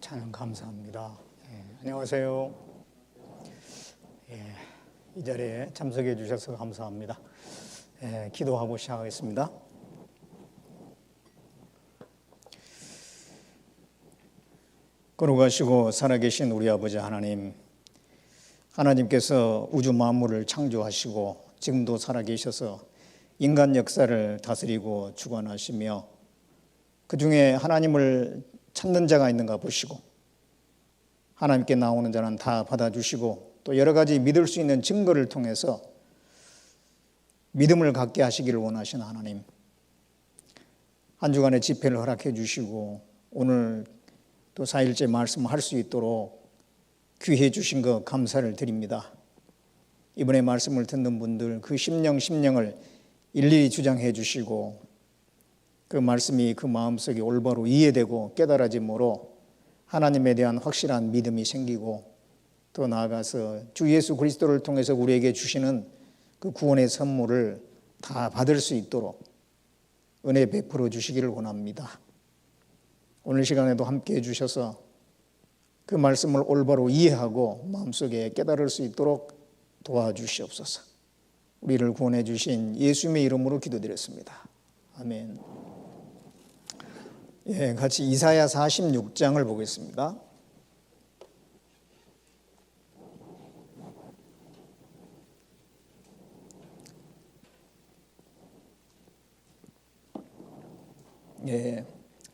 찬양 감사합니다. 안녕하세요. 이 자리에 참석해 주셔서 감사합니다. 기도하고 시작하겠습니다. 거룩하시고 살아계신 우리 아버지 하나님, 하나님께서 우주 만물을 창조하시고 지금도 살아계셔서 인간 역사를 다스리고 주관하시며 그 중에 하나님을 찾는 자가 있는가 보시고 하나님께 나오는 자는 다 받아주시고 또 여러 가지 믿을 수 있는 증거를 통해서 믿음을 갖게 하시기를 원하시는 하나님, 한 주간의 집회를 허락해 주시고 오늘 또 4일째 말씀할 수 있도록 귀해 주신 것 감사를 드립니다. 이번에 말씀을 듣는 분들 그 심령을 일일이 주장해 주시고 그 말씀이 그 마음속에 올바로 이해되고 깨달아짐으로 하나님에 대한 확실한 믿음이 생기고 또 나아가서 주 예수 그리스도를 통해서 우리에게 주시는 그 구원의 선물을 다 받을 수 있도록 은혜 베풀어 주시기를 원합니다. 오늘 시간에도 함께해 주셔서 그 말씀을 올바로 이해하고 마음속에 깨달을 수 있도록 도와주시옵소서. 우리를 구원해 주신 예수님의 이름으로 기도드렸습니다. 아멘. 같이 이사야 46장을 보겠습니다.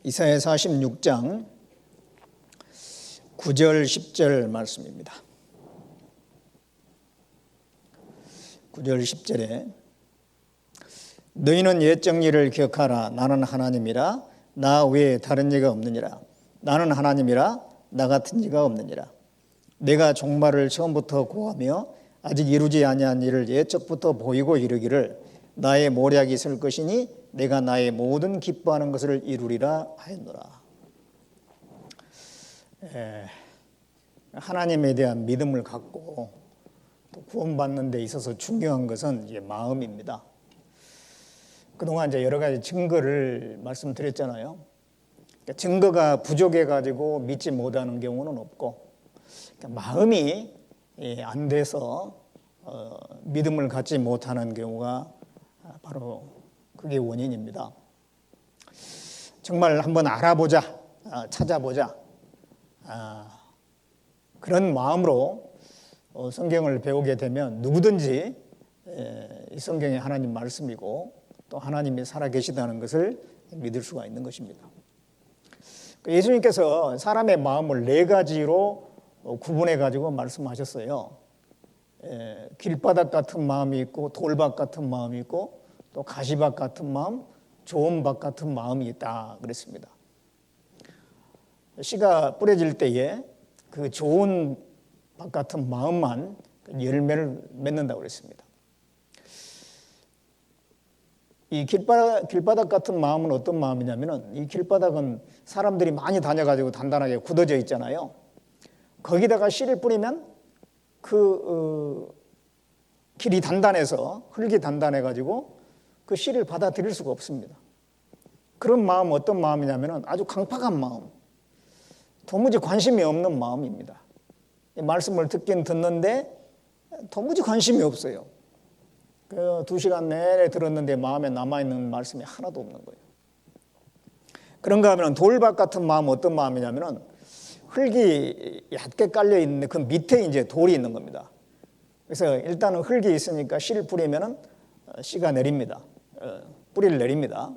이사야 46장 9절 10절 말씀입니다. 9절 10절에 너희는 옛 정리를 기억하라. 나는 하나님이라 나 외에 다른 이가 없느니라. 나는 하나님이라 나 같은 이가 없느니라. 내가 종말을 처음부터 고하며 아직 이루지 아니한 일을 예적부터 보이고 이르기를 나의 모략이 있을 것이니 내가 나의 모든 기뻐하는 것을 이루리라 하였노라. 하나님에 대한 믿음을 갖고 또 구원받는 데 있어서 중요한 것은 이게 마음입니다. 그동안 이제 여러 가지 증거를 말씀드렸잖아요. 그러니까 증거가 부족해가지고 믿지 못하는 경우는 없고, 그러니까 마음이 안 돼서 믿음을 갖지 못하는 경우가 바로 그게 원인입니다. 정말 한번 알아보자, 찾아보자, 그런 마음으로 성경을 배우게 되면 누구든지 이 성경이 하나님 말씀이고 또 하나님이 살아계시다는 것을 믿을 수가 있는 것입니다. 예수님께서 사람의 마음을 네 가지로 구분해 가지고 말씀하셨어요. 길바닥 같은 마음이 있고 돌밭 같은 마음이 있고 또 가시밭 같은 마음, 좋은 밭 같은 마음이 있다 그랬습니다. 씨가 뿌려질 때에 그 좋은 밭 같은 마음만 열매를 맺는다고 그랬습니다. 이 길바닥 같은 마음은 어떤 마음이냐면은 이 길바닥은 사람들이 많이 다녀가지고 단단하게 굳어져 있잖아요. 거기다가 씨를 뿌리면 길이 단단해서 흙이 단단해가지고 그 씨를 받아들일 수가 없습니다. 그런 마음은 어떤 마음이냐면은 아주 강팍한 마음, 도무지 관심이 없는 마음입니다. 이 말씀을 듣긴 듣는데 도무지 관심이 없어요. 2시간 내내 들었는데 마음에 남아있는 말씀이 하나도 없는 거예요. 그런가 하면 돌밭 같은 마음은 어떤 마음이냐면 흙이 얕게 깔려 있는데 그 밑에 이제 돌이 있는 겁니다. 그래서 일단은 흙이 있으니까 씨를 뿌리면 씨가 내립니다. 뿌리를 내립니다.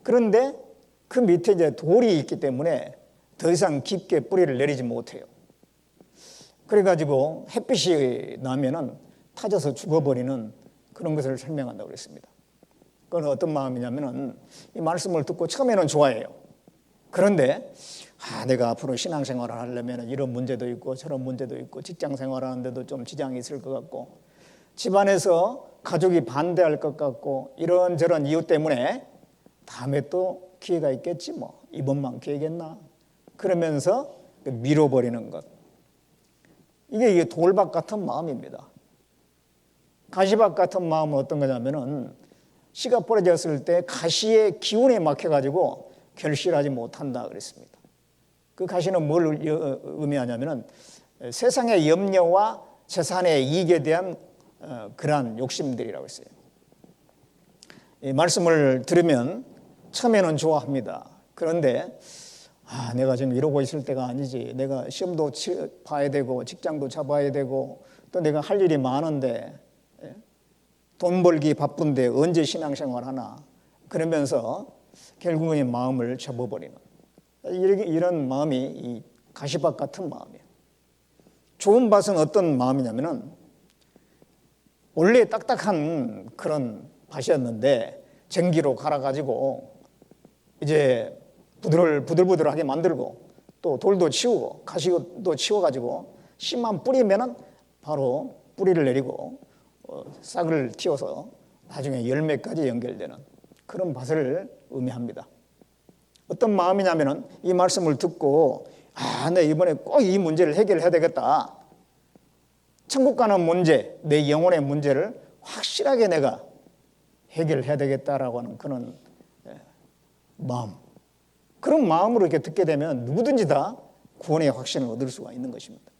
그런데 그 밑에 이제 돌이 있기 때문에 더 이상 깊게 뿌리를 내리지 못해요. 그래가지고 햇빛이 나면은 타져서 죽어버리는 그런 것을 설명한다고 그랬습니다. 그건 어떤 마음이냐면은 이 말씀을 듣고 처음에는 좋아해요. 그런데 내가 앞으로 신앙생활을 하려면 이런 문제도 있고 저런 문제도 있고 직장 생활하는데도 좀 지장이 있을 것 같고 집안에서 가족이 반대할 것 같고 이런저런 이유 때문에 다음에 또 기회가 있겠지 뭐 이번만 기회겠나 그러면서 밀어버리는 것. 이게 돌밭 같은 마음입니다. 가시밭 같은 마음은 어떤 거냐면은 씨가 뿌려졌을 때 가시의 기운에 막혀가지고 결실하지 못한다 그랬습니다. 그 가시는 뭘 의미하냐면은 세상의 염려와 재산의 이익에 대한 그러한 욕심들이라고 했어요. 이 말씀을 들으면 처음에는 좋아합니다. 그런데 내가 지금 이러고 있을 때가 아니지. 내가 시험도 봐야 되고 직장도 잡아야 되고 또 내가 할 일이 많은데 돈 벌기 바쁜데 언제 신앙생활 하나. 그러면서 결국은 마음을 접어버리는 이런 마음이 이 가시밭 같은 마음이에요. 좋은 밭은 어떤 마음이냐면은 원래 딱딱한 그런 밭이었는데 전기로 갈아가지고 이제 부들부들하게 만들고 또 돌도 치우고 가시도 치워가지고 씨만 뿌리면은 바로 뿌리를 내리고 싹을 틔워서 나중에 열매까지 연결되는 그런 밭을 의미합니다. 어떤 마음이냐면은 이 말씀을 듣고 내 이번에 꼭 이 문제를 해결해야 되겠다. 천국 가는 문제, 내 영혼의 문제를 확실하게 내가 해결해야 되겠다라고 하는 그런 마음. 그런 마음으로 이렇게 듣게 되면 누구든지 다 구원의 확신을 얻을 수가 있는 것입니다.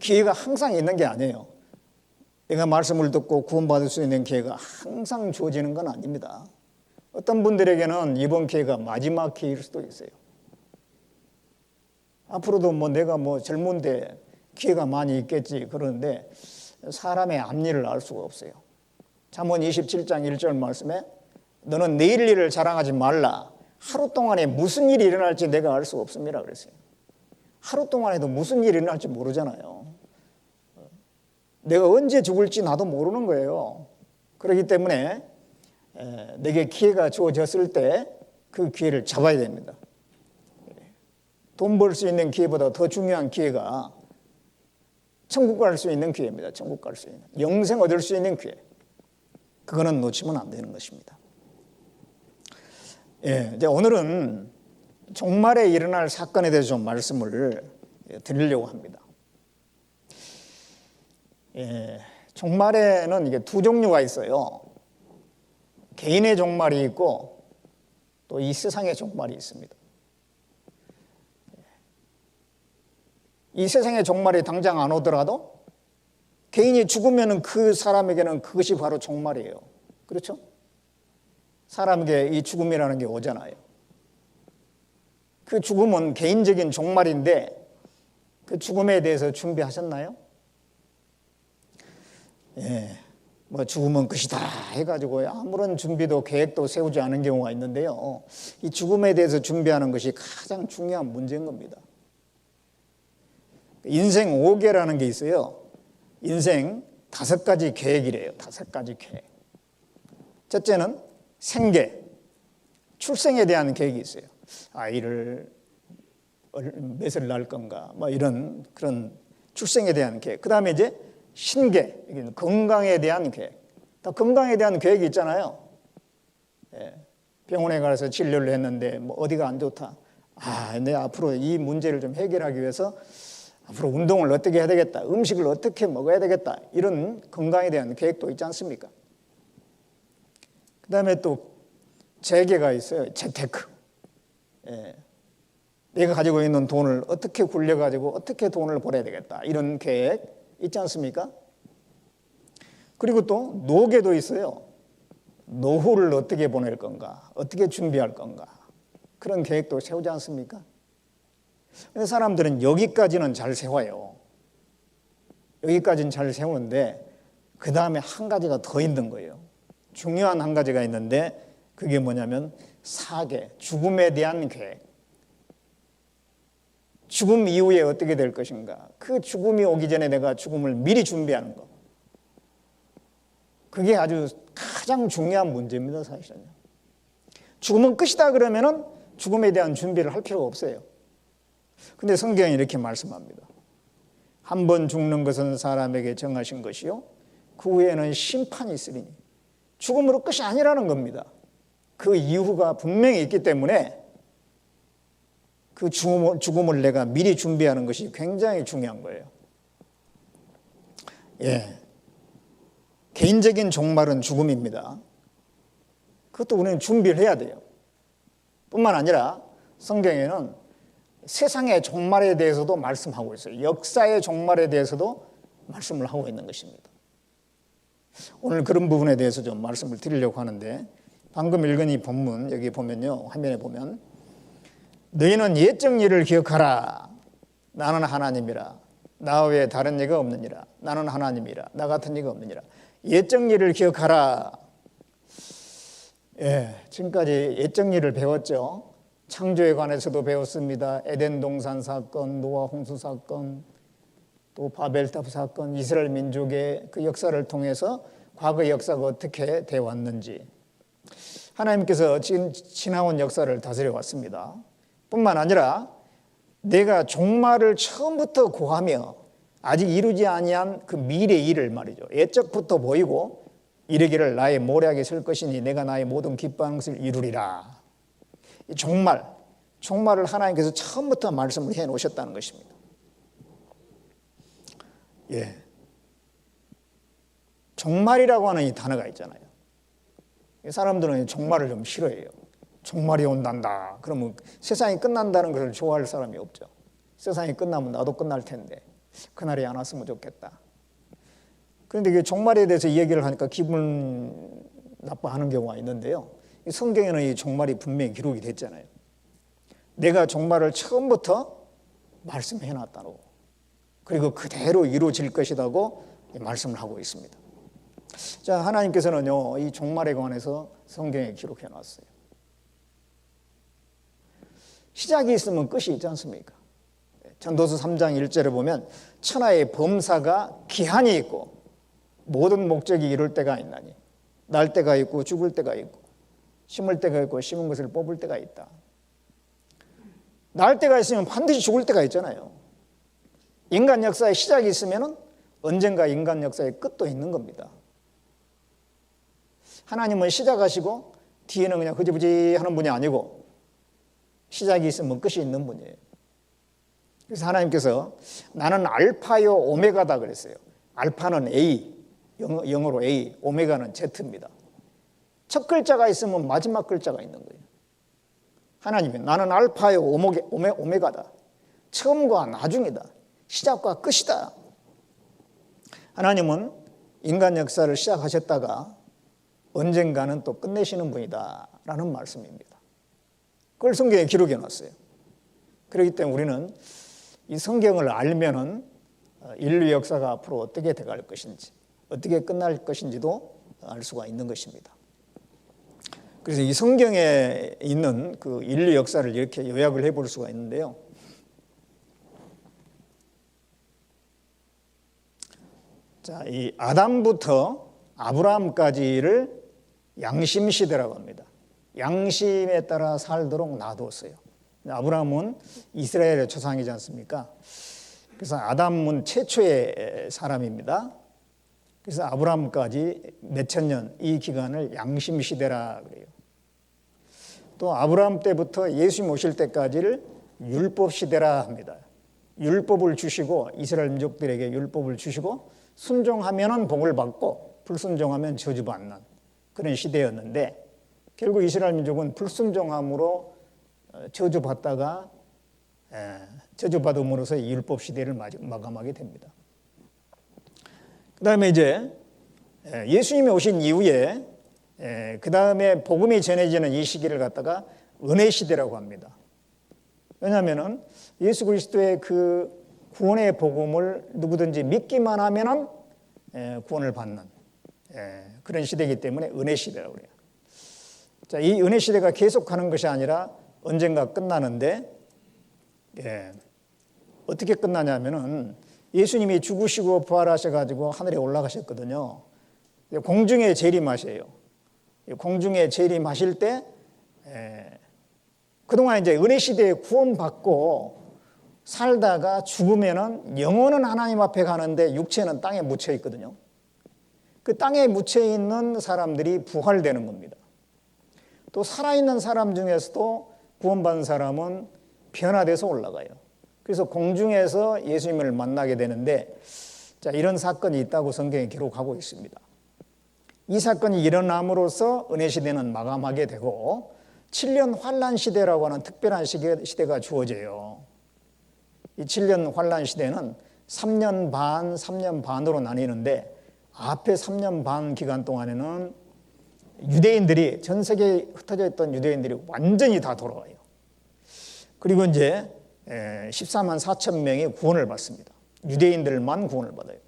기회가 항상 있는 게 아니에요. 내가 말씀을 듣고 구원받을 수 있는 기회가 항상 주어지는 건 아닙니다. 어떤 분들에게는 이번 기회가 마지막 기회일 수도 있어요. 앞으로도 내가 젊은데 기회가 많이 있겠지 그러는데 사람의 앞일을 알 수가 없어요. 잠언 27장 1절 말씀에 너는 내일 일을 자랑하지 말라. 하루 동안에 무슨 일이 일어날지 내가 알 수 없습니다 그랬어요. 하루 동안에도 무슨 일이 일어날지 모르잖아요. 내가 언제 죽을지 나도 모르는 거예요. 그렇기 때문에 내게 기회가 주어졌을 때 그 기회를 잡아야 됩니다. 돈 벌 수 있는 기회보다 더 중요한 기회가 천국 갈 수 있는 기회입니다. 천국 갈 수 있는 영생 얻을 수 있는 기회. 그거는 놓치면 안 되는 것입니다. 이제 오늘은 종말에 일어날 사건에 대해서 좀 말씀을 드리려고 합니다. 종말에는 이게 두 종류가 있어요. 개인의 종말이 있고 또 이 세상의 종말이 있습니다. 이 세상의 종말이 당장 안 오더라도 개인이 죽으면 그 사람에게는 그것이 바로 종말이에요. 그렇죠? 사람에게 이 죽음이라는 게 오잖아요. 그 죽음은 개인적인 종말인데 그 죽음에 대해서 준비하셨나요? 죽으면 끝이다 해가지고 아무런 준비도 계획도 세우지 않은 경우가 있는데요. 이 죽음에 대해서 준비하는 것이 가장 중요한 문제인 겁니다. 인생 5계라는 게 있어요. 인생 5가지 계획이래요. 5가지 계획. 첫째는 생계, 출생에 대한 계획이 있어요. 아이를 몇을 낳을 건가, 이런 그런 출생에 대한 계획. 그 다음에 이제 신계, 건강에 대한 계획. 다 건강에 대한 계획이 있잖아요. 병원에 가서 진료를 했는데 어디가 안 좋다. 내 앞으로 이 문제를 좀 해결하기 위해서 앞으로 운동을 어떻게 해야 되겠다. 음식을 어떻게 먹어야 되겠다. 이런 건강에 대한 계획도 있지 않습니까? 그 다음에 또 재계가 있어요. 재테크. 내가 가지고 있는 돈을 어떻게 굴려가지고 어떻게 돈을 벌어야 되겠다. 이런 계획 있지 않습니까? 그리고 또 노계도 있어요. 노후를 어떻게 보낼 건가. 어떻게 준비할 건가. 그런 계획도 세우지 않습니까? 근데 사람들은 여기까지는 잘 세워요. 여기까지는 잘 세우는데 그 다음에 한 가지가 더 있는 거예요. 중요한 한 가지가 있는데 그게 뭐냐면 사계, 죽음에 대한 계획. 죽음 이후에 어떻게 될 것인가. 그 죽음이 오기 전에 내가 죽음을 미리 준비하는 거. 그게 아주 가장 중요한 문제입니다, 사실은요. 죽음은 끝이다 그러면은 죽음에 대한 준비를 할 필요가 없어요. 근데 성경이 이렇게 말씀합니다. 한 번 죽는 것은 사람에게 정하신 것이요 그 후에는 심판이 있으리니. 죽음으로 끝이 아니라는 겁니다. 그 이후가 분명히 있기 때문에 그 죽음을 내가 미리 준비하는 것이 굉장히 중요한 거예요. 개인적인 종말은 죽음입니다. 그것도 우리는 준비를 해야 돼요. 뿐만 아니라 성경에는 세상의 종말에 대해서도 말씀하고 있어요. 역사의 종말에 대해서도 말씀을 하고 있는 것입니다. 오늘 그런 부분에 대해서 좀 말씀을 드리려고 하는데, 방금 읽은 이 본문 여기 보면요, 화면에 보면 너희는 옛적 일을 기억하라. 나는 하나님이라. 나 외에 다른 이가 없느니라. 나는 하나님이라. 나 같은 이가 없느니라. 옛적 일을 기억하라. 지금까지 옛적 일을 배웠죠. 창조에 관해서도 배웠습니다. 에덴 동산 사건, 노아 홍수 사건, 또 바벨탑 사건, 이스라엘 민족의 그 역사를 통해서 과거의 역사가 어떻게 되어 왔는지, 하나님께서 지금 지나온 역사를 다스려 왔습니다. 뿐만 아니라 내가 종말을 처음부터 고하며 아직 이루지 아니한 그 미래 일을 말이죠, 옛적부터 보이고 이르기를 나의 모략이 설 것이니 내가 나의 모든 기뻐하는 것을 이루리라. 이 종말을 하나님께서 처음부터 말씀을 해 놓으셨다는 것입니다. 종말이라고 하는 이 단어가 있잖아요. 사람들은 종말을 좀 싫어해요. 종말이 온단다. 그러면 세상이 끝난다는 것을 좋아할 사람이 없죠. 세상이 끝나면 나도 끝날 텐데 그날이 안 왔으면 좋겠다. 그런데 이게 종말에 대해서 얘기를 하니까 기분 나빠하는 경우가 있는데요. 이 성경에는 이 종말이 분명히 기록이 됐잖아요. 내가 종말을 처음부터 말씀해 놨다고, 그리고 그대로 이루어질 것이라고 말씀을 하고 있습니다. 자, 하나님께서는요, 이 종말에 관해서 성경에 기록해 놨어요. 시작이 있으면 끝이 있지 않습니까? 전도서 3장 1절에 보면 천하의 범사가 기한이 있고 모든 목적이 이룰 때가 있나니, 날 때가 있고 죽을 때가 있고 심을 때가 있고 심은 것을 뽑을 때가 있다. 날 때가 있으면 반드시 죽을 때가 있잖아요. 인간 역사의 시작이 있으면 언젠가 인간 역사의 끝도 있는 겁니다. 하나님은 시작하시고 뒤에는 그냥 흐지부지 하는 분이 아니고 시작이 있으면 끝이 있는 분이에요. 그래서 하나님께서 나는 알파요 오메가다 그랬어요. 알파는 A, 영어로 A, 오메가는 Z입니다. 첫 글자가 있으면 마지막 글자가 있는 거예요. 하나님은 나는 알파요 오메가다. 처음과 나중이다. 시작과 끝이다. 하나님은 인간 역사를 시작하셨다가 언젠가는 또 끝내시는 분이다 라는 말씀입니다. 그걸 성경에 기록해 놨어요. 그렇기 때문에 우리는 이 성경을 알면은 인류 역사가 앞으로 어떻게 돼갈 것인지, 어떻게 끝날 것인지도 알 수가 있는 것입니다. 그래서 이 성경에 있는 그 인류 역사를 이렇게 요약을 해볼 수가 있는데요. 자, 이 아담부터 아브라함까지를 양심 시대라고 합니다. 양심에 따라 살도록 놔뒀어요. 아브라함은 이스라엘의 조상이지 않습니까? 그래서 아담은 최초의 사람입니다. 그래서 아브라함까지 몇천 년, 이 기간을 양심 시대라 그래요. 또 아브라함 때부터 예수님 오실 때까지를 율법 시대라 합니다. 율법을 주시고 이스라엘 민족들에게 율법을 주시고 순종하면은 복을 받고 불순종하면 저주받는 그런 시대였는데, 결국 이스라엘 민족은 불순종함으로 저주받다가 저주받음으로써 율법 시대를 마감하게 됩니다. 그 다음에 이제 예수님이 오신 이후에 그 다음에 복음이 전해지는 이 시기를 갖다가 은혜 시대라고 합니다. 왜냐하면 예수 그리스도의 그 구원의 복음을 누구든지 믿기만 하면은 구원을 받는 그런 시대이기 때문에 은혜 시대라고 그래요. 자, 이 은혜 시대가 계속하는 것이 아니라 언젠가 끝나는데, 어떻게 끝나냐면은 예수님이 죽으시고 부활하셔가지고 하늘에 올라가셨거든요. 공중에 재림하셔요. 공중에 재림하실 때 그동안 이제 은혜 시대에 구원받고 살다가 죽으면은 영혼은 하나님 앞에 가는데 육체는 땅에 묻혀 있거든요. 그 땅에 묻혀 있는 사람들이 부활되는 겁니다. 또 살아있는 사람 중에서도 구원받은 사람은 변화돼서 올라가요. 그래서 공중에서 예수님을 만나게 되는데, 자, 이런 사건이 있다고 성경에 기록하고 있습니다. 이 사건이 일어남으로써 은혜 시대는 마감하게 되고 7년 환란 시대라고 하는 특별한 시대가 주어져요. 이 7년 환란 시대는 3년 반, 3년 반으로 나뉘는데 앞에 3년 반 기간 동안에는 유대인들이 전 세계에 흩어져 있던 유대인들이 완전히 다 돌아와요. 그리고 이제 14만 4천 명이 구원을 받습니다. 유대인들만 구원을 받아요.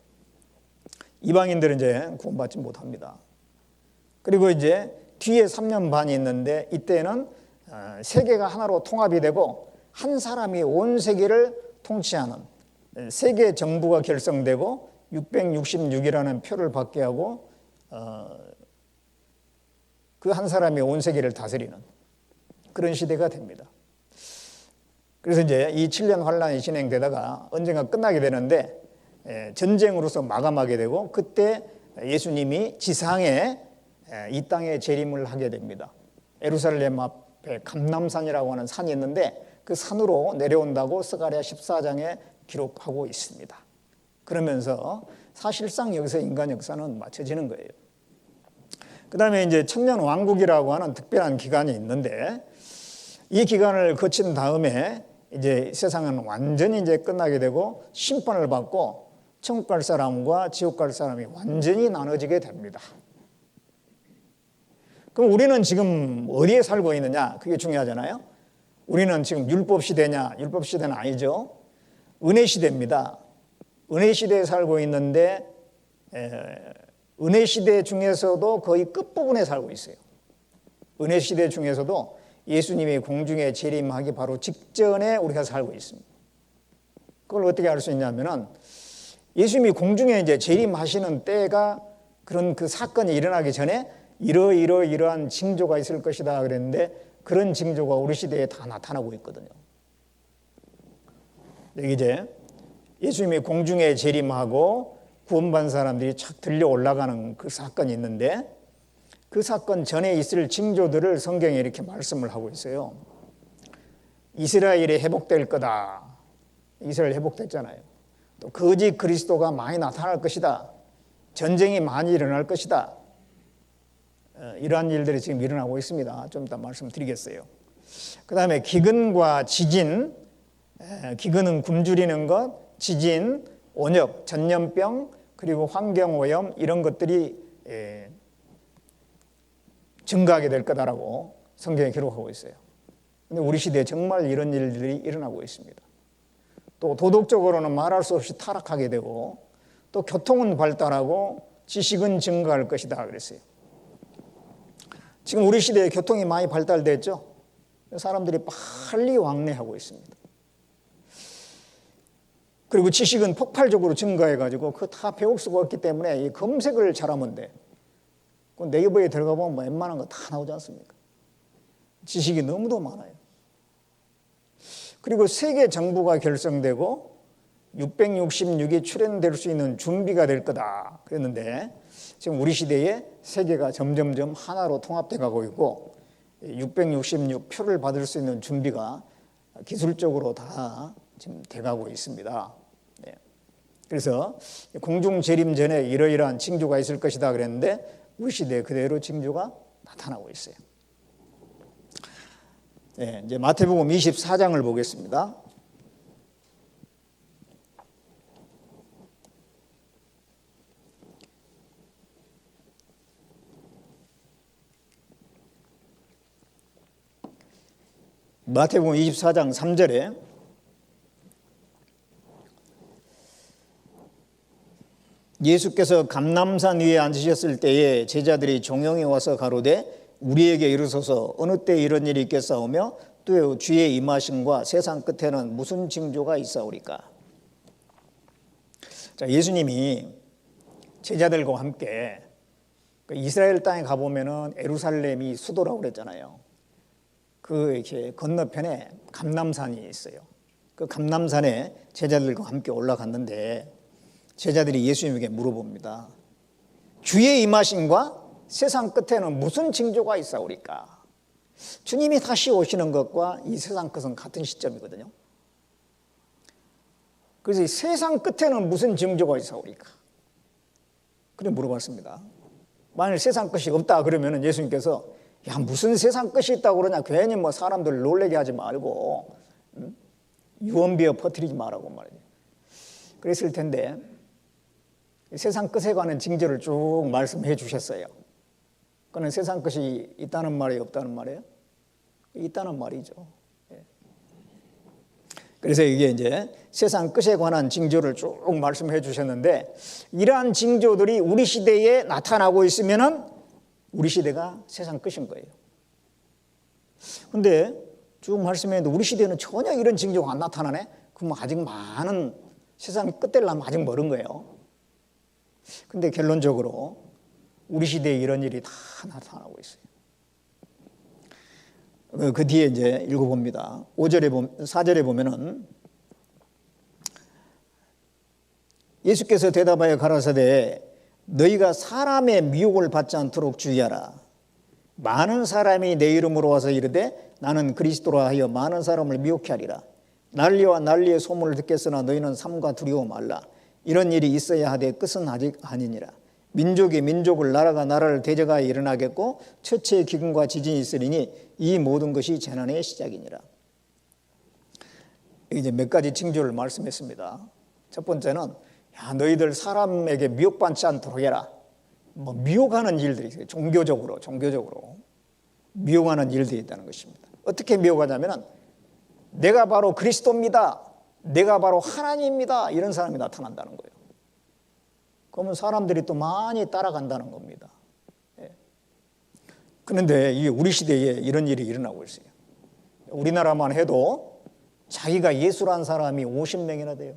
이방인들은 이제 구원받지 못합니다. 그리고 이제 뒤에 3년 반이 있는데 이때는 세계가 하나로 통합이 되고 한 사람이 온 세계를 통치하는 세계 정부가 결성되고 666이라는 표를 받게 하고 그 한 사람이 온 세계를 다스리는 그런 시대가 됩니다. 그래서 이제 이 7년 환란이 진행되다가 언젠가 끝나게 되는데 전쟁으로서 마감하게 되고 그때 예수님이 지상에 이 땅에 재림을 하게 됩니다. 예루살렘 앞에 감람산이라고 하는 산이 있는데 그 산으로 내려온다고 스가랴 14장에 기록하고 있습니다. 그러면서 사실상 여기서 인간 역사는 마쳐지는 거예요. 그 다음에 이제 천년 왕국이라고 하는 특별한 기간이 있는데 이 기간을 거친 다음에 이제 세상은 완전히 이제 끝나게 되고 심판을 받고 천국 갈 사람과 지옥 갈 사람이 완전히 나눠지게 됩니다. 그럼 우리는 지금 어디에 살고 있느냐? 그게 중요하잖아요. 우리는 지금 율법 시대냐? 율법 시대는 아니죠. 은혜 시대입니다. 은혜 시대에 살고 있는데 은혜 시대 중에서도 거의 끝부분에 살고 있어요. 은혜 시대 중에서도 예수님이 공중에 재림하기 바로 직전에 우리가 살고 있습니다. 그걸 어떻게 알 수 있냐면은 예수님이 공중에 이제 재림하시는 때가 그런 그 사건이 일어나기 전에 이러한 징조가 있을 것이다 그랬는데 그런 징조가 우리 시대에 다 나타나고 있거든요. 여기 이제 예수님이 공중에 재림하고 구원받은 사람들이 착 들려 올라가는 그 사건이 있는데 그 사건 전에 있을 징조들을 성경에 이렇게 말씀을 하고 있어요. 이스라엘이 회복될 거다. 이스라엘 회복됐잖아요. 또 거짓 그리스도가 많이 나타날 것이다. 전쟁이 많이 일어날 것이다. 이러한 일들이 지금 일어나고 있습니다. 좀 이따 말씀드리겠어요. 그 다음에 기근과 지진, 기근은 굶주리는 것, 지진, 온역, 전염병, 그리고 환경오염 이런 것들이 증가하게 될 거다라고 성경에 기록하고 있어요. 근데 우리 시대에 정말 이런 일들이 일어나고 있습니다. 또 도덕적으로는 말할 수 없이 타락하게 되고 또 교통은 발달하고 지식은 증가할 것이다 그랬어요. 지금 우리 시대에 교통이 많이 발달됐죠. 사람들이 빨리 왕래하고 있습니다. 그리고 지식은 폭발적으로 증가해가지고 그거 다 배울 수가 없기 때문에 이 검색을 잘하면 돼. 그 네이버에 들어가 보면 웬만한 거 다 나오지 않습니까? 지식이 너무도 많아요. 그리고 세계 정부가 결성되고 666이 출현될 수 있는 준비가 될 거다 그랬는데 지금 우리 시대에 세계가 점점점 하나로 통합돼 가고 있고 666표를 받을 수 있는 준비가 기술적으로 다 지금 돼가고 있습니다. 네. 그래서 공중 재림 전에 이러이러한 징조가 있을 것이다 그랬는데 우리 시대에 그대로 징조가 나타나고 있어요. 네, 이제 마태복음 24장을 보겠습니다. 마태복음 24장 3절에 예수께서 감람산 위에 앉으셨을 때에 제자들이 종용이 와서 가로되 우리에게 이르소서 어느 때 이런 일이 있겠사오며 또 주의 임하심과 세상 끝에는 무슨 징조가 있사오리까. 자, 예수님이 제자들과 함께 이스라엘 땅에 가보면은 예루살렘이 수도라고 그랬잖아요. 그 이렇게 건너편에 감람산이 있어요. 그 감람산에 제자들과 함께 올라갔는데 제자들이 예수님에게 물어봅니다. 주의 임하심과 세상 끝에는 무슨 징조가 있사오리까? 주님이 다시 오시는 것과 이 세상 끝은 같은 시점이거든요. 그래서 이 세상 끝에는 무슨 징조가 있사오리까? 그래 물어봤습니다. 만일 세상 끝이 없다 그러면 예수님께서 야 무슨 세상 끝이 있다고 그러냐 괜히 뭐 사람들 놀래게 하지 말고 유언비어 퍼뜨리지 말라고 말이죠. 그랬을 텐데 세상 끝에 관한 징조를 쭉 말씀해 주셨어요. 그는 세상 끝이 있다는 말이에요, 없다는 말이에요? 있다는 말이죠. 그래서 이게 이제 세상 끝에 관한 징조를 쭉 말씀해 주셨는데, 이러한 징조들이 우리 시대에 나타나고 있으면은 우리 시대가 세상 끝인 거예요. 근데 쭉 말씀했는데 우리 시대는 전혀 이런 징조가 안 나타나네? 그럼 아직 많은 세상 끝되려면 아직 멀은 거예요. 근데 결론적으로 우리 시대에 이런 일이 다 나타나고 있어요. 그 뒤에 이제 읽어봅니다. 4절에 보면은 예수께서 대답하여 가라사대 너희가 사람의 미혹을 받지 않도록 주의하라. 많은 사람이 내 이름으로 와서 이르되 나는 그리스도라 하여 많은 사람을 미혹케 하리라. 난리와 난리의 소문을 듣겠으나 너희는 삼가 두려워 말라. 이런 일이 있어야 하되 끝은 아직 아니니라. 민족이 민족을 나라가 나라를 대적하여 일어나겠고 처치의 기근과 지진이 있으리니 이 모든 것이 재난의 시작이니라. 이제 몇 가지 징조를 말씀했습니다. 첫 번째는 너희들 사람에게 미혹받지 않도록 해라. 미혹하는 일들이 있어요. 종교적으로 미혹하는 일들이 있다는 것입니다. 어떻게 미혹하냐면 내가 바로 그리스도입니다. 내가 바로 하나님입니다. 이런 사람이 나타난다는 거예요. 그러면 사람들이 또 많이 따라간다는 겁니다. 그런데 이게 우리 시대에 이런 일이 일어나고 있어요. 우리나라만 해도 자기가 예수라는 사람이 50명이나 돼요.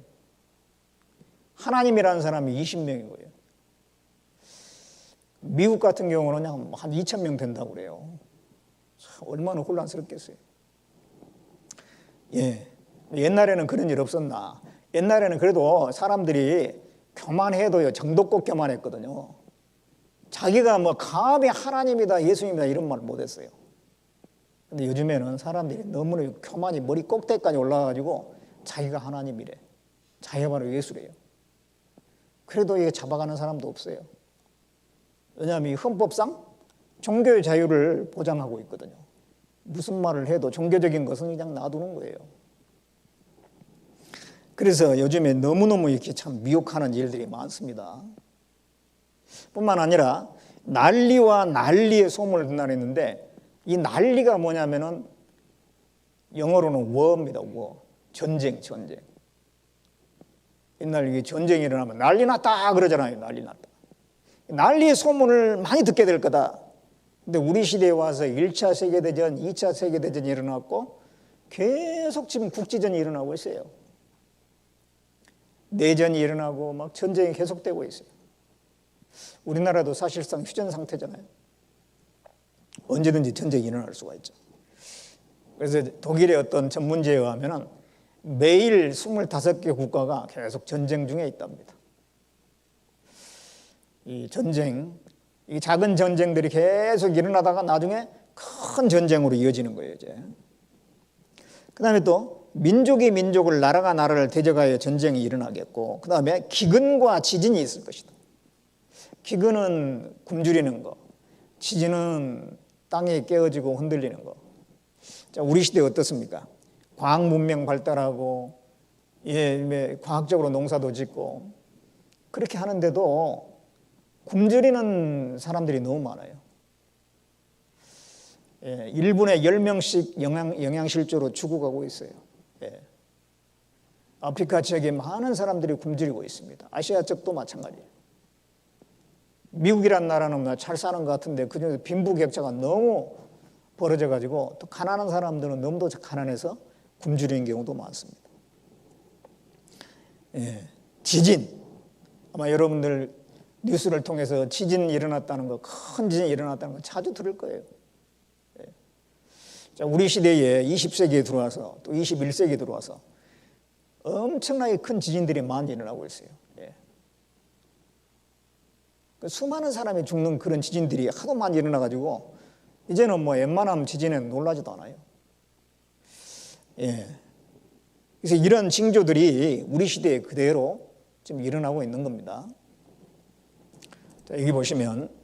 하나님이라는 사람이 20명인 거예요. 미국 같은 경우는 한 2,000명 된다고 그래요. 얼마나 혼란스럽겠어요. 옛날에는 그런 일 없었나? 옛날에는 그래도 사람들이 교만해도요, 정도껏 교만했거든요. 자기가 감히 하나님이다, 예수님이다 이런 말을 못했어요. 근데 요즘에는 사람들이 너무나 교만이 머리 꼭대기까지 올라가가지고 자기가 하나님이래, 자기가 바로 예수래요. 그래도 이게 잡아가는 사람도 없어요. 왜냐하면 이 헌법상 종교의 자유를 보장하고 있거든요. 무슨 말을 해도 종교적인 것은 그냥 놔두는 거예요. 그래서 요즘에 너무너무 이렇게 참 미혹하는 일들이 많습니다. 뿐만 아니라 난리와 난리의 소문을 듣는다 했는데, 이 난리가 뭐냐면은 영어로는 war입니다. war. 전쟁. 옛날 이게 전쟁이 일어나면 난리 났다 그러잖아요. 난리 났다. 난리의 소문을 많이 듣게 될 거다. 근데 우리 시대에 와서 1차 세계대전, 2차 세계대전이 일어났고 계속 지금 국지전이 일어나고 있어요. 내전이 일어나고 전쟁이 계속되고 있어요. 우리나라도 사실상 휴전 상태잖아요. 언제든지 전쟁이 일어날 수가 있죠. 그래서 독일의 어떤 전문지에 의하면 매일 25개 국가가 계속 전쟁 중에 있답니다. 이 전쟁, 이 작은 전쟁들이 계속 일어나다가 나중에 큰 전쟁으로 이어지는 거예요, 이제. 그 다음에 또 민족이 민족을, 나라가 나라를 대적하여 전쟁이 일어나겠고, 그 다음에 기근과 지진이 있을 것이다. 기근은 굶주리는 거, 지진은 땅이 깨어지고 흔들리는 거. 자, 우리 시대에 어떻습니까? 과학 문명 발달하고, 과학적으로 농사도 짓고, 그렇게 하는데도 굶주리는 사람들이 너무 많아요. 1분에 10명씩 영양실조로 죽어가고 있어요. 아프리카 지역에 많은 사람들이 굶주리고 있습니다. 아시아 쪽도 마찬가지예요. 미국이란 나라는 잘 사는 것 같은데 그중에서 빈부격차가 너무 벌어져가지고 또 가난한 사람들은 너무도 가난해서 굶주리는 경우도 많습니다. 지진, 아마 여러분들 뉴스를 통해서 지진이 일어났다는 거, 큰 지진이 일어났다는 거 자주 들을 거예요. 자, 우리 시대에 20세기에 들어와서 또 21세기에 들어와서 엄청나게 큰 지진들이 많이 일어나고 있어요. 수많은 사람이 죽는 그런 지진들이 하도 많이 일어나가지고 이제는 웬만하면 지진에 놀라지도 않아요. 그래서 이런 징조들이 우리 시대에 그대로 지금 일어나고 있는 겁니다. 자, 여기 보시면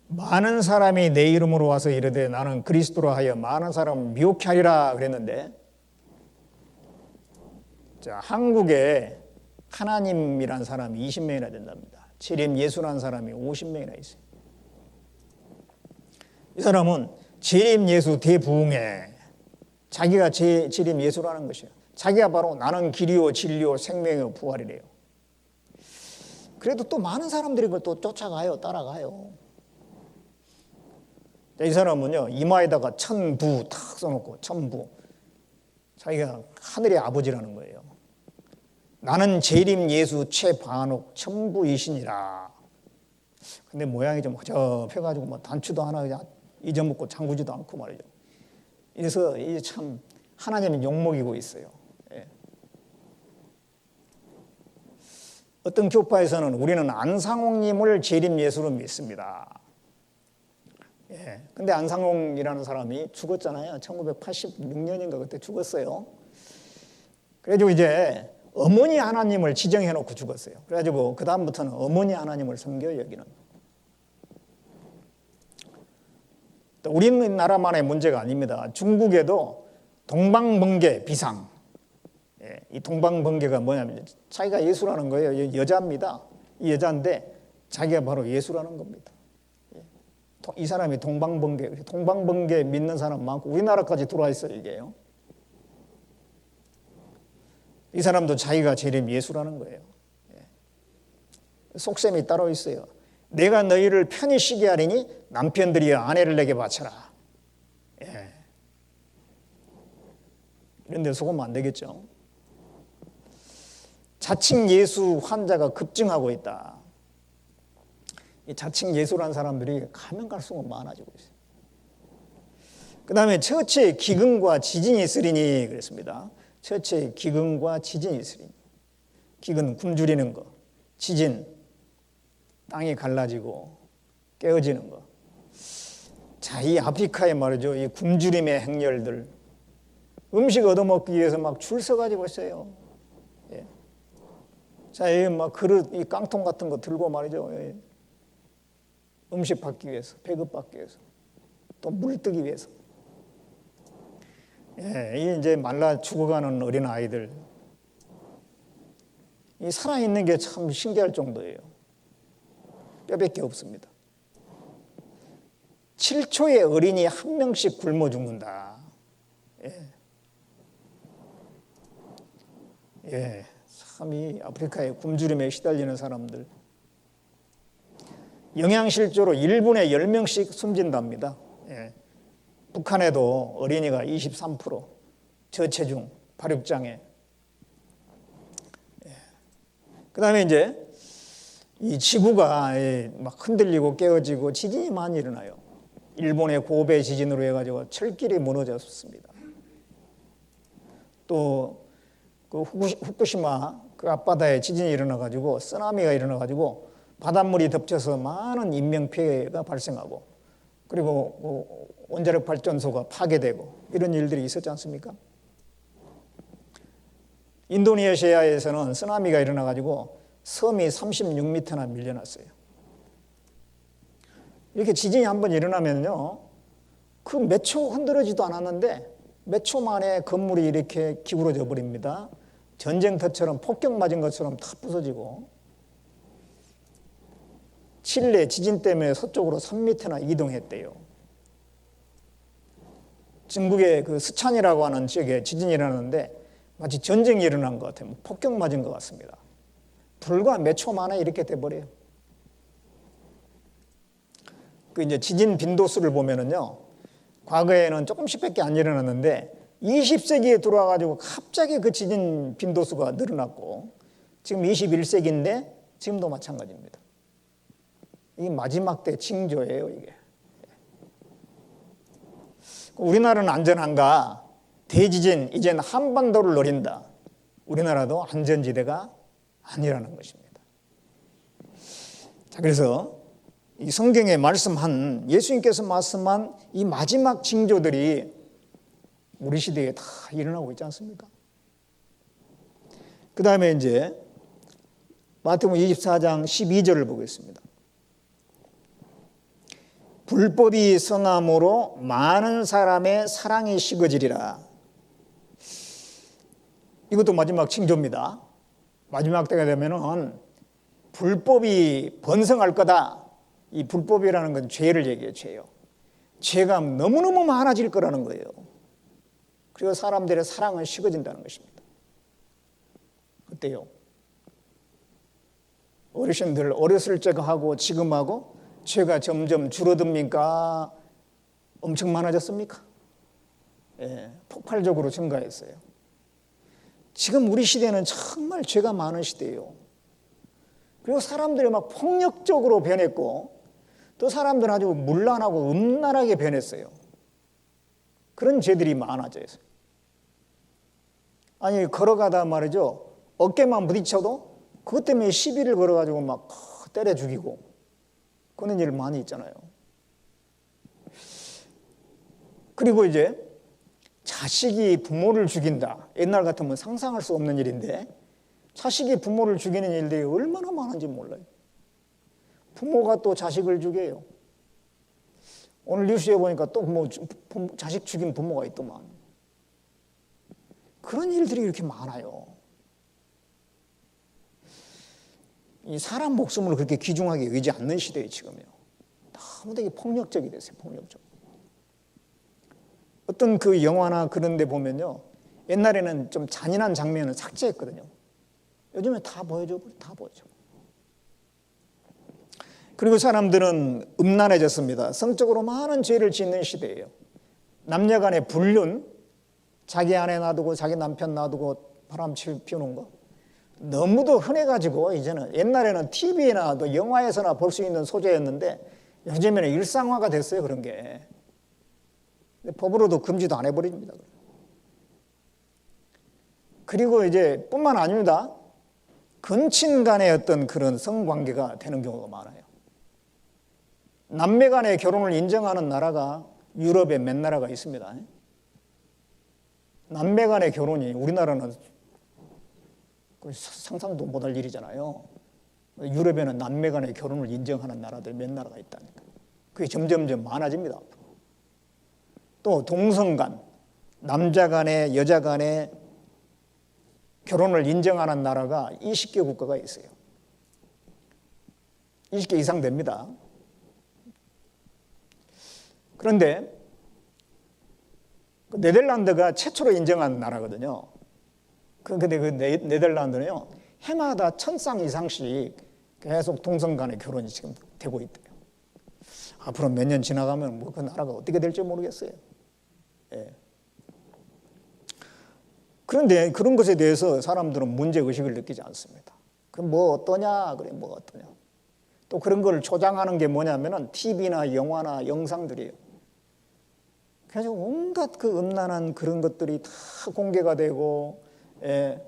많은 사람이 내 이름으로 와서 이르되 나는 그리스도라 하여 많은 사람을 미혹케 하리라 그랬는데, 자, 한국에 하나님이란 사람이 20명이나 된답니다. 재림 예수라는 사람이 50명이나 있어요. 이 사람은 재림 예수 대부흥에 자기가 재림 예수라는 것이에요. 자기가 바로 나는 길이요 진리요 생명이요 부활이래요. 그래도 또 많은 사람들이 그걸 또 쫓아가요. 따라가요. 이 사람은요, 이마에다가 천부 탁 써놓고, 천부. 자기가 하늘의 아버지라는 거예요. 나는 재림 예수 최반옥 천부이시니라. 근데 모양이 좀 허접해가지고 뭐 단추도 하나 그냥 잊어먹고 잠그지도 않고 말이죠. 그래서 이게 참 하나님이 욕먹이고 있어요. 예. 어떤 교파에서는 우리는 안상홍님을 재림 예수로 믿습니다. 예. 근데 안상홍이라는 사람이 죽었잖아요. 1986년인가 그때 죽었어요. 그래가지고 이제 어머니 하나님을 지정해 놓고 죽었어요. 그래가지고 그 다음부터는 어머니 하나님을 섬겨요. 여기는. 우리나라만의 문제가 아닙니다. 중국에도 동방번개 비상. 예, 이 동방번개가 뭐냐면 자기가 예수라는 거예요. 여자입니다. 이 여자인데 자기가 바로 예수라는 겁니다. 예, 이 사람이 동방번개 믿는 사람 많고 우리나라까지 들어와 있어요. 이게요. 이 사람도 자기가 재림 예수라는 거예요. 예. 속셈이 따로 있어요. 내가 너희를 편히 쉬게 하리니 남편들이 아내를 내게 바쳐라. 예. 이런 데 속으면 안 되겠죠. 자칭 예수 환자가 급증하고 있다. 이 자칭 예수라는 사람들이 가면 갈수록 많아지고 있어요. 그 다음에 처치에 기근과 지진이 있으리니 그랬습니다. 처치에 기근과 지진이 있으리니. 기근 굶주리는 거, 지진 땅이 갈라지고 깨어지는 거. 자, 이 아프리카에 말이죠. 이 굶주림의 행렬들. 음식 얻어먹기 위해서 막 줄 서가지고 있어요. 예. 자, 여기 막 그릇, 이 깡통 같은 거 들고 말이죠. 예. 음식 받기 위해서, 배급받기 위해서, 또 물 뜨기 위해서. 예, 이 이제 말라 죽어가는 어린 아이들. 이 살아있는 게 참 신기할 정도예요. 뼈밖에 없습니다. 7초의 어린이 한 명씩 굶어 죽는다. 예. 예. 참 이 아프리카의 굶주림에 시달리는 사람들. 영양실조로 1분에 10명씩 숨진답니다. 예. 북한에도 어린이가 23%, 저체중, 발육장애. 예. 그 다음에 이제 이 지구가 막 흔들리고 깨어지고 지진이 많이 일어나요. 일본의 고베 지진으로 해가지고 철길이 무너졌습니다. 또 그 후쿠시마 그 앞바다에 지진이 일어나가지고 쓰나미가 일어나가지고 바닷물이 덮쳐서 많은 인명피해가 발생하고 그리고 원자력 발전소가 파괴되고 이런 일들이 있었지 않습니까? 인도네시아에서는 쓰나미가 일어나가지고 섬이 36m나 밀려났어요. 이렇게 지진이 한번 일어나면요, 그 몇 초 흔들어지도 않았는데 몇 초 만에 건물이 이렇게 기울어져 버립니다. 전쟁터처럼 폭격 맞은 것처럼 다 부서지고 칠레 지진 때문에 서쪽으로 3m나 이동했대요. 중국의 그 스촨이라고 하는 지역에 지진이 일어났는데 마치 전쟁이 일어난 것 같아요. 폭격 맞은 것 같습니다. 불과 몇 초 만에 이렇게 돼버려요. 그 이제 지진 빈도수를 보면은요, 과거에는 조금씩밖에 안 일어났는데 20세기에 들어와가지고 갑자기 그 지진 빈도수가 늘어났고 지금 21세기인데 지금도 마찬가지입니다. 이게 마지막 때 징조예요, 이게. 우리나라는 안전한가? 대지진, 이젠 한반도를 노린다. 우리나라도 안전지대가 아니라는 것입니다. 자, 그래서 이 성경에 말씀한, 예수님께서 말씀한 이 마지막 징조들이 우리 시대에 다 일어나고 있지 않습니까? 그 다음에 이제 마태복음 24장 12절을 보겠습니다. 불법이 성함으로 많은 사람의 사랑이 식어지리라. 이것도 마지막 징조입니다. 마지막 때가 되면은 불법이 번성할 거다. 이 불법이라는 건 죄를 얘기해요. 죄요. 죄가 너무너무 많아질 거라는 거예요. 그리고 사람들의 사랑은 식어진다는 것입니다. 어때요? 어르신들 어렸을 적하고 지금하고 죄가 점점 줄어듭니까? 엄청 많아졌습니까? 예, 폭발적으로 증가했어요. 지금 우리 시대는 정말 죄가 많은 시대예요. 그리고 사람들이 막 폭력적으로 변했고 또 사람들은 아주 문란하고 음란하게 변했어요. 그런 죄들이 많아져요. 아니 걸어가다 말이죠. 어깨만 부딪혀도 그것 때문에 시비를 걸어가지고 막 때려 죽이고 그런 일 많이 있잖아요. 그리고 이제 자식이 부모를 죽인다. 옛날 같으면 상상할 수 없는 일인데 자식이 부모를 죽이는 일들이 얼마나 많은지 몰라요. 부모가 또 자식을 죽여요. 오늘 뉴스에 보니까 또 자식 죽인 부모가 있더만. 그런 일들이 이렇게 많아요. 이 사람 목숨을 그렇게 귀중하게 여기지 않는 시대에 지금요. 너무 되게 폭력적이 됐어요. 폭력적. 어떤 그 영화나 그런 데 보면요. 옛날에는 좀 잔인한 장면을 삭제했거든요. 요즘에 다 보여줘. 다 보여줘. 그리고 사람들은 음란해졌습니다. 성적으로 많은 죄를 짓는 시대예요. 남녀 간의 불륜, 자기 아내 놔두고 자기 남편 놔두고 바람 피우는 거 너무도 흔해가지고 이제는 옛날에는 TV나 또 영화에서나 볼 수 있는 소재였는데 요즘에는 일상화가 됐어요. 그런 게. 근데 법으로도 금지도 안 해버립니다. 그리고 이제 뿐만 아닙니다. 근친 간의 어떤 그런 성관계가 되는 경우가 많아요. 남매 간의 결혼을 인정하는 나라가 유럽에 몇 나라가 있습니다. 남매 간의 결혼이 우리나라는 상상도 못할 일이잖아요. 유럽에는 남매 간의 결혼을 인정하는 나라들 몇 나라가 있다니까. 그게 점점점 많아집니다. 또 동성 간, 남자 간의 여자 간의 결혼을 인정하는 나라가 20개 국가가 있어요. 20개 이상 됩니다. 그런데 네덜란드가 최초로 인정한 나라거든요. 근데 그 네덜란드는요, 해마다 1000쌍 이상씩 계속 동성 간의 결혼이 지금 되고 있대요. 앞으로 몇 년 지나가면 뭐 그 나라가 어떻게 될지 모르겠어요. 예. 그런데 그런 것에 대해서 사람들은 문제의식을 느끼지 않습니다. 그럼 뭐 어떠냐? 그래, 뭐 어떠냐? 또 그런 걸 조장하는 게 뭐냐면은 TV나 영화나 영상들이에요. 그래서 온갖 그 음란한 그런 것들이 다 공개가 되고, 예,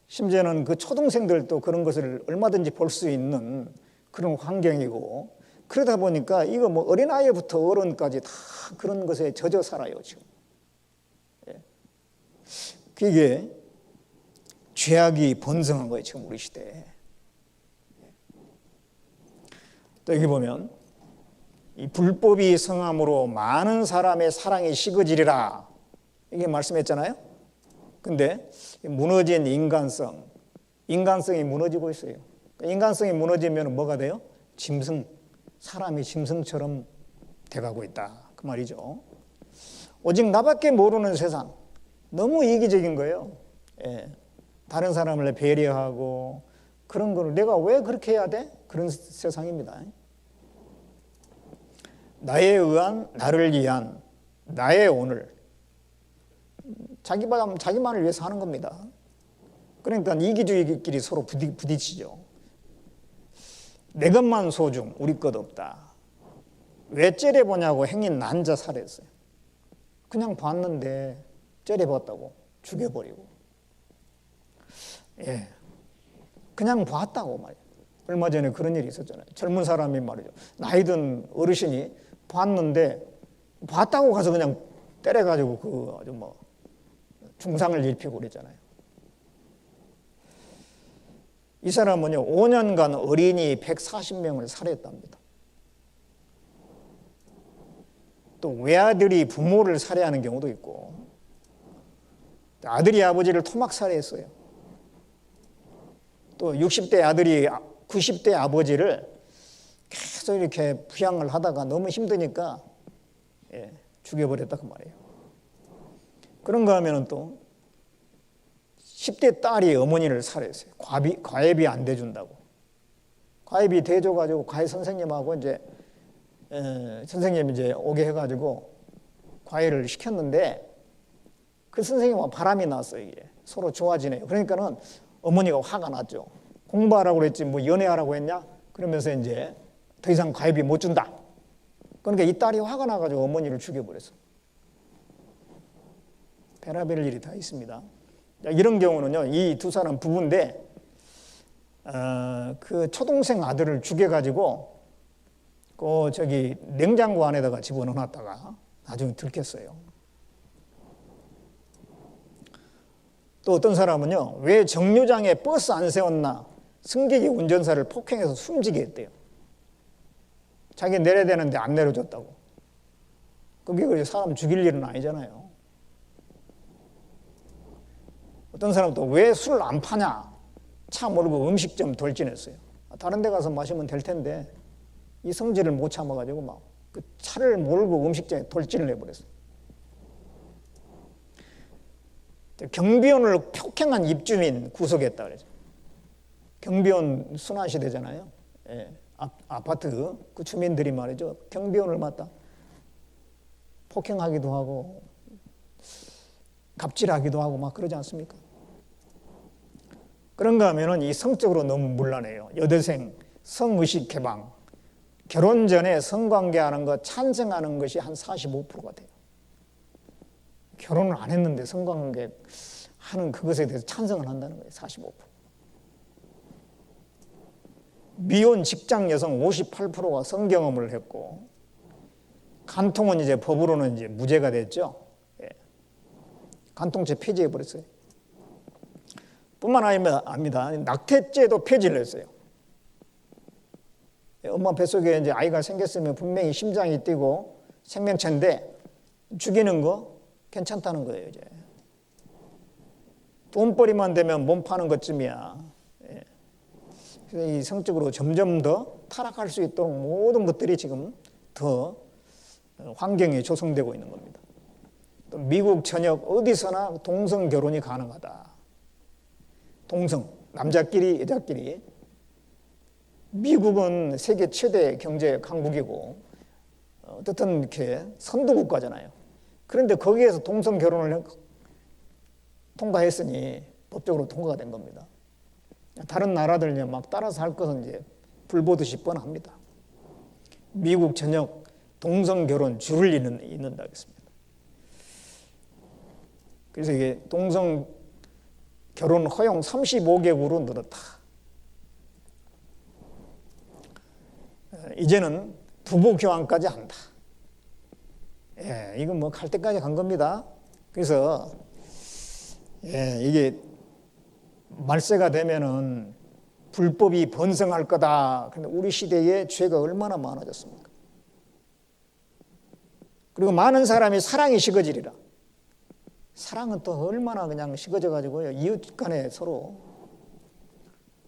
심지어는 그 초등생들도 그런 것을 얼마든지 볼 수 있는 그런 환경이고, 그러다 보니까 이거 뭐 어린아이부터 어른까지 다 그런 것에 젖어 살아요, 지금. 예. 그게 죄악이 번성한 거예요, 지금 우리 시대에. 또 여기 보면 이 불법이 성함으로 많은 사람의 사랑이 식어지리라 이게 말씀했잖아요. 근데 무너진 인간성이 무너지고 있어요. 인간성이 무너지면 뭐가 돼요? 짐승, 사람이 짐승처럼 돼가고 있다 그 말이죠. 오직 나밖에 모르는 세상, 너무 이기적인 거예요. 예. 다른 사람을 배려하고 그런 거를 내가 왜 그렇게 해야 돼? 그런 세상입니다. 나에 의한, 나를 위한, 나의 오늘. 자기만을 위해서 하는 겁니다. 그러니까 이기주의끼리 서로 부딪히죠. 내 것만 소중, 우리 것 없다. 왜 째려보냐고 행인 난자 살했어요. 그냥 봤는데 째려봤다고 죽여버리고. 예, 그냥 봤다고 말이에요. 얼마 전에 그런 일이 있었잖아요. 젊은 사람이 말이죠. 나이든 어르신이 봤는데 봤다고 가서 그냥 때려가지고 그 아주 뭐 중상을 입히고 그랬잖아요. 이 사람은요 5년간 어린이 140명을 살해했답니다. 또 외아들이 부모를 살해하는 경우도 있고 아들이 아버지를 토막 살해했어요. 또 60대 아들이 90대 아버지를 계속 이렇게 부양을 하다가 너무 힘드니까 죽여버렸다 그 말이에요. 그런가 하면은 또 10대 딸이 어머니를 살해했어요. 과외비 안 대준다고. 과외비 대줘가지고 과외 선생님하고 이제 선생님이 이제 오게 해가지고 과외를 시켰는데 그 선생님과 바람이 났어요. 이게 서로 좋아지네요. 그러니까는 어머니가 화가 났죠. 공부하라고 그랬지 뭐 연애하라고 했냐? 그러면서 이제 더 이상 과외비 못 준다. 그러니까 이 딸이 화가 나가지고 어머니를 죽여버렸어. 별의별 일이 다 있습니다. 이런 경우는요, 이 두 사람 부부인데 그 초동생 아들을 죽여가지고 그 저기 냉장고 안에다가 집어넣어놨다가 나중에 들켰어요. 또 어떤 사람은요, 왜 정류장에 버스 안 세웠나 승객이 운전사를 폭행해서 숨지게 했대요. 자기 내려야 되는데 안 내려줬다고. 그게 사람 죽일 일은 아니잖아요. 어떤 사람은 또 왜 술을 안 파냐? 차 몰고 음식점 돌진했어요. 다른 데 가서 마시면 될 텐데 이 성질을 못 참아가지고 막 그 차를 몰고 음식점에 돌진을 해버렸어요. 경비원을 폭행한 입주민 구속했다 그러죠. 경비원 순환시대잖아요. 아파트 그 주민들이 말이죠. 경비원을 맡다 폭행하기도 하고 갑질하기도 하고 막 그러지 않습니까? 그런가 하면은 이 성적으로 너무 문란해요. 여대생 성의식 개방, 결혼 전에 성관계하는 것 찬성하는 것이 한 45%가 돼요. 결혼을 안 했는데 성관계 하는 그것에 대해서 찬성을 한다는 거예요. 45%. 미혼 직장 여성 58%가 성경험을 했고, 간통은 이제 법으로는 이제 무죄가 됐죠. 간통죄 폐지해 버렸어요. 뿐만 아닙니다. 낙태죄도 폐지를 했어요. 엄마 뱃속에 이제 아이가 생겼으면 분명히 심장이 뛰고 생명체인데 죽이는 거 괜찮다는 거예요. 이제 돈벌이만 되면 몸 파는 것쯤이야. 그래서 이 성적으로 점점 더 타락할 수 있도록 모든 것들이 지금 더 환경이 조성되고 있는 겁니다. 또 미국 전역 어디서나 동성 결혼이 가능하다. 동성, 남자끼리 여자끼리. 미국은 세계 최대 경제 강국이고 어떻든 이렇게 선도 국가잖아요. 그런데 거기에서 동성 결혼을 통과했으니 법적으로 통과가 된 겁니다. 다른 나라들 막 따라서 할 것은 이제 불보듯이 뻔합니다. 미국 전역 동성 결혼 줄을 잇는다 하겠습니다. 그래서 이게 동성 결혼 허용 35개국으로 늘었다. 이제는 부부 교환까지 한다. 이건 뭐 갈 때까지 간 겁니다. 그래서 이게 말세가 되면은 불법이 번성할 거다. 근데 우리 시대에 죄가 얼마나 많아졌습니까? 그리고 많은 사람이 사랑이 식어지리라. 사랑은 또 얼마나 그냥 식어져 가지고요. 이웃 간에 서로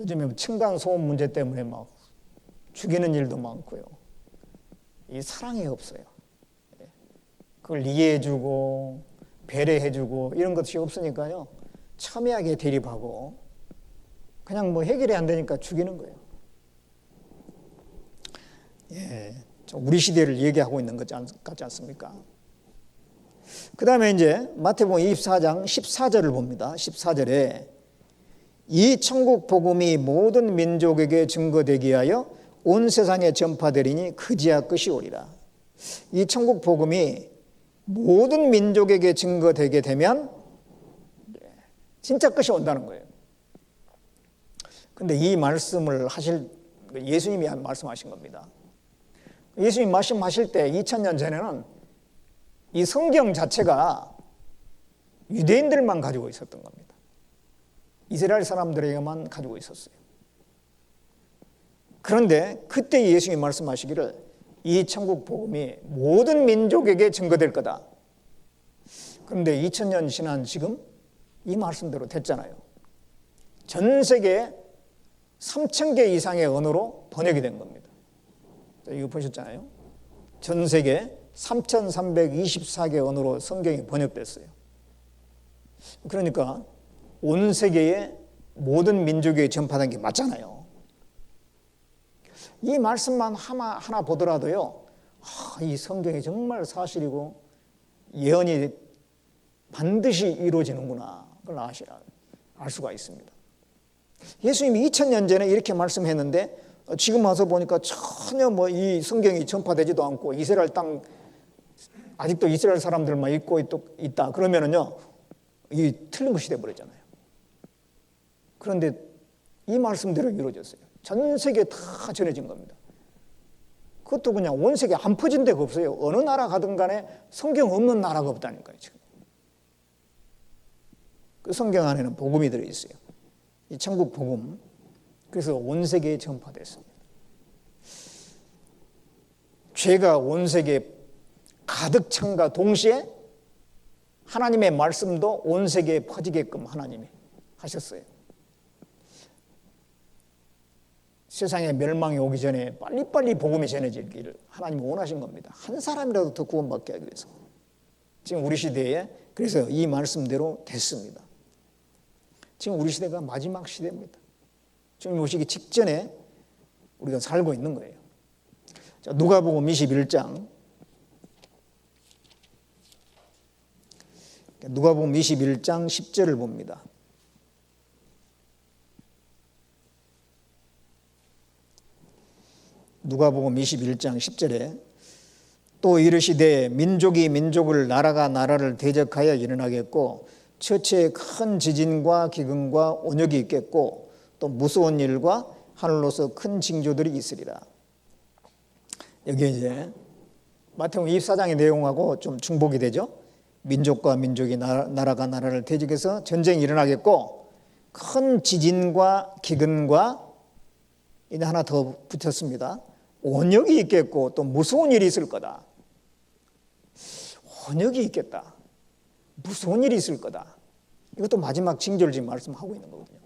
요즘에 층간소음 문제 때문에 막 죽이는 일도 많고요. 이 사랑이 없어요. 그걸 이해해주고 배려해주고 이런 것이 없으니까요. 첨예하게 대립하고 그냥 뭐 해결이 안 되니까 죽이는 거예요. 우리 시대를 얘기하고 있는 것 같지 않습니까? 그 다음에 이제 마태복음 24장 14절을 봅니다. 14절에 이 천국 복음이 모든 민족에게 증거되게 하여 온 세상에 전파되리니 그지야 끝이 오리라. 이 천국 복음이 모든 민족에게 증거되게 되면 진짜 끝이 온다는 거예요. 근데 이 말씀을 예수님이 말씀하신 겁니다. 예수님 말씀하실 때 2000년 전에는 이 성경 자체가 유대인들만 가지고 있었던 겁니다. 이스라엘 사람들에게만 가지고 있었어요. 그런데 그때 예수님이 말씀하시기를 이 천국 복음이 모든 민족에게 증거될 거다. 그런데 2000년 지난 지금 이 말씀대로 됐잖아요. 전 세계 3,000개 이상의 언어로 번역이 된 겁니다. 이거 보셨잖아요. 전 세계 3,324개 언어로 성경이 번역됐어요. 그러니까 온 세계의 모든 민족에 전파된 게 맞잖아요. 이 말씀만 하나 보더라도요, 이 성경이 정말 사실이고 예언이 반드시 이루어지는구나, 그걸 알 수가 있습니다. 예수님이 2000년 전에 이렇게 말씀했는데 지금 와서 보니까 전혀 이 성경이 전파되지도 않고 이스라엘 땅 아직도 이스라엘 사람들만 있고 있다 그러면은요, 이 틀린 것이 되어버렸잖아요. 그런데 이 말씀대로 이루어졌어요. 전 세계에 다 전해진 겁니다. 그것도 그냥 온 세계에 안 퍼진 데가 없어요. 어느 나라 가든 간에 성경 없는 나라가 없다니까요, 지금. 그 성경 안에는 복음이 들어있어요. 이 천국 복음. 그래서 온 세계에 전파됐습니다. 죄가 온 세계에 가득 찬과 동시에 하나님의 말씀도 온 세계에 퍼지게끔 하나님이 하셨어요. 세상에 멸망이 오기 전에 빨리빨리 복음이 전해지기를 하나님이 원하신 겁니다. 한 사람이라도 더 구원받게 하기 위해서. 지금 우리 시대에 그래서 이 말씀대로 됐습니다. 지금 우리 시대가 마지막 시대입니다. 주님 오시기 직전에 우리가 살고 있는 거예요. 자, 누가복음 21장. 누가복음 21장 10절을 봅니다. 누가복음 21장 10절에 또 이르시되 민족이 민족을 나라가 나라를 대적하여 일어나겠고 처처에 큰 지진과 기근과 온역이 있겠고 또 무서운 일과 하늘로서 큰 징조들이 있으리라. 여기 이제 마태복음 24장의 내용하고 좀 중복이 되죠. 민족과 민족이 나라가 나라를 대적해서 전쟁이 일어나겠고 큰 지진과 기근과 이제 하나 더 붙였습니다. 온역이 있겠고 또 무서운 일이 있을 거다. 온역이 있겠다. 무서운 일이 있을 거다. 이것도 마지막 징조를 지금 말씀하고 있는 거거든요.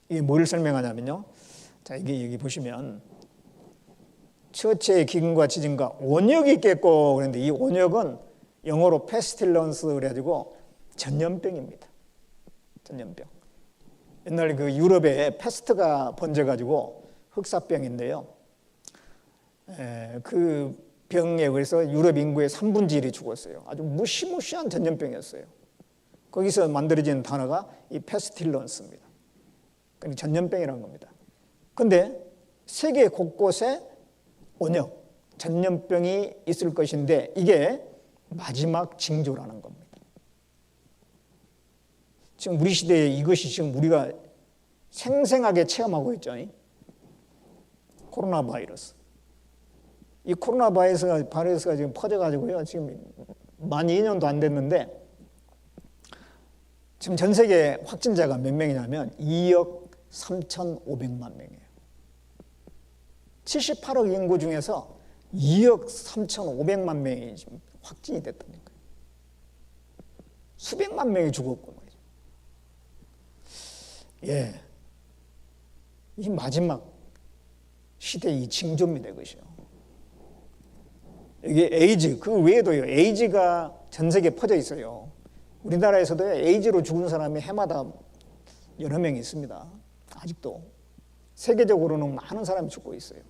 이게 뭘 설명하냐면요. 자, 이게 여기 보시면 처처의 기근과 지진과 온역이 있겠고 그런데 이 온역은 영어로 페스틸런스 그래가지고 전염병입니다. 전염병. 옛날에 그 유럽에 페스트가 번져가지고 흑사병인데요. 그 병에 그래서 유럽 인구의 3분의 1이 죽었어요. 아주 무시무시한 전염병이었어요. 거기서 만들어진 단어가 이 페스틸런스입니다. 그러니까 전염병이라는 겁니다. 그런데 세계 곳곳에 온역, 전염병이 있을 것인데 이게 마지막 징조라는 겁니다. 지금 우리 시대에 이것이 지금 우리가 생생하게 체험하고 있죠. 코로나 바이러스. 이 코로나 바이러스가 지금 퍼져가지고요. 지금 만 2년도 안 됐는데 지금 전 세계 확진자가 몇 명이냐면 2억 3,500만 명이에요. 78억 인구 중에서 2억 3,500만 명이 지금 확진이 됐다는 거예요. 수백만 명이 죽었고 말이죠. 예, 이 마지막 시대의 징조입니다, 이것이요. 이게 에이즈, 그 외에도요, 에이즈가 전 세계에 퍼져 있어요. 우리나라에서도 에이즈로 죽은 사람이 해마다 여러 명이 있습니다. 아직도. 세계적으로는 많은 사람이 죽고 있어요.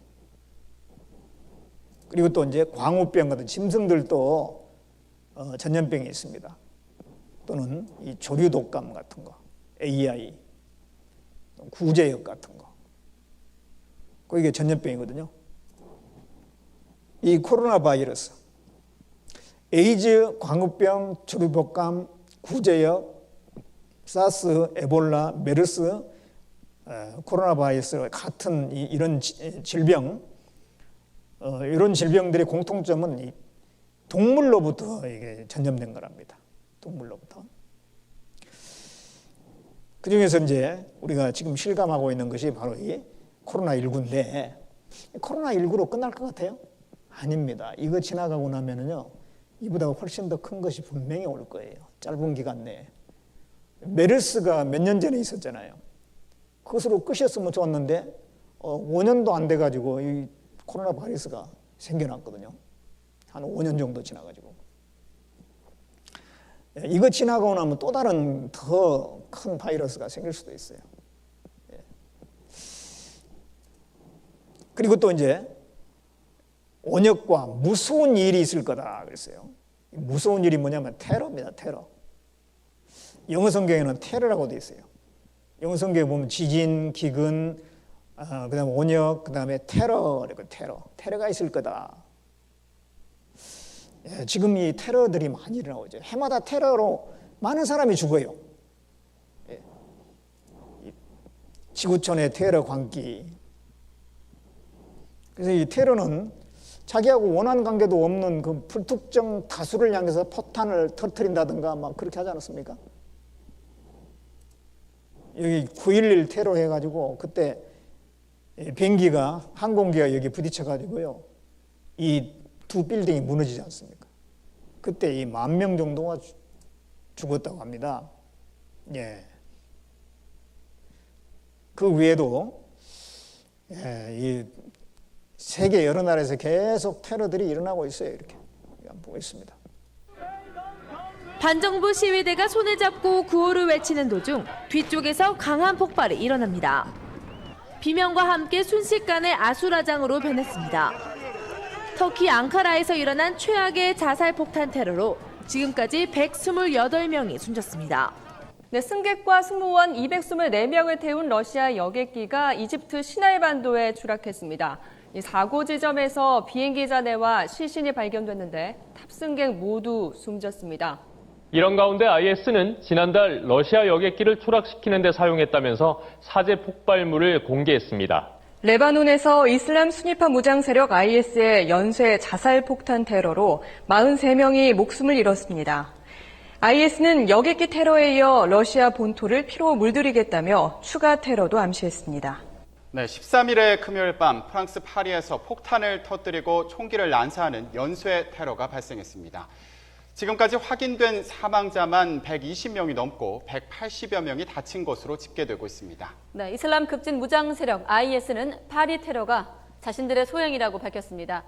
그리고 또 이제 광우병 같은 짐승들도 전염병이 있습니다. 또는 이 조류독감 같은 거, AI, 구제역 같은 거. 이게 전염병이거든요. 이 코로나 바이러스, 에이즈, 광우병, 조류독감, 구제역, 사스, 에볼라, 메르스, 코로나 바이러스 같은 이런 질병, 이런 질병들의 공통점은 이 동물로부터 이게 전염된 거랍니다. 동물로부터. 그 중에서 이제 우리가 지금 실감하고 있는 것이 바로 이 코로나19인데, 코로나19로 끝날 것 같아요? 아닙니다. 이거 지나가고 나면은요, 이보다 훨씬 더 큰 것이 분명히 올 거예요. 짧은 기간 내에. 메르스가 몇 년 전에 있었잖아요. 그것으로 끝이었으면 좋았는데 5년도 안 돼가지고 이 코로나 바이러스가 생겨났거든요. 한 5년 정도 지나가지고. 이거 지나고 나면 또 다른 더 큰 바이러스가 생길 수도 있어요. 그리고 또 이제 온역과 무서운 일이 있을 거다 그랬어요. 무서운 일이 뭐냐면 테러입니다. 테러. 영어 성경에는 테러라고 되어 있어요. 영어 성경에 보면 지진, 기근, 그다음에 온역, 그다음에 테러, 테러가 있을 거다. 지금 이 테러들이 많이 일어나고 있죠. 해마다 테러로 많은 사람이 죽어요. 지구촌의 테러 광기. 그래서 이 테러는 자기하고 원한 관계도 없는 그 불특정 다수를 향해서 포탄을 터뜨린다든가 막 그렇게 하지 않았습니까? 여기 9.11 테러 해가지고 그때 비행기가 항공기가 여기 부딪혀가지고요. 이 두 빌딩이 무너지지 않습니까? 그때 이 10,000명 정도가 죽었다고 합니다. 예. 그 외에도 이 세계 여러 나라에서 계속 테러들이 일어나고 있어요. 이렇게 보고 있습니다. 반정부 시위대가 손을 잡고 구호를 외치는 도중 뒤쪽에서 강한 폭발이 일어납니다. 비명과 함께 순식간에 아수라장으로 변했습니다. 터키 앙카라에서 일어난 최악의 자살 폭탄 테러로 지금까지 128명이 숨졌습니다. 네, 승객과 승무원 224명을 태운 러시아 여객기가 이집트 시나이 반도에 추락했습니다. 이 사고 지점에서 비행기 잔해와 시신이 발견됐는데 탑승객 모두 숨졌습니다. 이런 가운데 IS는 지난달 러시아 여객기를 추락시키는 데 사용했다면서 사제 폭발물을 공개했습니다. 레바논에서 이슬람 순위파 무장 세력 IS의 연쇄 자살 폭탄 테러로 43명이 목숨을 잃었습니다. IS는 여객기 테러에 이어 러시아 본토를 피로 물들이겠다며 추가 테러도 암시했습니다. 네, 13일의 금요일 밤 프랑스 파리에서 폭탄을 터뜨리고 총기를 난사하는 연쇄 테러가 발생했습니다. 지금까지 확인된 사망자만 120명이 넘고 180여 명이 다친 것으로 집계되고 있습니다. 네, 이슬람 급진 무장 세력 IS는 파리 테러가 자신들의 소행이라고 밝혔습니다.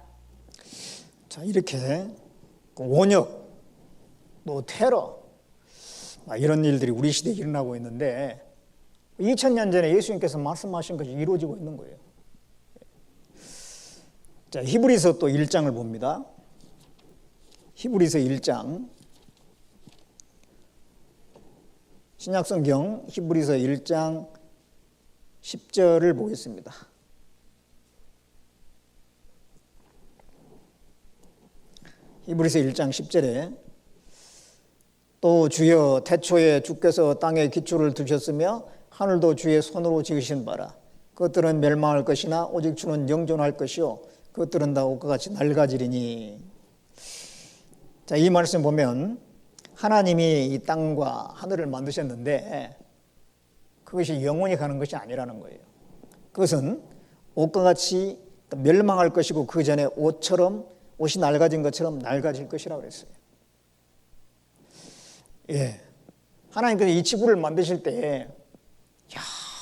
자, 이렇게 온역, 또 테러 이런 일들이 우리 시대에 일어나고 있는데 2000년 전에 예수님께서 말씀하신 것이 이루어지고 있는 거예요. 자, 히브리서 또 1장을 봅니다. 히브리서 1장, 신약성경 히브리서 1장 10절을 보겠습니다. 히브리서 1장 10절에 또 주여 태초에 주께서 땅에 기초를 두셨으며 하늘도 주의 손으로 지으신 바라. 그것들은 멸망할 것이나 오직 주는 영존할 것이요 그것들은 다 옷과 같이 낡아지리니. 자, 이 말씀 보면 하나님이 이 땅과 하늘을 만드셨는데 그것이 영원히 가는 것이 아니라는 거예요. 그것은 옷과 같이 멸망할 것이고 그 전에 옷이 낡아진 것처럼 낡아질 것이라고 그랬어요. 예, 하나님께서 이 지구를 만드실 때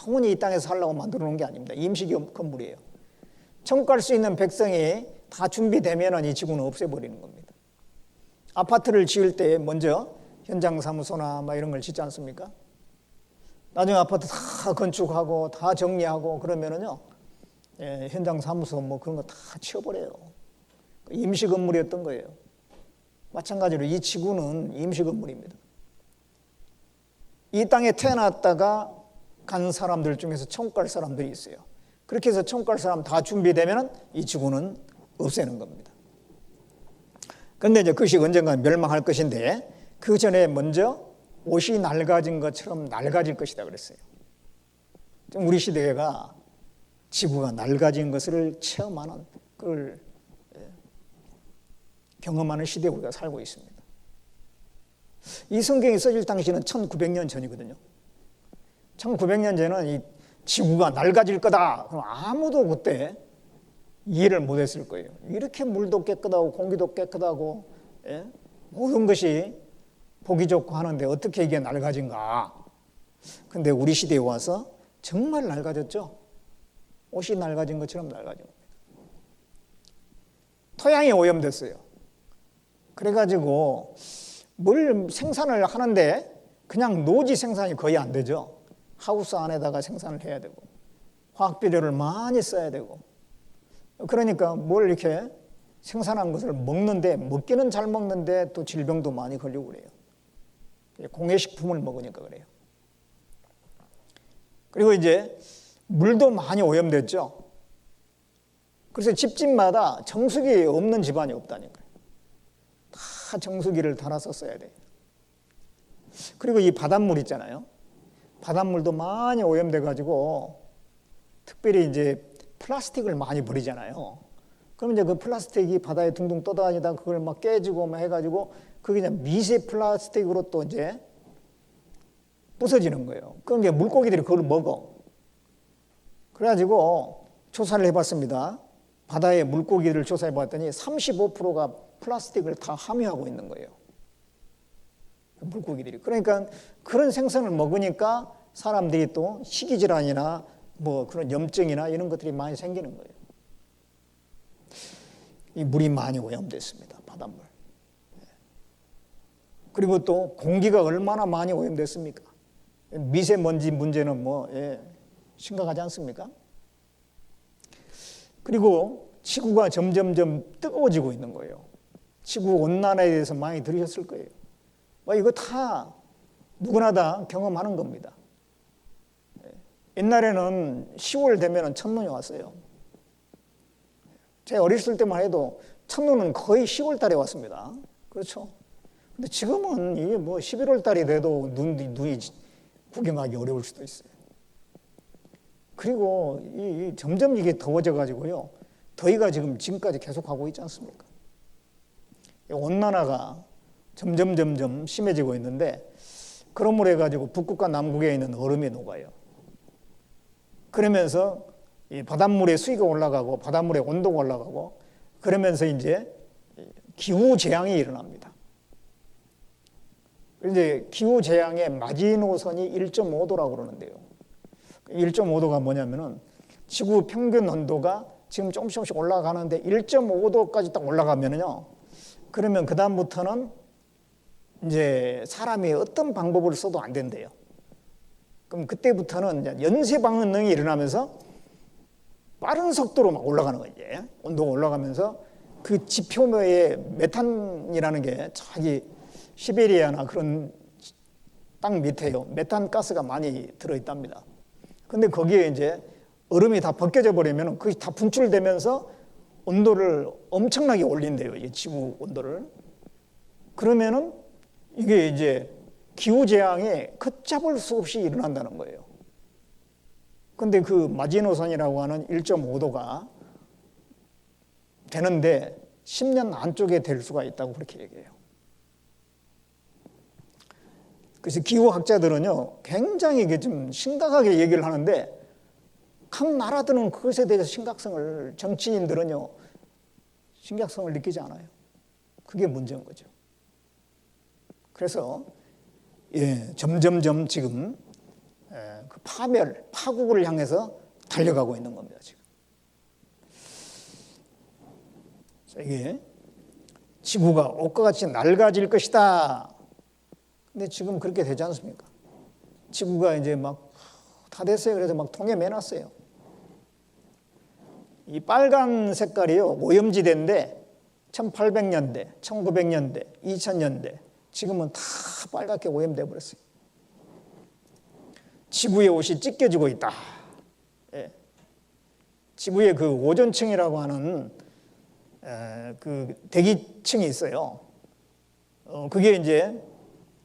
영원히 이 땅에서 살라고 만들어 놓은 게 아닙니다. 임시 건물이에요. 천국 갈 수 있는 백성이 다 준비되면 이 지구는 없애버리는 겁니다. 아파트를 지을 때 먼저 현장 사무소나 이런 걸 짓지 않습니까? 나중에 아파트 다 건축하고 다 정리하고 그러면은요, 현장 사무소 그런 거 다 치워버려요. 임시 건물이었던 거예요. 마찬가지로 이 지구는 임시 건물입니다. 이 땅에 태어났다가 간 사람들 중에서 천국 갈 사람들이 있어요. 그렇게 해서 천국 갈 사람 다 준비되면 이 지구는 없애는 겁니다. 그런데 이제 그것이 언젠가 멸망할 것인데 그 전에 먼저 옷이 낡아진 것처럼 낡아질 것이다 그랬어요. 우리 시대가 지구가 낡아진 것을 체험하는 그걸 경험하는 시대에 우리가 살고 있습니다. 이 성경이 써질 당시는 1900년 전이거든요. 1900년 전에는 이 지구가 낡아질 거다. 그럼 아무도 그때 이해를 못했을 거예요. 이렇게 물도 깨끗하고 공기도 깨끗하고 모든 것이 보기 좋고 하는데 어떻게 이게 낡아진가. 근데 우리 시대에 와서 정말 낡아졌죠. 옷이 낡아진 것처럼 낡아진 겁니다. 토양이 오염됐어요. 그래가지고 뭘 생산을 하는데 그냥 노지 생산이 거의 안 되죠. 하우스 안에다가 생산을 해야 되고 화학비료를 많이 써야 되고, 그러니까 뭘 이렇게 생산한 것을 먹는데, 먹기는 잘 먹는데 또 질병도 많이 걸리고 그래요. 공해식품을 먹으니까 그래요. 그리고 이제 물도 많이 오염됐죠. 그래서 집집마다 정수기 없는 집안이 없다니까요. 다 정수기를 달아서 써야 돼요. 그리고 이 바닷물 있잖아요. 바닷물도 많이 오염돼 가지고, 특별히 이제 플라스틱을 많이 버리잖아요. 그럼 이제 그 플라스틱이 바다에 둥둥 떠다니다 그걸 막 깨지고 막 해가지고 그게 그냥 미세 플라스틱으로 또 이제 부서지는 거예요. 그럼 이제 물고기들이 그걸 먹어. 그래가지고 조사를 해봤습니다. 바다의 물고기들을 조사해봤더니 35%가 플라스틱을 다 함유하고 있는 거예요. 물고기들이. 그러니까 그런 생선을 먹으니까 사람들이 또 식이질환이나 뭐 그런 염증이나 이런 것들이 많이 생기는 거예요. 이 물이 많이 오염됐습니다. 바닷물. 그리고 또 공기가 얼마나 많이 오염됐습니까? 미세먼지 문제는 뭐 심각하지 않습니까? 그리고 지구가 점점점 뜨거워지고 있는 거예요. 지구 온난화에 대해서 많이 들으셨을 거예요. 이거 다 누구나 다 경험하는 겁니다. 옛날에는 10월 되면 첫눈이 왔어요. 제가 어렸을 때만 해도 첫눈은 거의 10월 달에 왔습니다. 그렇죠? 근데 지금은 이게 뭐 11월 달이 돼도 눈이 구경하기 어려울 수도 있어요. 그리고 점점 이게 더워져 가지고요. 더위가 지금까지 계속하고 있지 않습니까? 온난화가 점점 심해지고 있는데, 그러므로 해가지고 북극과 남극에 있는 얼음이 녹아요. 그러면서 이 바닷물의 수위가 올라가고 바닷물의 온도가 올라가고, 그러면서 이제 기후 재앙이 일어납니다. 이제 기후 재앙의 마지노선이 1.5도라고 그러는데요. 1.5도가 뭐냐면은 지구 평균 온도가 지금 조금씩 올라가는데 1.5도까지 딱 올라가면은요. 그러면 그 다음부터는 이제 사람이 어떤 방법을 써도 안 된대요. 그럼 그때부터는 이제 연쇄 반응이 일어나면서 빠른 속도로 막 올라가는 거예요. 이제 온도가 올라가면서 그 지표면에 메탄이라는 게 저기 시베리아나 그런 땅 밑에요. 메탄 가스가 많이 들어있답니다. 근데 거기에 이제 얼음이 다 벗겨져 버리면 그게 다 분출되면서 온도를 엄청나게 올린대요. 이 지구 온도를. 그러면은 이게 이제 기후재앙이 걷잡을 수 없이 일어난다는 거예요. 근데 그 마지노선이라고 하는 1.5도가 되는데 10년 안쪽에 될 수가 있다고 그렇게 얘기해요. 그래서 기후학자들은요, 굉장히 이게 좀 심각하게 얘기를 하는데, 각 나라들은 그것에 대해서 심각성을, 정치인들은요, 심각성을 느끼지 않아요. 그게 문제인 거죠. 그래서, 점점점 지금, 그 파국을 향해서 달려가고 있는 겁니다, 지금. 이게 지구가 옷과 같이 낡아질 것이다. 근데 지금 그렇게 되지 않습니까? 지구가 이제 막 다 됐어요. 그래서 막 통에 매놨어요. 이 빨간 색깔이요, 오염지대인데 1800년대, 1900년대, 2000년대 지금은 다 빨갛게 오염돼 버렸어요. 지구의 옷이 찢겨지고 있다. 지구의 그 오존층이라고 하는 그 대기층이 있어요. 그게 이제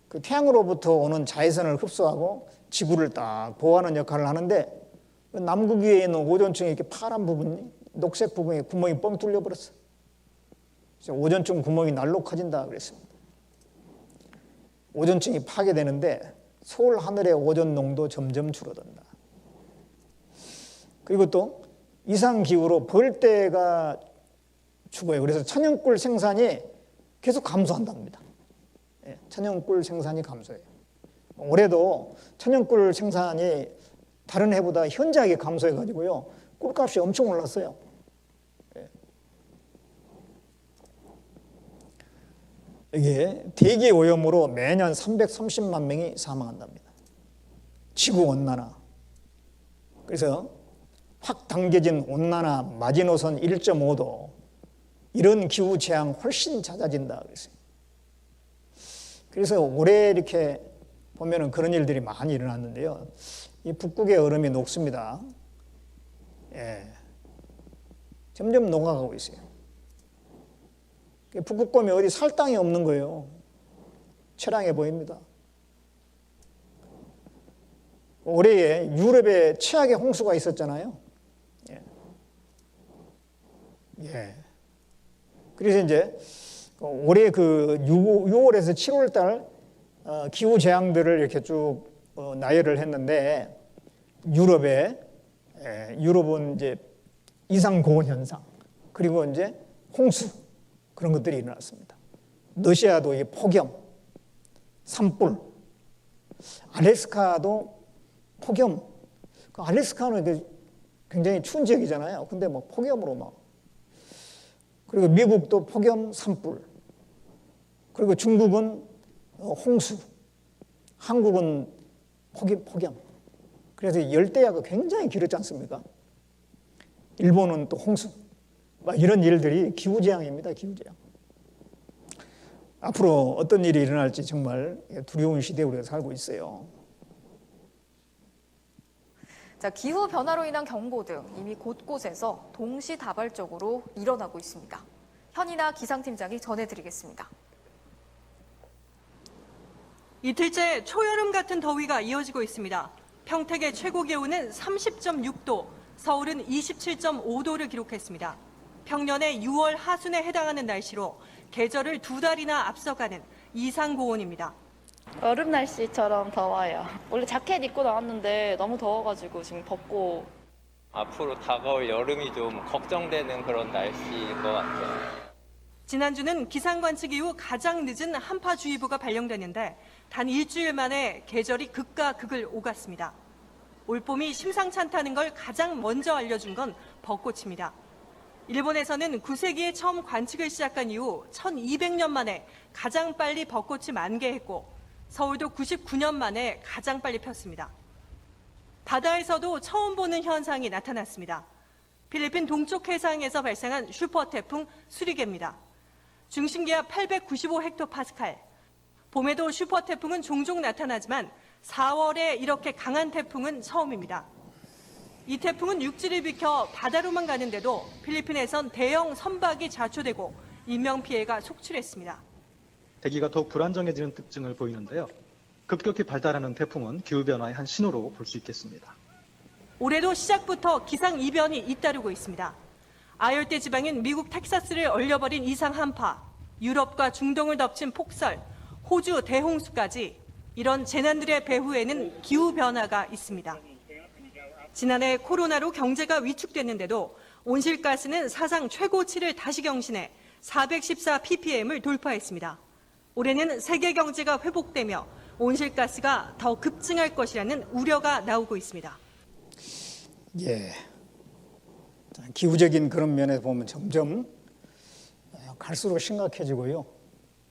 그 태양으로부터 오는 자외선을 흡수하고 지구를 딱 보호하는 역할을 하는데, 남극 위에 있는 오존층에 이렇게 파란 부분이, 녹색 부분에 구멍이 뻥 뚫려 버렸어요. 오존층 구멍이 날로 커진다 그랬습니다. 오존층이 파괴되는데 서울 하늘의 오존 농도 점점 줄어든다. 그리고 또 이상 기후로 벌떼가 죽어요. 그래서 천연꿀 생산이 계속 감소한답니다. 천연꿀 생산이 감소해요. 올해도 천연꿀 생산이 다른 해보다 현저하게 감소해가지고요. 꿀값이 엄청 올랐어요. 이게 대기 오염으로 매년 330만 명이 사망한답니다. 지구온난화. 그래서 확 당겨진 온난화 마지노선 1.5도 이런 기후 재앙 훨씬 잦아진다 그랬어요. 그래서 올해 이렇게 보면은 그런 일들이 많이 일어났는데요. 이 북극의 얼음이 녹습니다. 예. 점점 녹아가고 있어요. 북극곰이 어디 살 땅이 없는 거예요. 처량해 보입니다. 올해에 유럽에 최악의 홍수가 있었잖아요. 예. 예. 그래서 이제 올해 그 6월에서 7월 달 기후 재앙들을 이렇게 쭉 나열을 했는데 유럽은 이제 이상 고온 현상 그리고 이제 홍수 그런 것들이 일어났습니다. 러시아도 이 폭염, 산불, 알래스카도 폭염. 그 알래스카는 굉장히 추운 지역이잖아요. 근데 막 폭염으로 막. 그리고 미국도 폭염, 산불. 그리고 중국은 홍수. 한국은 폭염. 그래서 열대야가 굉장히 길었지 않습니까? 일본은 또 홍수. 막 이런 일들이 기후재앙입니다. 기후재앙. 앞으로 어떤 일이 일어날지 정말 두려운 시대에 우리가 살고 있어요. 자, 기후 변화로 인한 경보 등 이미 곳곳에서 동시다발적으로 일어나고 있습니다. 현인아 기상팀장이 전해드리겠습니다. 이틀째 초여름 같은 더위가 이어지고 있습니다. 평택의 최고 기온은 30.6도, 서울은 27.5도를 기록했습니다. 평년의 6월 하순에 해당하는 날씨로 계절을 2달이나 앞서가는 이상 고온입니다. 여름 날씨처럼 더워요. 원래 자켓 입고 나왔는데 너무 더워가지고 지금 벗고. 앞으로 다가올 여름이 좀 걱정되는 그런 날씨인 것 같아요. 지난주는 기상관측 이후 가장 늦은 한파주의보가 발령됐는데 단 일주일 만에 계절이 극과 극을 오갔습니다. 올봄이 심상치 않다는 걸 가장 먼저 알려준 건 벚꽃입니다. 일본에서는 9세기에 처음 관측을 시작한 이후 1200년 만에 가장 빨리 벚꽃이 만개했고 서울도 99년 만에 가장 빨리 폈습니다. 바다에서도 처음 보는 현상이 나타났습니다. 필리핀 동쪽 해상에서 발생한 슈퍼태풍 수리게입니다. 중심기압 895헥토파스칼. 봄에도 슈퍼태풍은 종종 나타나지만 4월에 이렇게 강한 태풍은 처음입니다. 이 태풍은 육지를 비켜 바다로만 가는데도 필리핀에선 대형 선박이 자초되고 인명피해가 속출했습니다. 대기가 더욱 불안정해지는 특징을 보이는데요. 급격히 발달하는 태풍은 기후변화의 한 신호로 볼 수 있겠습니다. 올해도 시작부터 기상 이변이 잇따르고 있습니다. 아열대 지방인 미국 텍사스를 얼려버린 이상 한파, 유럽과 중동을 덮친 폭설, 호주 대홍수까지 이런 재난들의 배후에는 기후변화가 있습니다. 지난해 코로나로 경제가 위축됐는데도 온실가스는 사상 최고치를 다시 경신해 414 ppm을 돌파했습니다. 올해는 세계 경제가 회복되며 온실가스가 더 급증할 것이라는 우려가 나오고 있습니다. 예. 기후적인 그런 면에서 보면 점점 갈수록 심각해지고요.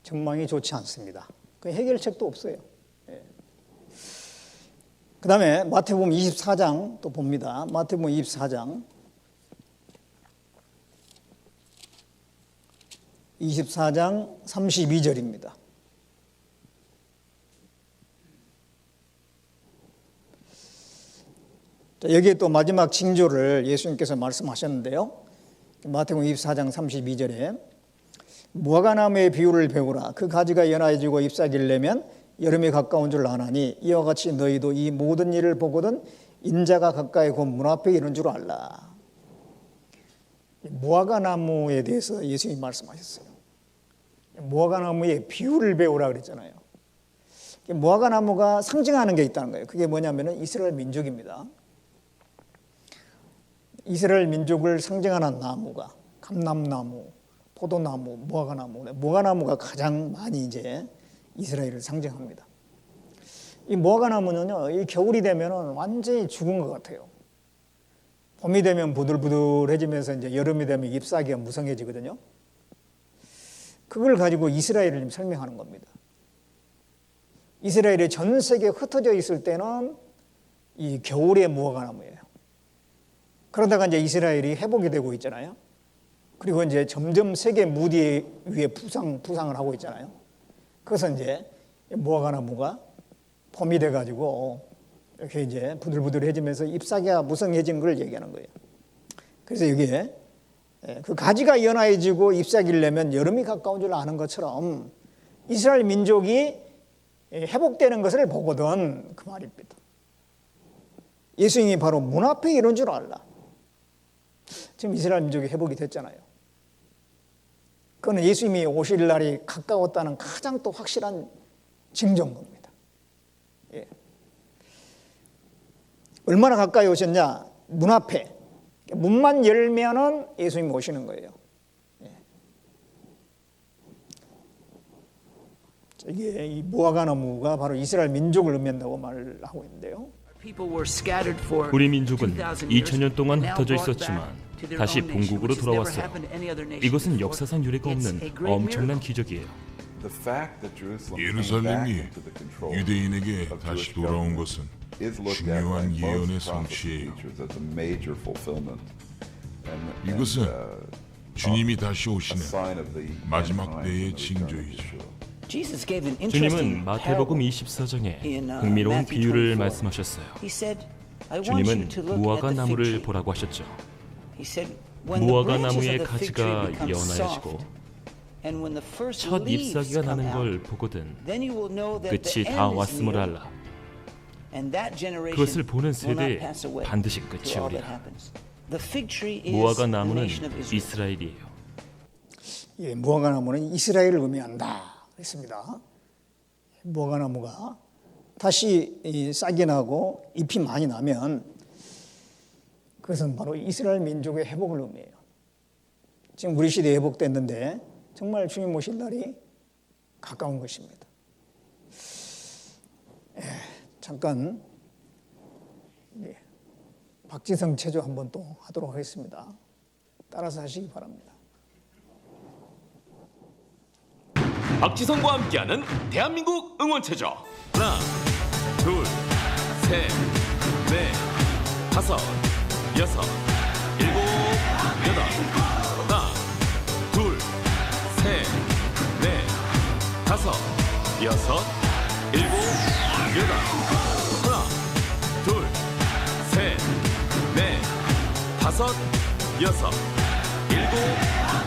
전망이 좋지 않습니다. 그 해결책도 없어요. 예. 그 다음에 마태복음 24장 또 봅니다. 마태복음 24장 32절입니다. 여기에 또 마지막 징조를 예수님께서 말씀하셨는데요. 마태복음 24장 32절에 무화과나무의 비유를 배우라. 그 가지가 연하여지고 잎사귀를 내면 여름이 가까운 줄 아나니 이와 같이 너희도 이 모든 일을 보거든 인자가 가까이 곧 문 앞에 이른 줄 알라. 무화과나무에 대해서 예수님이 말씀하셨어요. 무화과나무의 비유를 배우라 그랬잖아요. 무화과나무가 상징하는 게 있다는 거예요. 그게 뭐냐면은 이스라엘 민족입니다. 이스라엘 민족을 상징하는 나무가 감람나무, 포도나무, 무화과나무. 무화과나무가 가장 많이 이제 이스라엘을 상징합니다. 이 무화과나무는요, 이 겨울이 되면은 완전히 죽은 것 같아요. 봄이 되면 부들부들해지면서 이제 여름이 되면 잎사귀가 무성해지거든요. 그걸 가지고 이스라엘을 지금 설명하는 겁니다. 이스라엘이 전 세계에 흩어져 있을 때는 이 겨울의 무화과나무예요. 그러다가 이제 이스라엘이 회복이 되고 있잖아요. 그리고 이제 점점 세계 무대 위에 부상을 하고 있잖아요. 그래서 이제 무화과나무가 봄이 돼가지고 이렇게 이제 부들부들해지면서 잎사귀가 무성해진 걸 얘기하는 거예요. 그래서 여기에 그 가지가 연화해지고 잎사귀를 내면 여름이 가까운 줄 아는 것처럼 이스라엘 민족이 회복되는 것을 보거든 그 말입니다. 예수님이 바로 문 앞에 이런 줄 알라. 지금 이스라엘 민족이 회복이 됐잖아요. 그거는 예수님이 오실 날이 가까웠다는 가장 또 확실한 징조인 겁니다. 예. 얼마나 가까이 오셨냐? 문 앞에. 문만 열면은 예수님이 오시는 거예요. 예. 이게 이 무화과나무가 바로 이스라엘 민족을 의미한다고 말을 하고 있는데요. 우리 민족은 2000년 동안 흩어져 있었지만 다시 본국으로 돌아왔어요. 이것은 역사상 유례가 없는 엄청난 기적이에요. 예루살렘이 유대인에게 다시 돌아온 것은 중요한 예언의 성취예요. 이것은 주님이 다시 오시는 마지막 때의 징조이죠. 주님은 마태복음 24장에 흥미로운 비유를 말씀하셨어요. 주님은 무화과 나무를 보라고 하셨죠. 무화과 나무의 가지가 연하여지고 첫 잎사귀가 나는 걸 보거든 끝이 다 왔음을 알라. 그것을 보는 세대에 반드시 끝이 오리라. 무화과 나무는 이스라엘이에요. 예, 무화과 나무는 이스라엘을 의미한다 그랬습니다. 무화과 나무가 다시 싹이 나고 잎이 많이 나면 그것은 바로 이스라엘 민족의 회복을 의미해요. 지금 우리 시대에 회복됐는데 정말 주님 오실 날이 가까운 것입니다. 잠깐 박지성 체조 한번 또 하도록 하겠습니다. 따라서 하시기 바랍니다. 박지성과 함께하는 대한민국 응원체조. 하나, 둘, 셋, 넷, 다섯, 여섯, 일곱, 여덟. 하나, 둘, 셋, 넷, 다섯, 여섯, 일곱, 여덟. 하나, 둘, 셋, 넷, 다섯, 여섯, 일곱,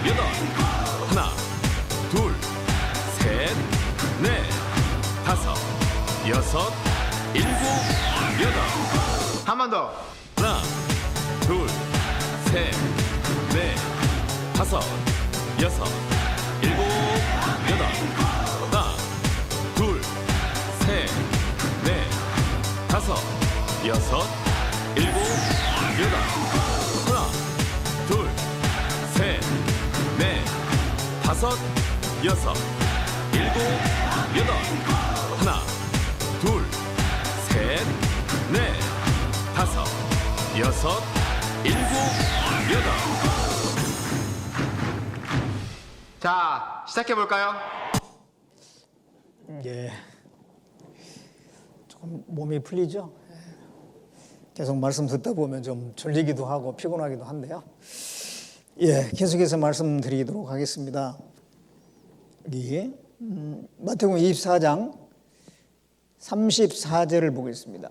여덟. 하나, 둘, 셋, 넷, 다섯, 여섯, 일곱, 여덟. 한 번 더. 하나, 둘, 셋, 넷, 다섯, 여섯, 일곱, 여덟. 하나, 둘, 셋, 넷, 다섯, 여섯, 일곱, 여덟. 하나, 둘, 셋, 넷, 다섯, 여섯, 일곱, 여덟. 하나, 둘, 셋, 넷, 다섯, 여섯, 일곱, 여덟. 자, 시작해 볼까요? 예, 조금 몸이 풀리죠? 계속 말씀 듣다 보면 좀 졸리기도 하고 피곤하기도 한데요. 예, 계속해서 말씀드리도록 하겠습니다. 여기 마태복음 24장 34절을 보겠습니다.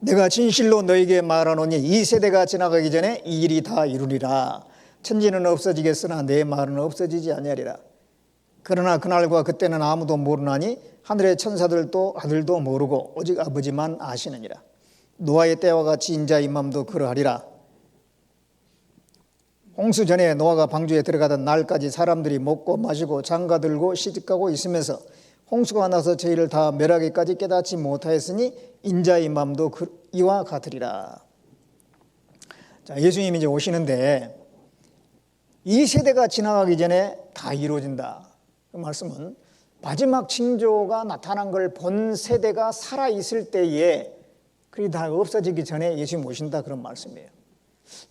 내가 진실로 너에게 말하노니 이 세대가 지나가기 전에 이 일이 다 이루리라. 천지는 없어지겠으나 내 말은 없어지지 아니하리라. 그러나 그날과 그때는 아무도 모르나니 하늘의 천사들도 아들도 모르고 오직 아버지만 아시느니라. 노아의 때와 같이 인자의 맘도 그러하리라. 홍수 전에 노아가 방주에 들어가던 날까지 사람들이 먹고 마시고 장가들고 시집가고 있으면서 홍수가 나서 저희를 다 멸하기까지 깨닫지 못하였으니 인자의 맘도 이와 같으리라. 자, 예수님이 이제 오시는데 이 세대가 지나가기 전에 다 이루어진다. 그 말씀은 마지막 징조가 나타난 걸 본 세대가 살아있을 때에 그게 다 없어지기 전에 예수님 오신다 그런 말씀이에요.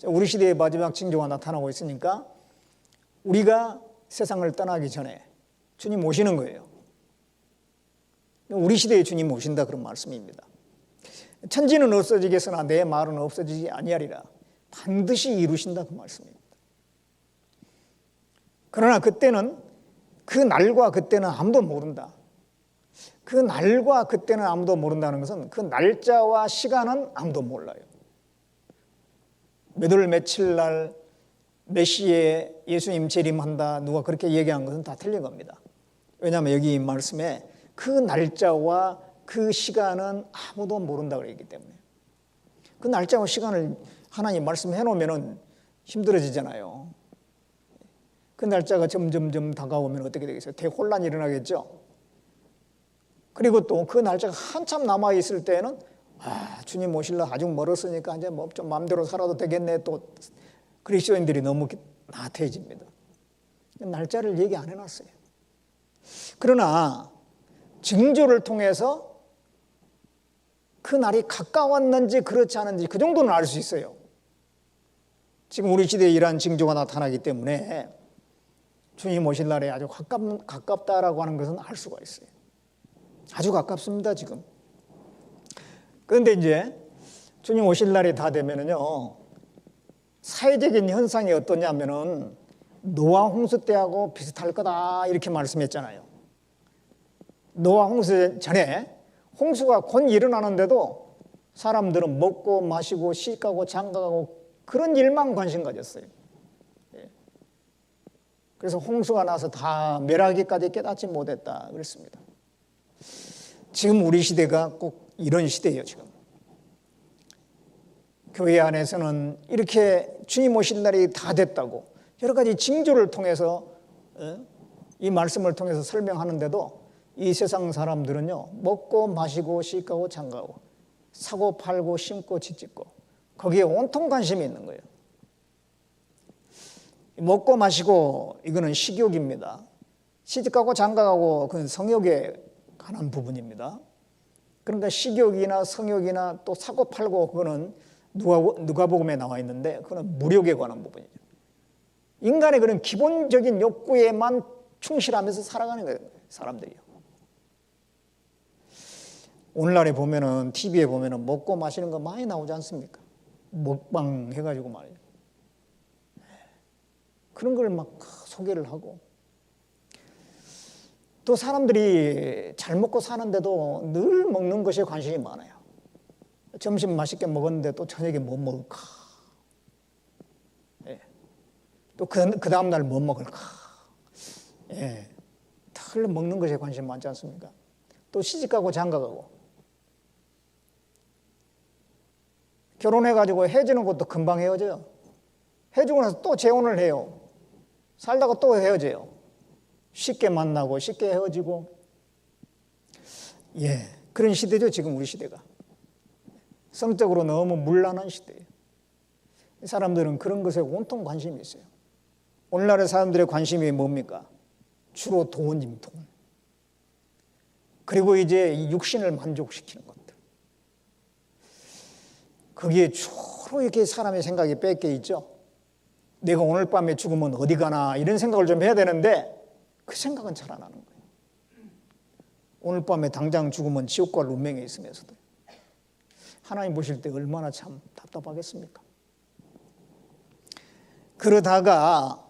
우리 시대의 마지막 징조가 나타나고 있으니까 우리가 세상을 떠나기 전에 주님 오시는 거예요. 우리 시대에 주님 오신다 그런 말씀입니다. 천지는 없어지겠으나 내 말은 없어지지 아니하리라. 반드시 이루신다 그 말씀입니다. 그러나 그때는 그 날과 그때는 아무도 모른다. 그 날과 그때는 아무도 모른다는 것은 그 날짜와 시간은 아무도 몰라요. 몇 월 며칠 날 몇 시에 예수님 재림한다 누가 그렇게 얘기한 것은 다 틀린 겁니다. 왜냐하면 여기 이 말씀에 그 날짜와 그 시간은 아무도 모른다고 그랬기 때문에 그 날짜와 시간을 하나님 말씀해 놓으면 힘들어지잖아요. 그 날짜가 점점 다가오면 어떻게 되겠어요? 대혼란이 일어나겠죠. 그리고 또 그 날짜가 한참 남아있을 때는 주님 오실라 아직 멀었으니까 이제 뭐 좀 마음대로 살아도 되겠네. 또 그리스도인들이 너무 나태해집니다. 날짜를 얘기 안 해놨어요. 그러나 징조를 통해서 그 날이 가까웠는지 그렇지 않은지 그 정도는 알 수 있어요. 지금 우리 시대에 이러한 징조가 나타나기 때문에 주님 오실 날에 아주 가깝다라고 하는 것은 알 수가 있어요. 아주 가깝습니다, 지금. 그런데 이제 주님 오실 날이 다 되면은요, 사회적인 현상이 어떠냐면은 노아 홍수 때하고 비슷할 거다 이렇게 말씀했잖아요. 노아 홍수 전에 홍수가 곧 일어나는데도 사람들은 먹고 마시고 시집가고 장가가고 그런 일만 관심 가졌어요. 그래서 홍수가 나서 다 멸하기까지 깨닫지 못했다 그랬습니다. 지금 우리 시대가 꼭 이런 시대예요. 지금 교회 안에서는 이렇게 주님 오실 날이 다 됐다고 여러 가지 징조를 통해서 이 말씀을 통해서 설명하는데도 이 세상 사람들은요, 먹고 마시고 시집가고 장가가고 사고 팔고 심고 짓짓고 거기에 온통 관심이 있는 거예요. 먹고 마시고 이거는 식욕입니다. 시집가고 장가가고 그건 성욕에 관한 부분입니다. 그러니까 식욕이나 성욕이나 또 사고 팔고 그거는 누가복음에 나와 있는데 그거는 무력에 관한 부분이죠. 인간의 그런 기본적인 욕구에만 충실하면서 살아가는 거예요, 사람들이요. 오늘날에 보면은 TV에 보면은 먹고 마시는 거 많이 나오지 않습니까? 먹방 해가지고 말이에요. 그런 걸 막 소개를 하고 또 사람들이 잘 먹고 사는데도 늘 먹는 것에 관심이 많아요. 점심 맛있게 먹었는데 또 저녁에 뭐 먹을까? 또 그 다음 날 뭐 먹을까? 늘 먹는 것에 관심 많지 않습니까? 또 시집가고 장가가고 결혼해가지고 헤어지는 것도 금방 헤어져요. 헤어지고 나서 또 재혼을 해요. 살다가 또 헤어져요. 쉽게 만나고 쉽게 헤어지고 그런 시대죠. 지금 우리 시대가 성적으로 너무 문란한 시대예요. 사람들은 그런 것에 온통 관심이 있어요. 오늘날의 사람들의 관심이 뭡니까? 주로 돈입니다. 돈. 그리고 이제 육신을 만족시키는 것들. 거기에 주로 이렇게 사람의 생각이 뺏겨 있죠. 내가 오늘 밤에 죽으면 어디 가나 이런 생각을 좀 해야 되는데 그 생각은 잘 안 하는 거예요. 오늘 밤에 당장 죽으면 지옥과 운명에 있으면서도 하나님 보실 때 얼마나 참 답답하겠습니까? 그러다가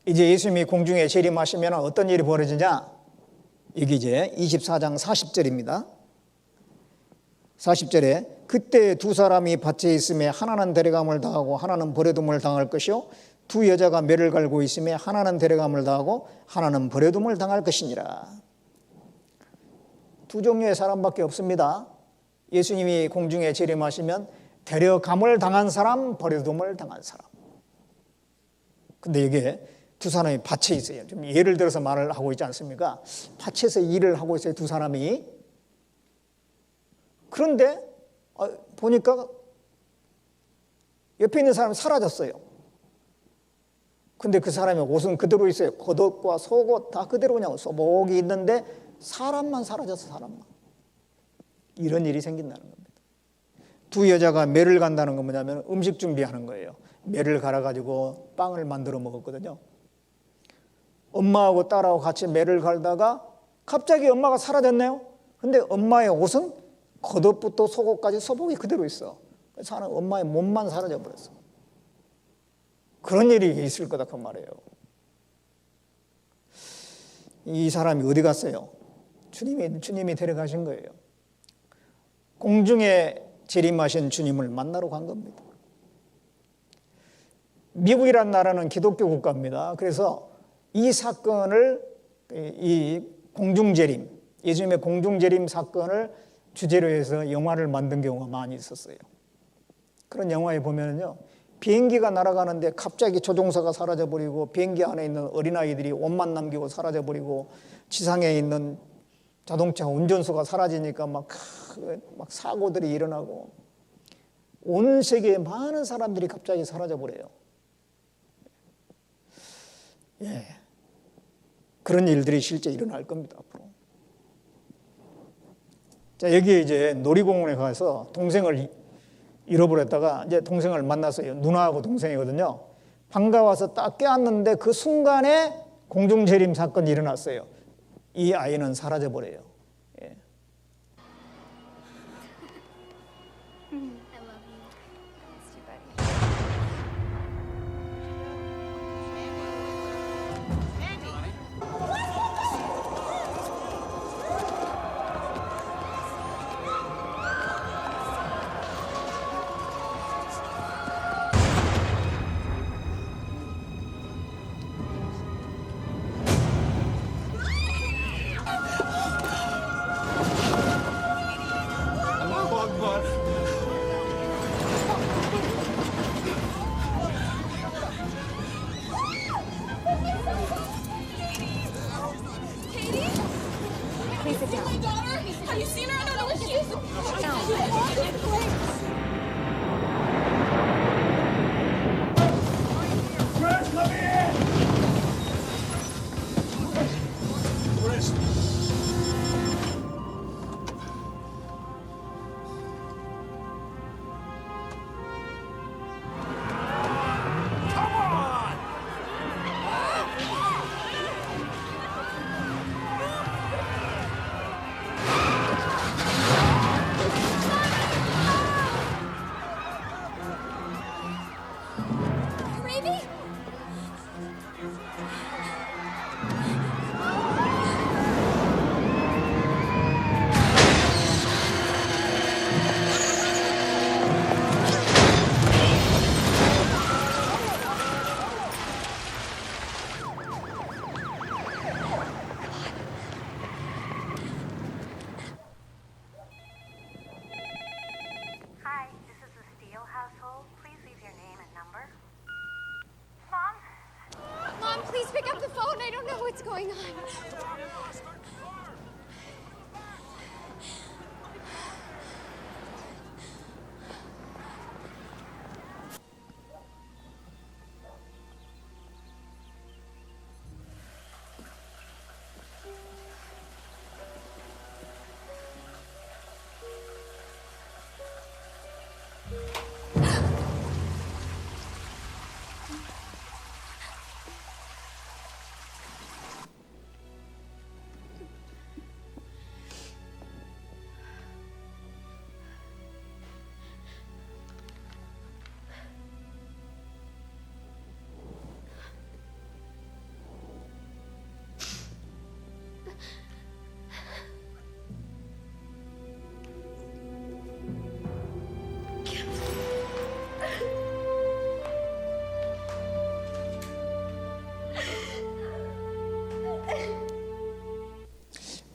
이제 예수님이 공중에 재림하시면 어떤 일이 벌어지냐? 여기 이제 24장 40절입니다. 40절에 그때 두 사람이 밭에 있음에 하나는 데려감을 당하고 하나는 버려둠을 당할 것이요 두 여자가 매를 갈고 있음에 하나는 데려감을 당하고 하나는 버려둠을 당할 것이니라. 두 종류의 사람밖에 없습니다. 예수님이 공중에 재림하시면 데려감을 당한 사람, 버려둠을 당한 사람. 근데 이게 두 사람이 밭에 있어요. 좀 예를 들어서 말을 하고 있지 않습니까? 밭에서 일을 하고 있어요, 두 사람이. 그런데 보니까 옆에 있는 사람이 사라졌어요. 근데 그 사람의 옷은 그대로 있어요. 겉옷과 속옷 다 그대로 그냥 소복이 있는데 사람만 사라졌어, 사람만. 이런 일이 생긴다는 겁니다. 두 여자가 매를 간다는 건 뭐냐면 음식 준비하는 거예요. 매를 갈아가지고 빵을 만들어 먹었거든요. 엄마하고 딸하고 같이 매를 갈다가 갑자기 엄마가 사라졌네요. 근데 엄마의 옷은 겉옷부터 속옷까지 소복이 그대로 있어. 그래서 엄마의 몸만 사라져 버렸어. 그런 일이 있을 거다 그 말이에요. 이 사람이 어디 갔어요? 주님이 데려가신 거예요. 공중에 재림하신 주님을 만나러 간 겁니다. 미국이란 나라는 기독교 국가입니다. 그래서 이 사건을, 이 공중재림, 예수님의 공중재림 사건을 주제로 해서 영화를 만든 경우가 많이 있었어요. 그런 영화에 보면요, 비행기가 날아가는데 갑자기 조종사가 사라져버리고 비행기 안에 있는 어린아이들이 옷만 남기고 사라져버리고 지상에 있는 자동차 운전수가 사라지니까 막 사고들이 일어나고 온 세계에 많은 사람들이 갑자기 사라져버려요. 예, 그런 일들이 실제 일어날 겁니다, 앞으로. 자, 여기에 이제 놀이공원에 가서 동생을 잃어버렸다가 이제 동생을 만났어요. 누나하고 동생이거든요. 반가워서 딱 껴안는데 그 순간에 공중재림 사건이 일어났어요. 이 아이는 사라져버려요. 예. Please pick up the phone. I don't know what's going on.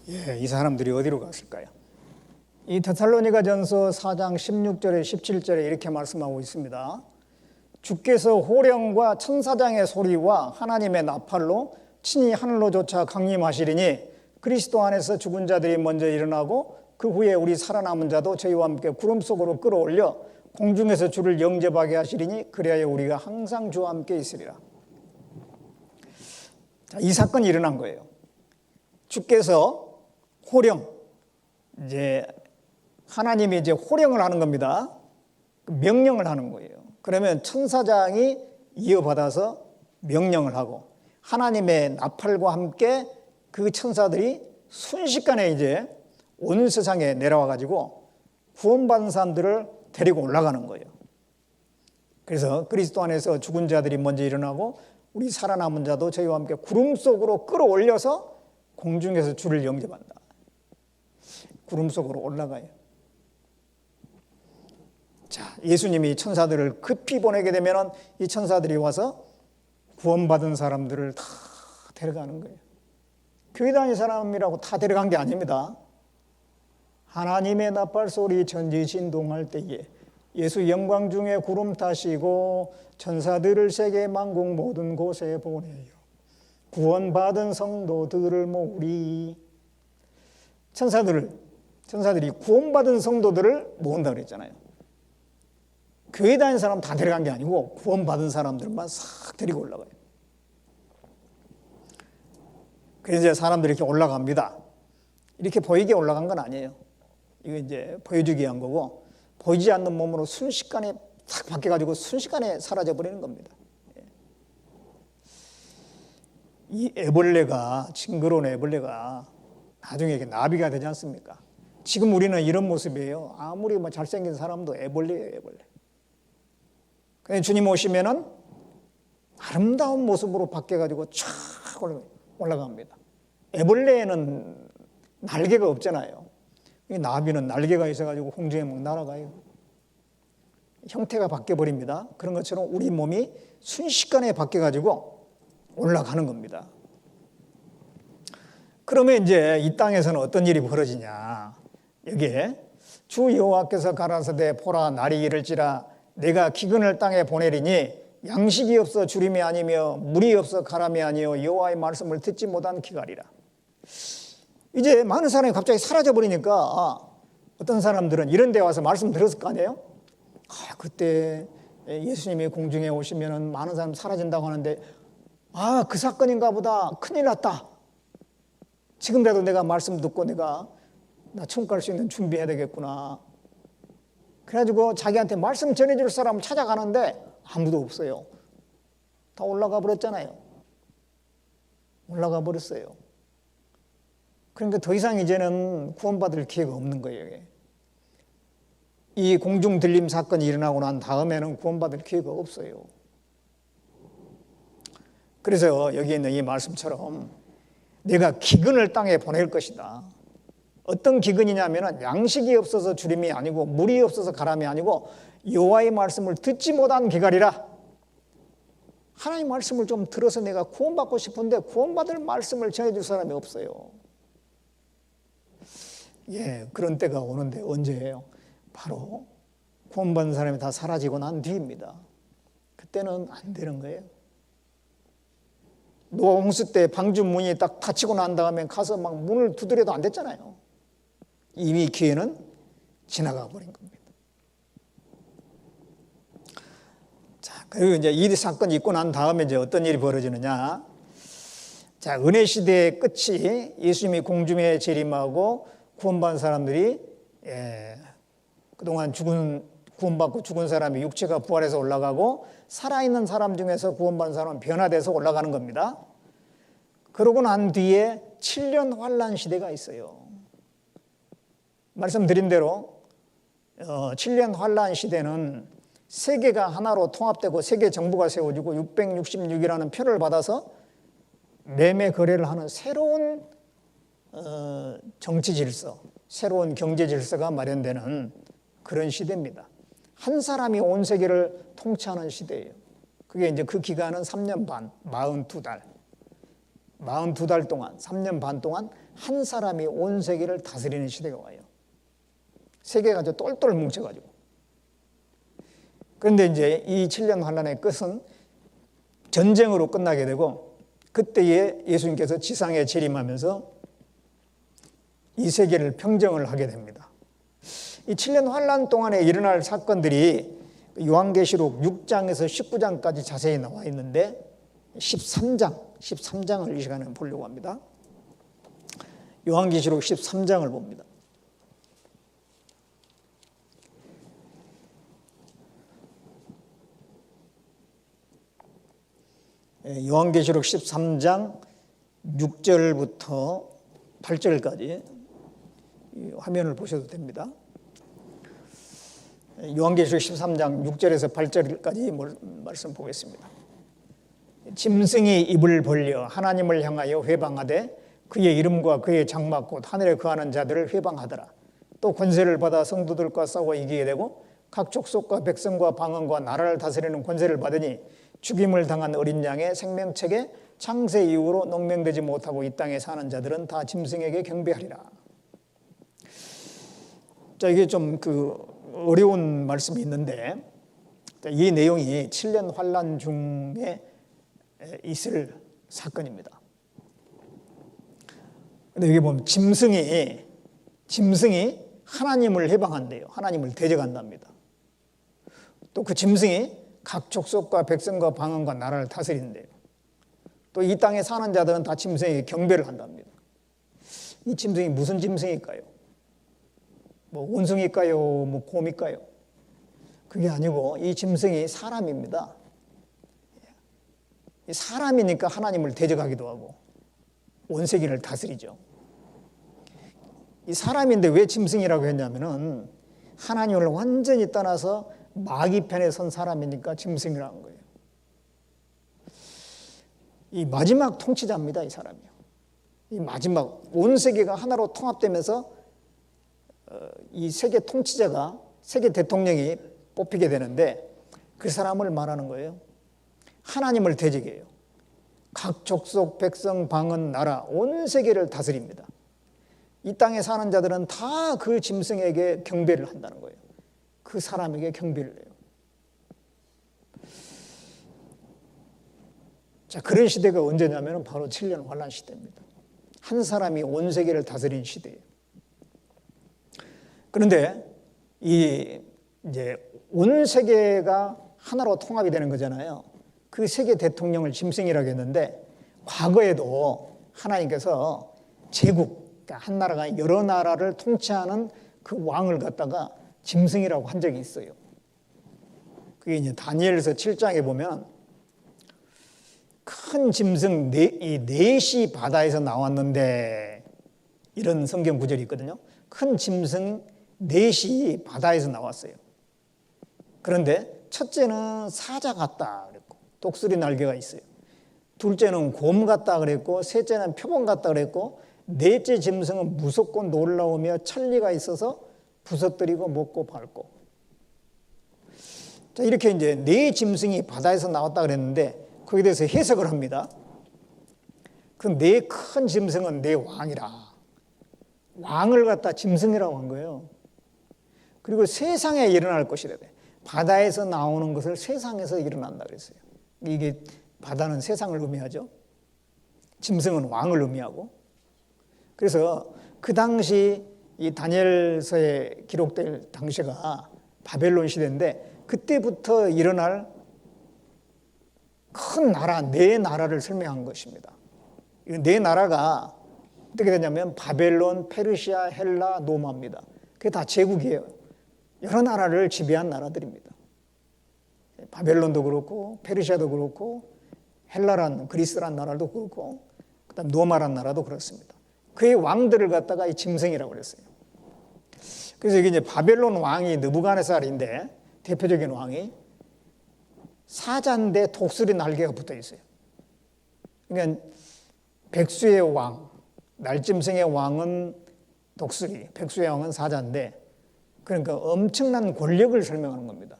예, 이 사람들이 어디로 갔을까요? 이 데살로니가전서 4장 16절에 17절에 이렇게 말씀하고 있습니다. 주께서 호령과 천사장의 소리와 하나님의 나팔로 친히 하늘로조차 강림하시리니 그리스도 안에서 죽은 자들이 먼저 일어나고 그 후에 우리 살아남은 자도 저희와 함께 구름 속으로 끌어올려 공중에서 주를 영접하게 하시리니 그리하여 우리가 항상 주와 함께 있으리라. 자, 이 사건이 일어난 거예요. 주께서 호령, 이제 하나님이 이제 호령을 하는 겁니다. 명령을 하는 거예요. 그러면 천사장이 이어받아서 명령을 하고 하나님의 나팔과 함께 그 천사들이 순식간에 이제 온 세상에 내려와 가지고 구원받은 사람들을 데리고 올라가는 거예요. 그래서 그리스도 안에서 죽은 자들이 먼저 일어나고 우리 살아남은 자도 저희와 함께 구름 속으로 끌어올려서 공중에서 주를 영접한다. 구름 속으로 올라가요. 자, 예수님이 천사들을 급히 보내게 되면 이 천사들이 와서 구원받은 사람들을 다 데려가는 거예요. 교회 다니는 사람이라고 다 데려간 게 아닙니다. 하나님의 나팔 소리 천지 진동할 때에 예수 영광 중에 구름 타시고 천사들을 세계 만국 모든 곳에 보내요. 구원받은 성도들을 모으리. 천사들이 구원받은 성도들을 모은다 그랬잖아요. 교회 다니는 사람 다 데려간 게 아니고 구원받은 사람들만 싹 데리고 올라가요. 그래서 이제 사람들이 이렇게 올라갑니다. 이렇게 보이게 올라간 건 아니에요. 이거 이제 보여주기 위한 거고 보이지 않는 몸으로 순식간에 탁 바뀌어가지고 순식간에 사라져버리는 겁니다. 이 애벌레가, 징그러운 애벌레가 나중에 이렇게 나비가 되지 않습니까? 지금 우리는 이런 모습이에요. 아무리 뭐 잘생긴 사람도 애벌레예요, 애벌레. 그냥 주님 오시면은 아름다운 모습으로 바뀌어가지고 쫙 올라갑니다. 애벌레에는 날개가 없잖아요. 이 나비는 날개가 있어가지고 공중에 막 날아가요. 형태가 바뀌어버립니다. 그런 것처럼 우리 몸이 순식간에 바뀌어가지고 올라가는 겁니다. 그러면 이제 이 땅에서는 어떤 일이 벌어지냐. 여기에 주 여호와께서 가라사대 보라 날이 이를지라 내가 기근을 땅에 보내리니 양식이 없어 주림이 아니며 물이 없어 가람이 아니요 여호와의 말씀을 듣지 못한 기갈이라. 이제 많은 사람이 갑자기 사라져버리니까 어떤 사람들은 이런 데 와서 말씀 들었을 거 아니에요? 그때 예수님이 공중에 오시면 많은 사람 사라진다고 하는데 그 사건인가 보다. 큰일 났다. 지금이라도 내가 말씀 듣고 나 천국 갈 수 있는 준비해야 되겠구나. 그래가지고 자기한테 말씀 전해줄 사람을 찾아가는데 아무도 없어요. 다 올라가 버렸잖아요. 올라가 버렸어요. 그러니까 더 이상 이제는 구원받을 기회가 없는 거예요. 이 공중 들림 사건이 일어나고 난 다음에는 구원받을 기회가 없어요. 그래서 여기 있는 이 말씀처럼 내가 기근을 땅에 보낼 것이다. 어떤 기근이냐면 양식이 없어서 주림이 아니고 물이 없어서 가람이 아니고 여호와의 말씀을 듣지 못한 기갈이라. 하나님 말씀을 좀 들어서 내가 구원받고 싶은데 구원받을 말씀을 전해줄 사람이 없어요. 그런 때가 오는데 언제예요? 바로 구원받은 사람이 다 사라지고 난 뒤입니다. 그때는 안 되는 거예요. 노아 홍수 때 방주 문이 딱 닫히고 난 다음에 가서 막 문을 두드려도 안 됐잖아요. 이미 기회는 지나가 버린 겁니다. 자, 그리고 이제 이 사건이 있고 난 다음에 이제 어떤 일이 벌어지느냐. 자, 은혜 시대의 끝이 예수님이 공중에 재림하고 구원받은 사람들이 그동안 구원받고 죽은 사람이 육체가 부활해서 올라가고 살아있는 사람 중에서 구원받은 사람은 변화돼서 올라가는 겁니다. 그러고 난 뒤에 7년 환란 시대가 있어요. 말씀드린 대로 7년 환란 시대는 세계가 하나로 통합되고 세계 정부가 세워지고 666이라는 표를 받아서 매매 거래를 하는 새로운 정치 질서, 새로운 경제 질서가 마련되는 그런 시대입니다. 한 사람이 온 세계를 통치하는 시대예요. 그게 이제 그 기간은 3년 반, 42달. 42달 동안, 3년 반 동안 한 사람이 온 세계를 다스리는 시대가 와요. 세계가 이제 똘똘 뭉쳐가지고. 그런데 이제 이 7년 환란의 끝은 전쟁으로 끝나게 되고 그때에 예수님께서 지상에 재림하면서 이 세계를 평정을 하게 됩니다. 이 7년 환란 동안에 일어날 사건들이 요한계시록 6장에서 19장까지 자세히 나와 있는데 13장, 13장을 이 시간에 보려고 합니다. 요한계시록 13장을 봅니다. 요한계시록 13장 6절부터 8절까지 화면을 보셔도 됩니다. 요한계시록 13장 6절에서 8절까지 말씀 보겠습니다. 짐승이 입을 벌려 하나님을 향하여 회방하되 그의 이름과 그의 장막 곧 하늘에 거하는 자들을 회방하더라. 또 권세를 받아 성도들과 싸워 이기게 되고 각 족속과 백성과 방언과 나라를 다스리는 권세를 받으니 죽임을 당한 어린 양의 생명책에 창세 이후로 농명되지 못하고 이 땅에 사는 자들은 다 짐승에게 경배하리라. 자, 이게 좀 어려운 말씀이 있는데 이 내용이 7년 환란 중에 있을 사건입니다. 근데 여기 보면 짐승이 하나님을 해방한대요. 하나님을 대적한답니다. 또 그 짐승이 각 족속과 백성과 방언과 나라를 다스린대요. 또 이 땅에 사는 자들은 다 짐승에게 경배를 한답니다. 이 짐승이 무슨 짐승일까요? 원숭이일까요? 곰일까요? 그게 아니고 이 짐승이 사람입니다. 사람이니까 하나님을 대적하기도 하고 온 세계를 다스리죠. 이 사람인데 왜 짐승이라고 했냐면은 하나님을 완전히 떠나서 마귀 편에 선 사람이니까 짐승이라는 거예요. 이 마지막 통치자입니다, 이 사람이요. 이 마지막 온 세계가 하나로 통합되면서 이 세계 통치자가 세계 대통령이 뽑히게 되는데 그 사람을 말하는 거예요. 하나님을 대적해요. 각 족속, 백성, 방언, 나라, 온 세계를 다스립니다. 이 땅에 사는 자들은 다 그 짐승에게 경배를 한다는 거예요. 그 사람에게 경배를 해요. 자, 그런 시대가 언제냐면 바로 7년 환란 시대입니다. 한 사람이 온 세계를 다스린 시대예요. 그런데 이제 온 세계가 하나로 통합이 되는 거잖아요. 그 세계 대통령을 짐승이라고 했는데 과거에도 하나님께서 제국, 그러니까 한 나라가 여러 나라를 통치하는 그 왕을 갖다가 짐승이라고 한 적이 있어요. 그게 이제 다니엘서 7장에 보면 큰 짐승 넷이 바다에서 나왔는데 이런 성경 구절이 있거든요. 큰 짐승 넷이 바다에서 나왔어요. 그런데 첫째는 사자 같다 그랬고 독수리 날개가 있어요. 둘째는 곰 같다 그랬고 셋째는 표범 같다 그랬고 넷째 짐승은 무섭고 놀라우며 천리가 있어서 부서뜨리고 먹고 밟고. 자, 이렇게 이제 네 짐승이 바다에서 나왔다 그랬는데 거기에 대해서 해석을 합니다. 그 네 큰 짐승은 네 왕이라. 왕을 갖다 짐승이라고 한 거예요. 그리고 세상에 일어날 것이래. 바다에서 나오는 것을 세상에서 일어난다 그랬어요. 이게 바다는 세상을 의미하죠. 짐승은 왕을 의미하고. 그래서 그 당시 이 다니엘서에 기록될 당시가 바벨론 시대인데 그때부터 일어날 큰 나라, 네 나라를 설명한 것입니다. 이 네 나라가 어떻게 되냐면 바벨론, 페르시아, 헬라, 로마입니다. 그게 다 제국이에요. 여러 나라를 지배한 나라들입니다. 바벨론도 그렇고 페르시아도 그렇고 헬라란 그리스란 나라도 그렇고 그다음 로마란 나라도 그렇습니다. 그의 왕들을 갖다가 이 짐승이라고 그랬어요. 그래서 이게 이제 바벨론 왕이 느부갓네살인데 대표적인 왕이 사자인데 독수리 날개가 붙어 있어요. 그러니까 백수의 왕, 날짐승의 왕은 독수리, 백수의 왕은 사자인데 그러니까 엄청난 권력을 설명하는 겁니다.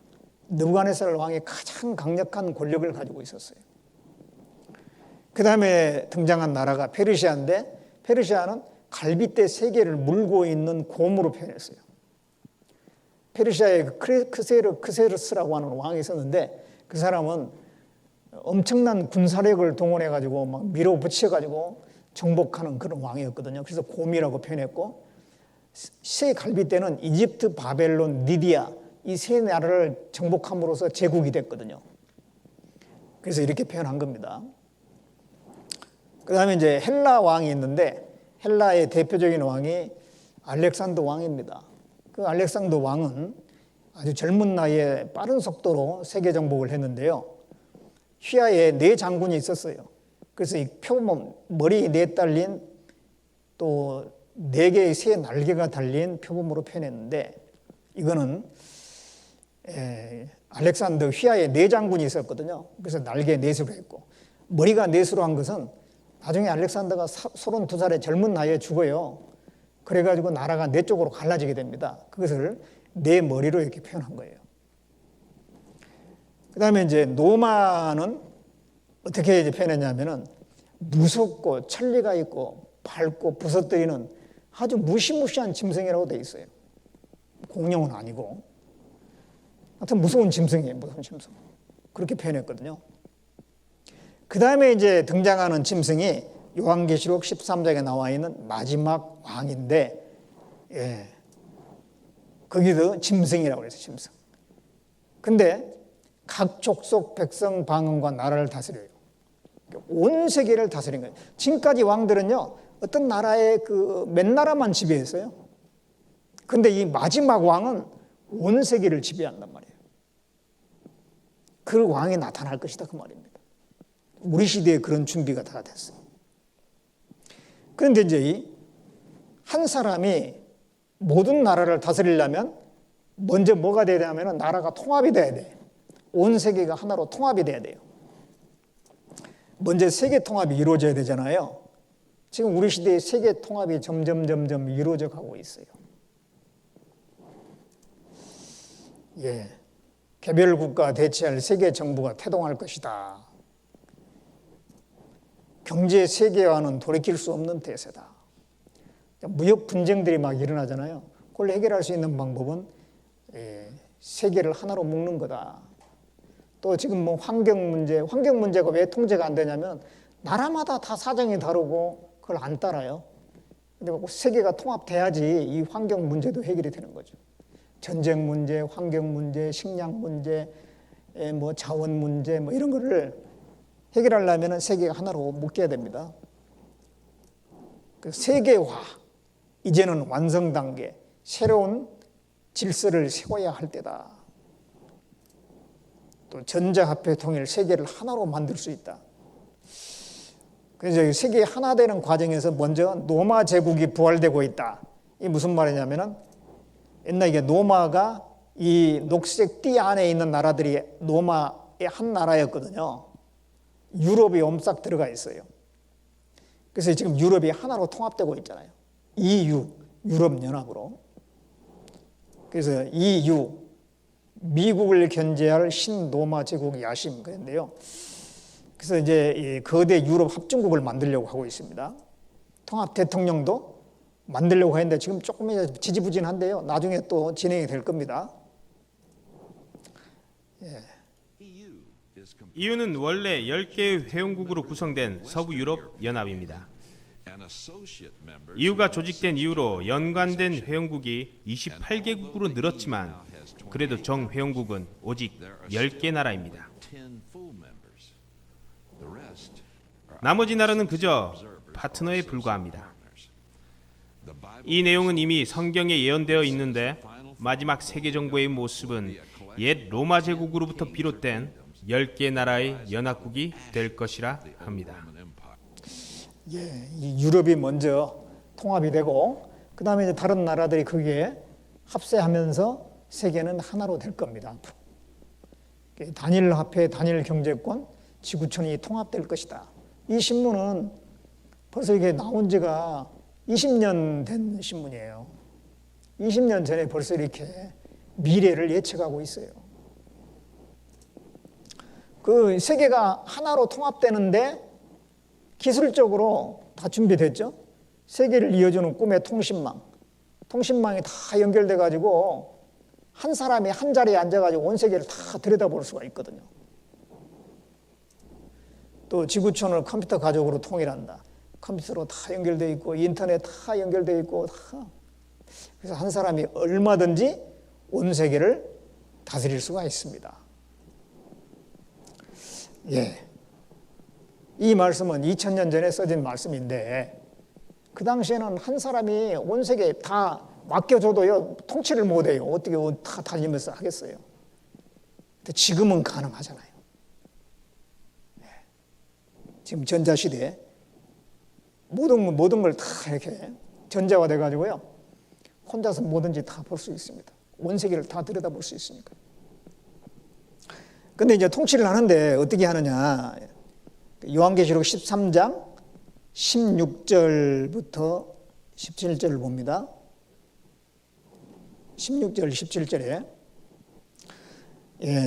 느부갓네살 왕이 가장 강력한 권력을 가지고 있었어요. 그 다음에 등장한 나라가 페르시아인데 페르시아는 갈빗대 3개를 물고 있는 곰으로 표현했어요. 페르시아에 크세르스라고 하는 왕이 있었는데 그 사람은 엄청난 군사력을 동원해가지고 막 밀어붙여가지고 정복하는 그런 왕이었거든요. 그래서 곰이라고 표현했고 세 갈빗대는 이집트, 바벨론, 리디아 이 세 나라를 정복함으로써 제국이 됐거든요. 그래서 이렇게 표현한 겁니다. 그다음에 이제 헬라 왕이 있는데 헬라의 대표적인 왕이 알렉산더 왕입니다. 그 알렉산더 왕은 아주 젊은 나이에 빠른 속도로 세계 정복을 했는데요. 휘하에 4장군이 있었어요. 그래서 이 표범, 머리 4 달린 또 4개의 새 날개가 달린 표범으로 표현했는데 이거는 알렉산더 휘하에 4장군이 있었거든요. 그래서 날개 4수로 했고 머리가 4수로 한 것은 나중에 알렉산더가 32살의 젊은 나이에 죽어요. 그래가지고 나라가 4쪽으로 갈라지게 됩니다. 그것을 4머리로 이렇게 표현한 거예요. 그 다음에 이제 노마는 어떻게 이제 표현했냐면은 무섭고 천리가 있고 밝고 부서뜨리는 아주 무시무시한 짐승이라고 되어 있어요. 공룡은 아니고. 하여튼 무서운 짐승이에요. 무서운 짐승. 그렇게 표현했거든요. 그 다음에 이제 등장하는 짐승이 요한계시록 13장에 나와 있는 마지막 왕인데, 거기도 짐승이라고 그래서 짐승. 근데 각 족속 백성 방언과 나라를 다스려요. 온 세계를 다스린 거예요. 지금까지 왕들은요, 어떤 나라의 몇 나라만 지배했어요. 근데 이 마지막 왕은 온 세계를 지배한단 말이에요. 그 왕이 나타날 것이다 그 말입니다. 우리 시대에 그런 준비가 다 됐어요. 그런데 이제 한 사람이 모든 나라를 다스리려면 먼저 뭐가 돼야 되냐면 나라가 통합이 돼야 돼. 온 세계가 하나로 통합이 돼야 돼요. 먼저 세계 통합이 이루어져야 되잖아요. 지금 우리 시대의 세계 통합이 점점 이루어져 가고 있어요. 개별 국가 대체할 세계 정부가 태동할 것이다. 경제 세계화는 돌이킬 수 없는 대세다. 무역 분쟁들이 막 일어나잖아요. 그걸 해결할 수 있는 방법은 세계를 하나로 묶는 거다. 또 지금 뭐 환경 문제가 왜 통제가 안 되냐면 나라마다 다 사정이 다르고 그걸 안 따라요. 근데 세계가 통합돼야지 이 환경 문제도 해결이 되는 거죠. 전쟁 문제, 환경 문제, 식량 문제, 뭐 자원 문제, 뭐 이런 거를 해결하려면 세계가 하나로 묶여야 됩니다. 세계화, 이제는 완성 단계, 새로운 질서를 세워야 할 때다. 또 전자화폐 통일 세계를 하나로 만들 수 있다. 그래서 세계 하나 되는 과정에서 먼저 노마 제국이 부활되고 있다. 이게 무슨 말이냐면은 옛날 이게 노마가 이 녹색 띠 안에 있는 나라들이 노마의 한 나라였거든요. 유럽이 옴싹 들어가 있어요. 그래서 지금 유럽이 하나로 통합되고 있잖아요. EU, 유럽연합으로. 그래서 EU, 미국을 견제할 신노마 제국 야심 그런데요. 그래서 이제 이 거대 유럽 합중국을 만들려고 하고 있습니다. 통합 대통령도 만들려고 했는데 지금 조금 지지부진한데요. 나중에 또 진행이 될 겁니다. EU는 원래 10개의 회원국으로 구성된 서부 유럽 연합입니다. EU가 조직된 이후로 연관된 회원국이 28개국으로 늘었지만 그래도 정 회원국은 오직 10개 나라입니다. 나머지 나라는 그저 파트너에 불과합니다. 이 내용은 이미 성경에 예언되어 있는데 마지막 세계 정부의 모습은 옛 로마 제국으로부터 비롯된 10개 나라의 연합국이 될 것이라 합니다. 이 유럽이 먼저 통합이 되고 그 다음에 이제 다른 나라들이 거기에 합세하면서 세계는 하나로 될 겁니다. 단일 화폐, 단일 경제권, 지구촌이 통합될 것이다. 이 신문은 벌써 이게 나온 지가 20년 된 신문이에요. 20년 전에 벌써 이렇게 미래를 예측하고 있어요. 그 세계가 하나로 통합되는데 기술적으로 다 준비됐죠. 세계를 이어주는 꿈의 통신망이 다 연결돼 가지고 한 사람이 한 자리에 앉아 가지고 온 세계를 다 들여다볼 수가 있거든요. 또 지구촌을 컴퓨터 가족으로 통일한다. 컴퓨터로 다 연결돼 있고 인터넷 다 연결돼 있고 다. 그래서 한 사람이 얼마든지 온 세계를 다스릴 수가 있습니다. 이 말씀은 2000년 전에 써진 말씀인데 그 당시에는 한 사람이 온 세계 다 맡겨줘도요 통치를 못해요. 어떻게 다 다니면서 하겠어요. 근데 지금은 가능하잖아요. 네. 지금 전자시대에 모든 걸 다 이렇게 전자화돼 가지고요 혼자서 뭐든지 다 볼 수 있습니다. 온 세계를 다 들여다볼 수 있으니까. 근데 이제 통치를 하는데 어떻게 하느냐? 요한계시록 13장 16절부터 17절을 봅니다. 16절 17절에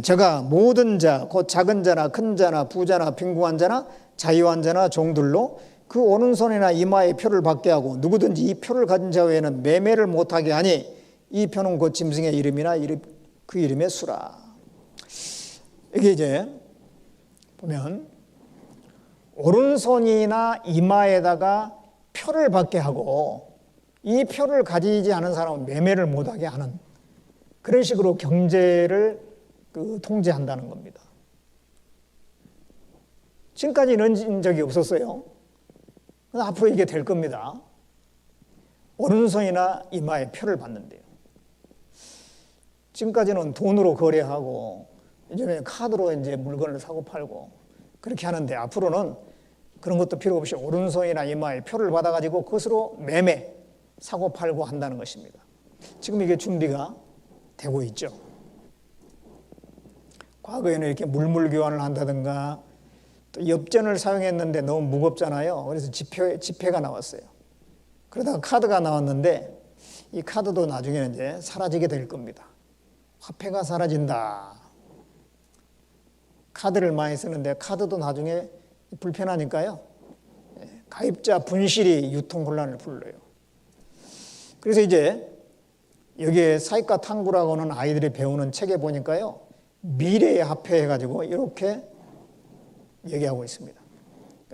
제가 모든 자, 곧 작은 자나 큰 자나 부자나 빈궁한 자나 자유한 자나 종들로 그 오른손이나 이마에 표를 받게 하고 누구든지 이 표를 가진 자 외에는 매매를 못하게 하니 이 표는 곧 짐승의 이름이나 그 이름의 수라. 이게 이제 보면 오른손이나 이마에다가 표를 받게 하고 이 표를 가지지 않은 사람은 매매를 못하게 하는 그런 식으로 경제를 통제한다는 겁니다. 지금까지 이런 적이 없었어요. 앞으로 이게 될 겁니다. 오른손이나 이마에 표를 받는데요. 지금까지는 돈으로 거래하고 이제는 카드로 이제 물건을 사고 팔고 그렇게 하는데 앞으로는 그런 것도 필요 없이 오른손이나 이마에 표를 받아가지고 그것으로 매매, 사고 팔고 한다는 것입니다. 지금 이게 준비가 되고 있죠. 과거에는 이렇게 물물 교환을 한다든가 또 엽전을 사용했는데 너무 무겁잖아요. 그래서 지폐가 나왔어요. 그러다가 카드가 나왔는데 이 카드도 나중에는 이제 사라지게 될 겁니다. 화폐가 사라진다. 카드를 많이 쓰는데 카드도 나중에 불편하니까요. 가입자 분실이 유통 혼란을 불러요. 그래서 이제 여기에 사익과 탐구라고 하는 아이들이 배우는 책에 보니까요. 미래의 화폐 해가지고 이렇게 얘기하고 있습니다.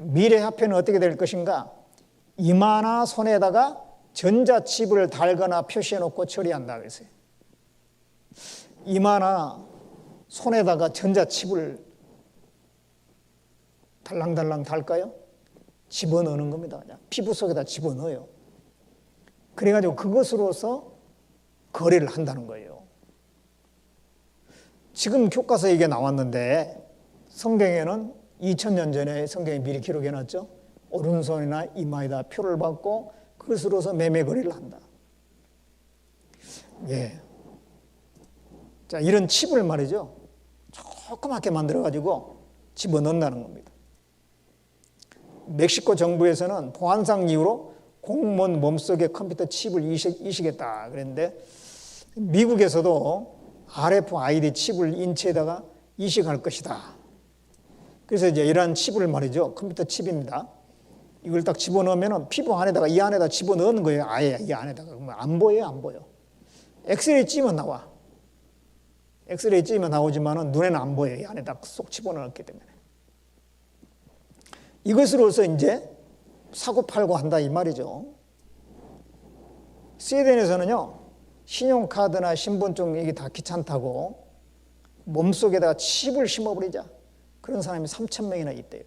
미래 화폐는 어떻게 될 것인가? 이마나 손에다가 전자칩을 달거나 표시해 놓고 처리한다 그랬어요. 이마나 손에다가 전자칩을 달랑달랑 달까요? 집어넣는 겁니다. 그냥 피부 속에다 집어넣어요. 그래가지고 그것으로서 거래를 한다는 거예요. 지금 교과서에 이게 나왔는데 성경에는 2000년 전에 성경이 미리 기록해놨죠. 오른손이나 이마에다 표를 받고 그것으로서 매매 거래를 한다. 예. 자, 이런 칩을 말이죠. 조그맣게 만들어가지고 집어넣는다는 겁니다. 멕시코 정부에서는 보안상 이유로 공무원 몸속에 컴퓨터 칩을 이식했다 그랬는데 미국에서도 RFID 칩을 인체에다가 이식할 것이다. 그래서 이제 이러한 칩을 말이죠. 컴퓨터 칩입니다. 이걸 딱 집어넣으면 피부 안에다가 이 안에다 집어넣는 거예요. 아예 이 안에다가. 그러면 안 보여요? 안 보여. 엑스레이 찍으면 나와. 엑스레이 찍으면 나오지만 눈에는 안 보여요. 이 안에다 쏙 집어넣었기 때문에. 이것으로서 이제 사고 팔고 한다 이 말이죠. 스웨덴에서는요. 신용카드나 신분증 이게 다 귀찮다고 몸속에다가 칩을 심어버리자. 그런 사람이 3,000명이나 있대요.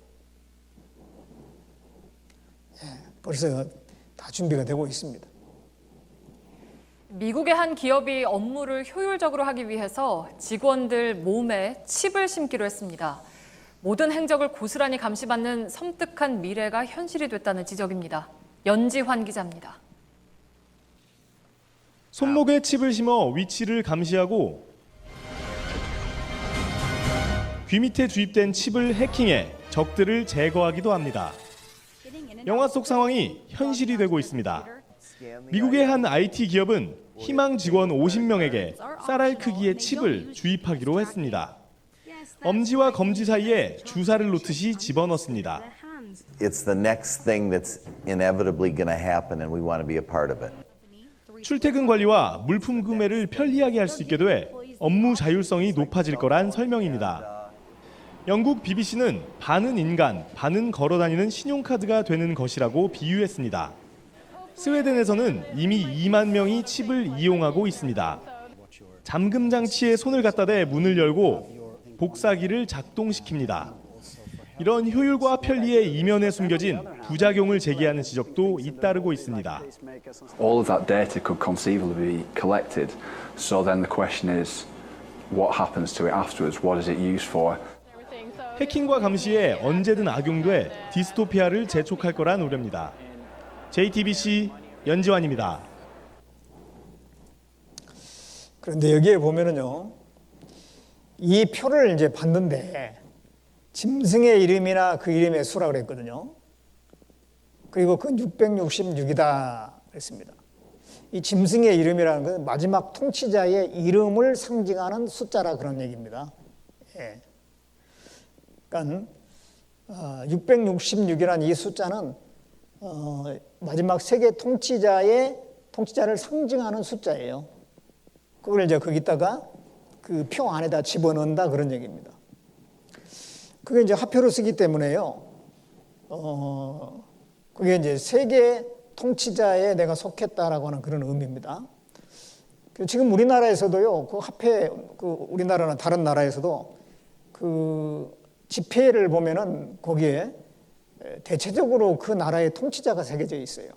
예, 벌써 다 준비가 되고 있습니다. 미국의 한 기업이 업무를 효율적으로 하기 위해서 직원들 몸에 칩을 심기로 했습니다. 모든 행적을 고스란히 감시받는 섬뜩한 미래가 현실이 됐다는 지적입니다. 연지환 기자입니다. 손목에 칩을 심어 위치를 감시하고 귀 밑에 주입된 칩을 해킹해 적들을 제거하기도 합니다. 영화 속 상황이 현실이 되고 있습니다. 미국의 한 IT 기업은 희망 직원 50명에게 쌀알 크기의 칩을 주입하기로 했습니다. 엄지와 검지 사이에 주사를 놓듯이 집어넣습니다. It's the next thing that's inevitably going to happen and we want to be a part of it. 출퇴근 관리와 물품 구매를 편리하게 할 수 있게 돼 업무 자율성이 높아질 거란 설명입니다. 영국 BBC는 반은 인간, 반은 걸어다니는 신용카드가 되는 것이라고 비유했습니다. 스웨덴에서는 이미 2만 명이 칩을 이용하고 있습니다. 잠금 장치에 손을 갖다 대 문을 열고 복사기를 작동시킵니다. 이런 효율과 편리의 이면에 숨겨진 부작용을 제기하는 지적도 잇따르고 있습니다. All of that data could conceivably be collected. So then the question is, what happens to it afterwards? What is it used for? 해킹과 감시에 언제든 악용돼 디스토피아를 재촉할 거란 우려입니다. JTBC 연지환입니다. 그런데 여기에 보면은요, 이 표를 이제 받는데 짐승의 이름이나 그 이름의 수라 그랬거든요. 그리고 그 666이다 그랬습니다. 이 짐승의 이름이라는 것은 마지막 통치자의 이름을 상징하는 숫자라 그런 얘기입니다. 예. 그러니까 666이라는 이 숫자는 마지막 세계 통치자를 상징하는 숫자예요. 그걸 이제 거기다가 그 표 안에다 집어넣는다 그런 얘기입니다. 그게 이제 화표로 쓰기 때문에요. 그게 이제 세계 통치자에 내가 속했다라고 하는 그런 의미입니다. 지금 우리나라에서도요, 그 화폐, 우리나라나 다른 나라에서도 그 지폐를 보면은 거기에 대체적으로 그 나라의 통치자가 새겨져 있어요.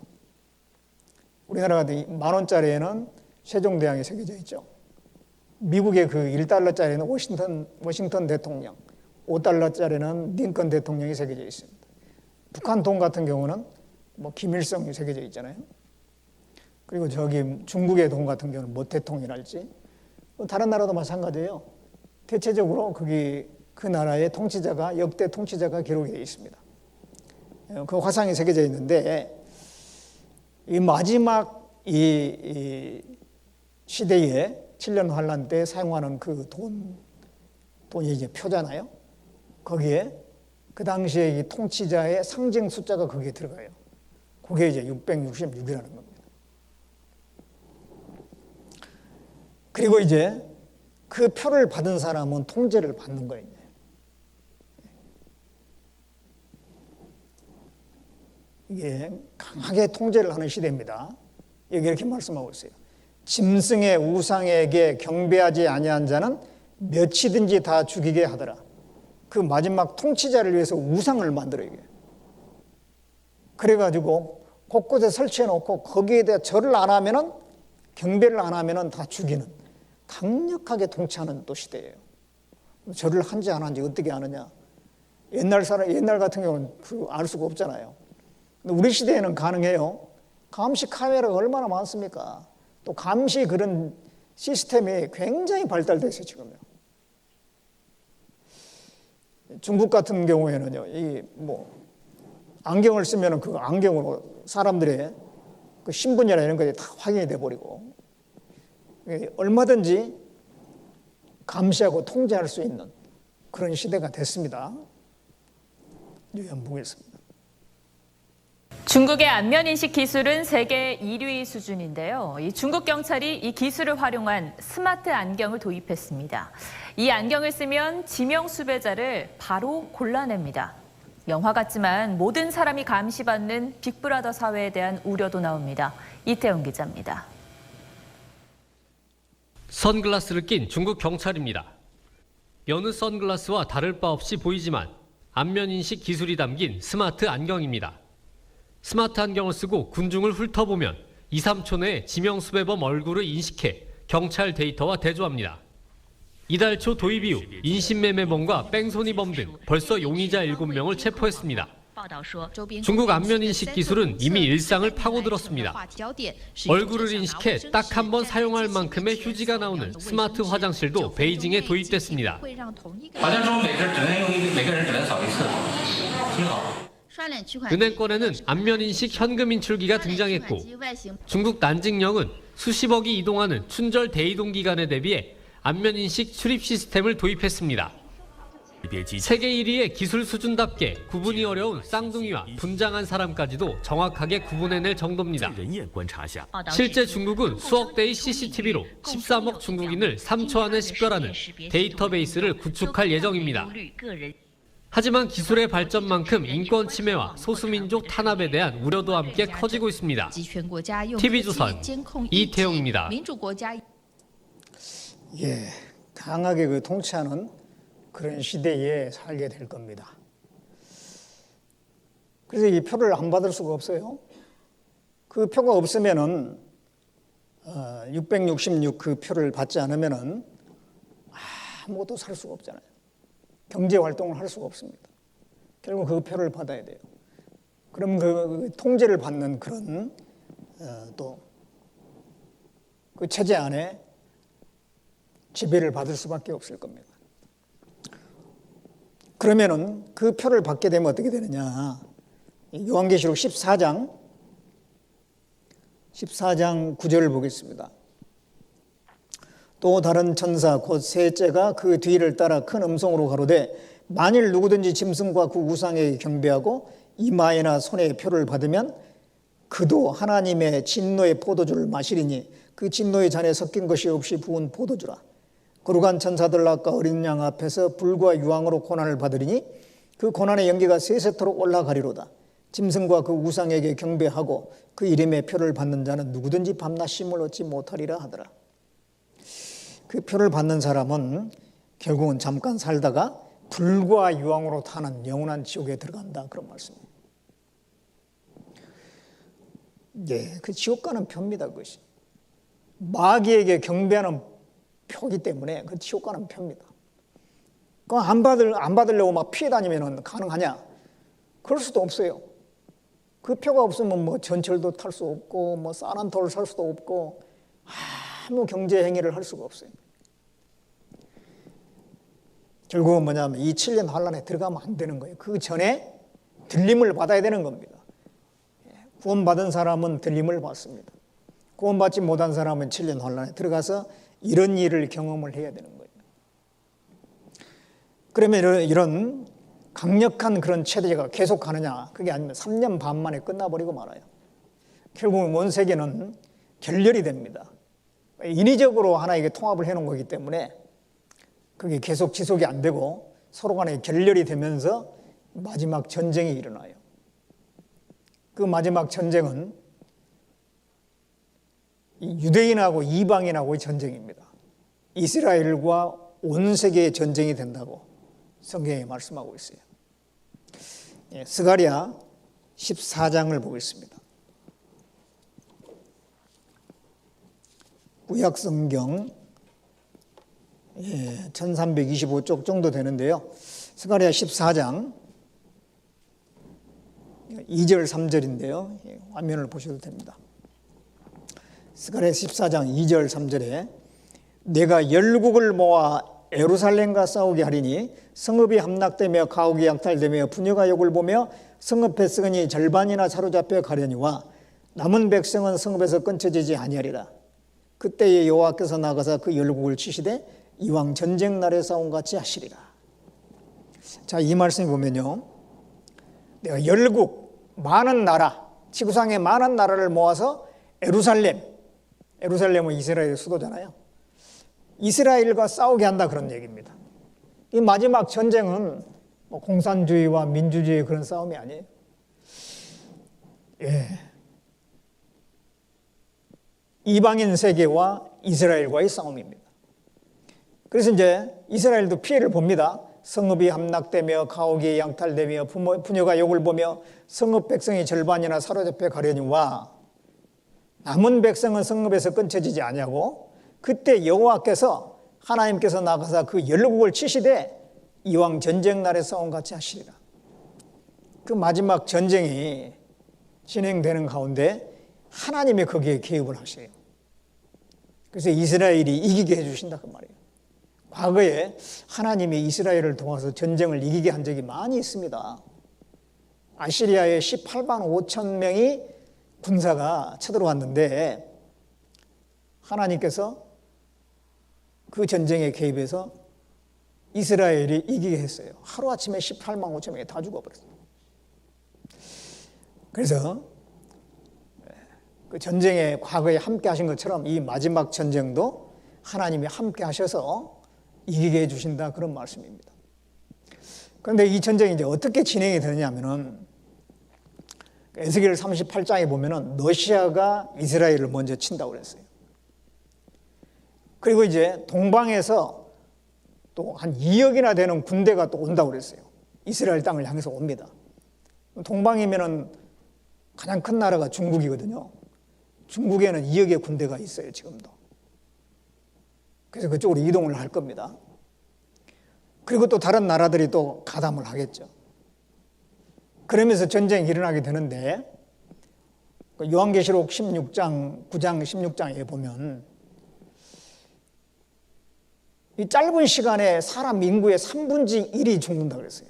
우리나라 같은 10,000원짜리에는 세종대왕이 새겨져 있죠. 미국의 그 1달러짜리는 워싱턴 대통령, 5달러짜리는 링컨 대통령이 새겨져 있습니다. 북한 돈 같은 경우는 뭐 김일성이 새겨져 있잖아요. 그리고 저기 중국의 돈 같은 경우는 뭐 대통령이랄지, 다른 나라도 마찬가지예요. 대체적으로 거기 그 나라의 통치자가, 역대 통치자가 기록이 되어 있습니다. 그 화상이 새겨져 있는데, 이 마지막 이 시대에 7년 환란 때 사용하는 그 돈이 이제 표잖아요. 거기에 그 당시에 이 통치자의 상징 숫자가 거기에 들어가요. 그게 이제 666이라는 겁니다. 그리고 이제 그 표를 받은 사람은 통제를 받는 거예요. 이게 강하게 통제를 하는 시대입니다. 여기 이렇게 말씀하고 있어요. 짐승의 우상에게 경배하지 아니한 자는 몇이든지 다 죽이게 하더라. 그 마지막 통치자를 위해서 우상을 만들어요. 그래가지고 곳곳에 설치해놓고 거기에 대해 절을 안 하면은, 경배를 안 하면은 다 죽이는 강력하게 통치하는 또 시대예요. 절을 한지 안 한지 어떻게 아느냐? 옛날 같은 경우는 알 수가 없잖아요. 근데 우리 시대에는 가능해요. 감시 카메라가 얼마나 많습니까? 또 감시 그런 시스템이 굉장히 발달되어 있어요, 지금요. 중국 같은 경우에는요, 안경을 쓰면 그 안경으로 사람들의 그 신분이나 이런 것이 다 확인이 돼 버리고, 얼마든지 감시하고 통제할 수 있는 그런 시대가 됐습니다. 여기 한번 보겠습니다. 중국의 안면인식 기술은 세계 1위 수준인데요. 이 중국 경찰이 이 기술을 활용한 스마트 안경을 도입했습니다. 이 안경을 쓰면 지명 수배자를 바로 골라냅니다. 영화 같지만 모든 사람이 감시받는 빅브라더 사회에 대한 우려도 나옵니다. 이태영 기자입니다. 선글라스를 낀 중국 경찰입니다. 여느 선글라스와 다를 바 없이 보이지만 안면인식 기술이 담긴 스마트 안경입니다. 스마트 안경을 쓰고 군중을 훑어보면 2, 3초 내에 지명수배범 얼굴을 인식해 경찰 데이터와 대조합니다. 이달 초 도입 이후 인신매매범과 뺑소니범 등 벌써 용의자 7명을 체포했습니다. 중국 안면인식 기술은 이미 일상을 파고들었습니다. 얼굴을 인식해 딱 한 번 사용할 만큼의 휴지가 나오는 스마트 화장실도 베이징에 도입됐습니다. 은행권에는 안면인식 현금 인출기가 등장했고, 중국 난징령은 수십억이 이동하는 춘절 대이동 기간에 대비해 안면인식 출입 시스템을 도입했습니다. 세계 1위의 기술 수준답게 구분이 어려운 쌍둥이와 분장한 사람까지도 정확하게 구분해낼 정도입니다. 실제 중국은 수억 대의 CCTV로 13억 중국인을 3초 안에 식별하는 데이터베이스를 구축할 예정입니다. 하지만 기술의 발전만큼 인권 침해와 소수민족 탄압에 대한 우려도 함께 커지고 있습니다. TV조선 이태용입니다. 강하게 통치하는 그런 시대에 살게 될 겁니다. 그래서 이 표를 안 받을 수가 없어요. 그 표가 없으면은 666 그 표를 받지 않으면은 아무것도 살 수가 없잖아요. 경제 활동을 할 수가 없습니다. 결국 그 표를 받아야 돼요. 그럼 그 통제를 받는 그런 또 그 체제 안에 지배를 받을 수밖에 없을 겁니다. 그러면은 그 표를 받게 되면 어떻게 되느냐? 요한계시록 14장 9절을 보겠습니다. 또 다른 천사 곧 셋째가 그 뒤를 따라 큰 음성으로 가로되 만일 누구든지 짐승과 그 우상에게 경배하고 이마에나 손에 표를 받으면 그도 하나님의 진노의 포도주를 마시리니 그 진노의 잔에 섞인 것이 없이 부은 포도주라. 거룩한 천사들 아까 어린 양 앞에서 불과 유황으로 고난을 받으리니 그 고난의 연기가 세세토록 올라가리로다. 짐승과 그 우상에게 경배하고 그 이름의 표를 받는 자는 누구든지 밤낮 쉼을 얻지 못하리라 하더라. 그 표를 받는 사람은 결국은 잠깐 살다가 불과 유황으로 타는 영원한 지옥에 들어간다, 그런 말씀입니다. 예, 그 지옥 가는 표입니다, 그것이. 마귀에게 경배하는 표기 때문에 그 지옥 가는 표입니다. 그 안 받으려고 막 피해 다니면 가능하냐? 그럴 수도 없어요. 그 표가 없으면 뭐 전철도 탈 수 없고 뭐 싼한 돌을 살 수도 없고 아무 경제 행위를 할 수가 없어요. 결국은 뭐냐면 이 7년 환란에 들어가면 안 되는 거예요. 그 전에 들림을 받아야 되는 겁니다. 구원받은 사람은 들림을 받습니다. 구원받지 못한 사람은 7년 환란에 들어가서 이런 일을 경험을 해야 되는 거예요. 그러면 이런 강력한 그런 체제가 계속 가느냐? 그게 아니면 3년 반 만에 끝나버리고 말아요. 결국 온 세계는 결렬이 됩니다. 인위적으로 하나에게 통합을 해놓은 거기 때문에 그게 계속 지속이 안 되고 서로 간에 결렬이 되면서 마지막 전쟁이 일어나요. 그 마지막 전쟁은 유대인하고 이방인하고의 전쟁입니다. 이스라엘과 온 세계의 전쟁이 된다고 성경에 말씀하고 있어요. 스가랴 14장을 보겠습니다. 구약 성경 1325쪽 정도 되는데요. 스가랴 14장 2절 3절인데요. 화면을 보셔도 됩니다. 스가랴 14장 2절 3절에 내가 열국을 모아 예루살렘과 싸우게 하리니 성읍이 함락되며 가옥이 약탈되며 부녀가 욕을 보며 성읍 백성이 절반이나 사로잡혀 가려니와 남은 백성은 성읍에서 끊쳐지지 아니하리라. 그때에 여호와께서 나가사 그 열국을 치시되 이왕 전쟁 날에 싸움 같이 하시리라. 자, 이 말씀을 보면요, 내가 열국, 많은 나라, 지구상의 많은 나라를 모아서 예루살렘은 이스라엘의 수도잖아요. 이스라엘과 싸우게 한다, 그런 얘기입니다. 이 마지막 전쟁은 뭐 공산주의와 민주주의의 그런 싸움이 아니에요. 이방인 세계와 이스라엘과의 싸움입니다. 그래서 이제 이스라엘도 피해를 봅니다. 성읍이 함락되며 가옥이 양탈되며 부녀가 욕을 보며 성읍 백성이 절반이나 사로잡혀 가려니와 남은 백성은 성읍에서 끊쳐지지 아니하고 그때 여호와께서 하나님께서 나가사 그 열국을 치시되 이왕 전쟁 날에 싸움같이 하시리라. 그 마지막 전쟁이 진행되는 가운데 하나님이 거기에 개입을 하세요. 그래서 이스라엘이 이기게 해주신다, 그 말이에요. 과거에 하나님이 이스라엘을 도와서 전쟁을 이기게 한 적이 많이 있습니다. 아시리아의 18만 5천 명이 군사가 쳐들어왔는데 하나님께서 그 전쟁에 개입해서 이스라엘이 이기게 했어요. 하루아침에 18만 5천 명이 다 죽어버렸어요. 그래서 그 전쟁에 과거에 함께 하신 것처럼 이 마지막 전쟁도 하나님이 함께 하셔서 이기게 해주신다, 그런 말씀입니다. 그런데 이 전쟁이 이제 어떻게 진행이 되느냐면은 에스겔 38장에 보면은 러시아가 이스라엘을 먼저 친다고 그랬어요. 그리고 이제 동방에서 또 한 2억이나 되는 군대가 또 온다고 그랬어요. 이스라엘 땅을 향해서 옵니다. 동방이면은 가장 큰 나라가 중국이거든요. 중국에는 2억의 군대가 있어요, 지금도. 그래서 그쪽으로 이동을 할 겁니다. 그리고 또 다른 나라들이 또 가담을 하겠죠. 그러면서 전쟁이 일어나게 되는데 요한계시록 16장, 9장, 16장에 보면 이 짧은 시간에 사람 인구의 3분의 1이 죽는다 그랬어요.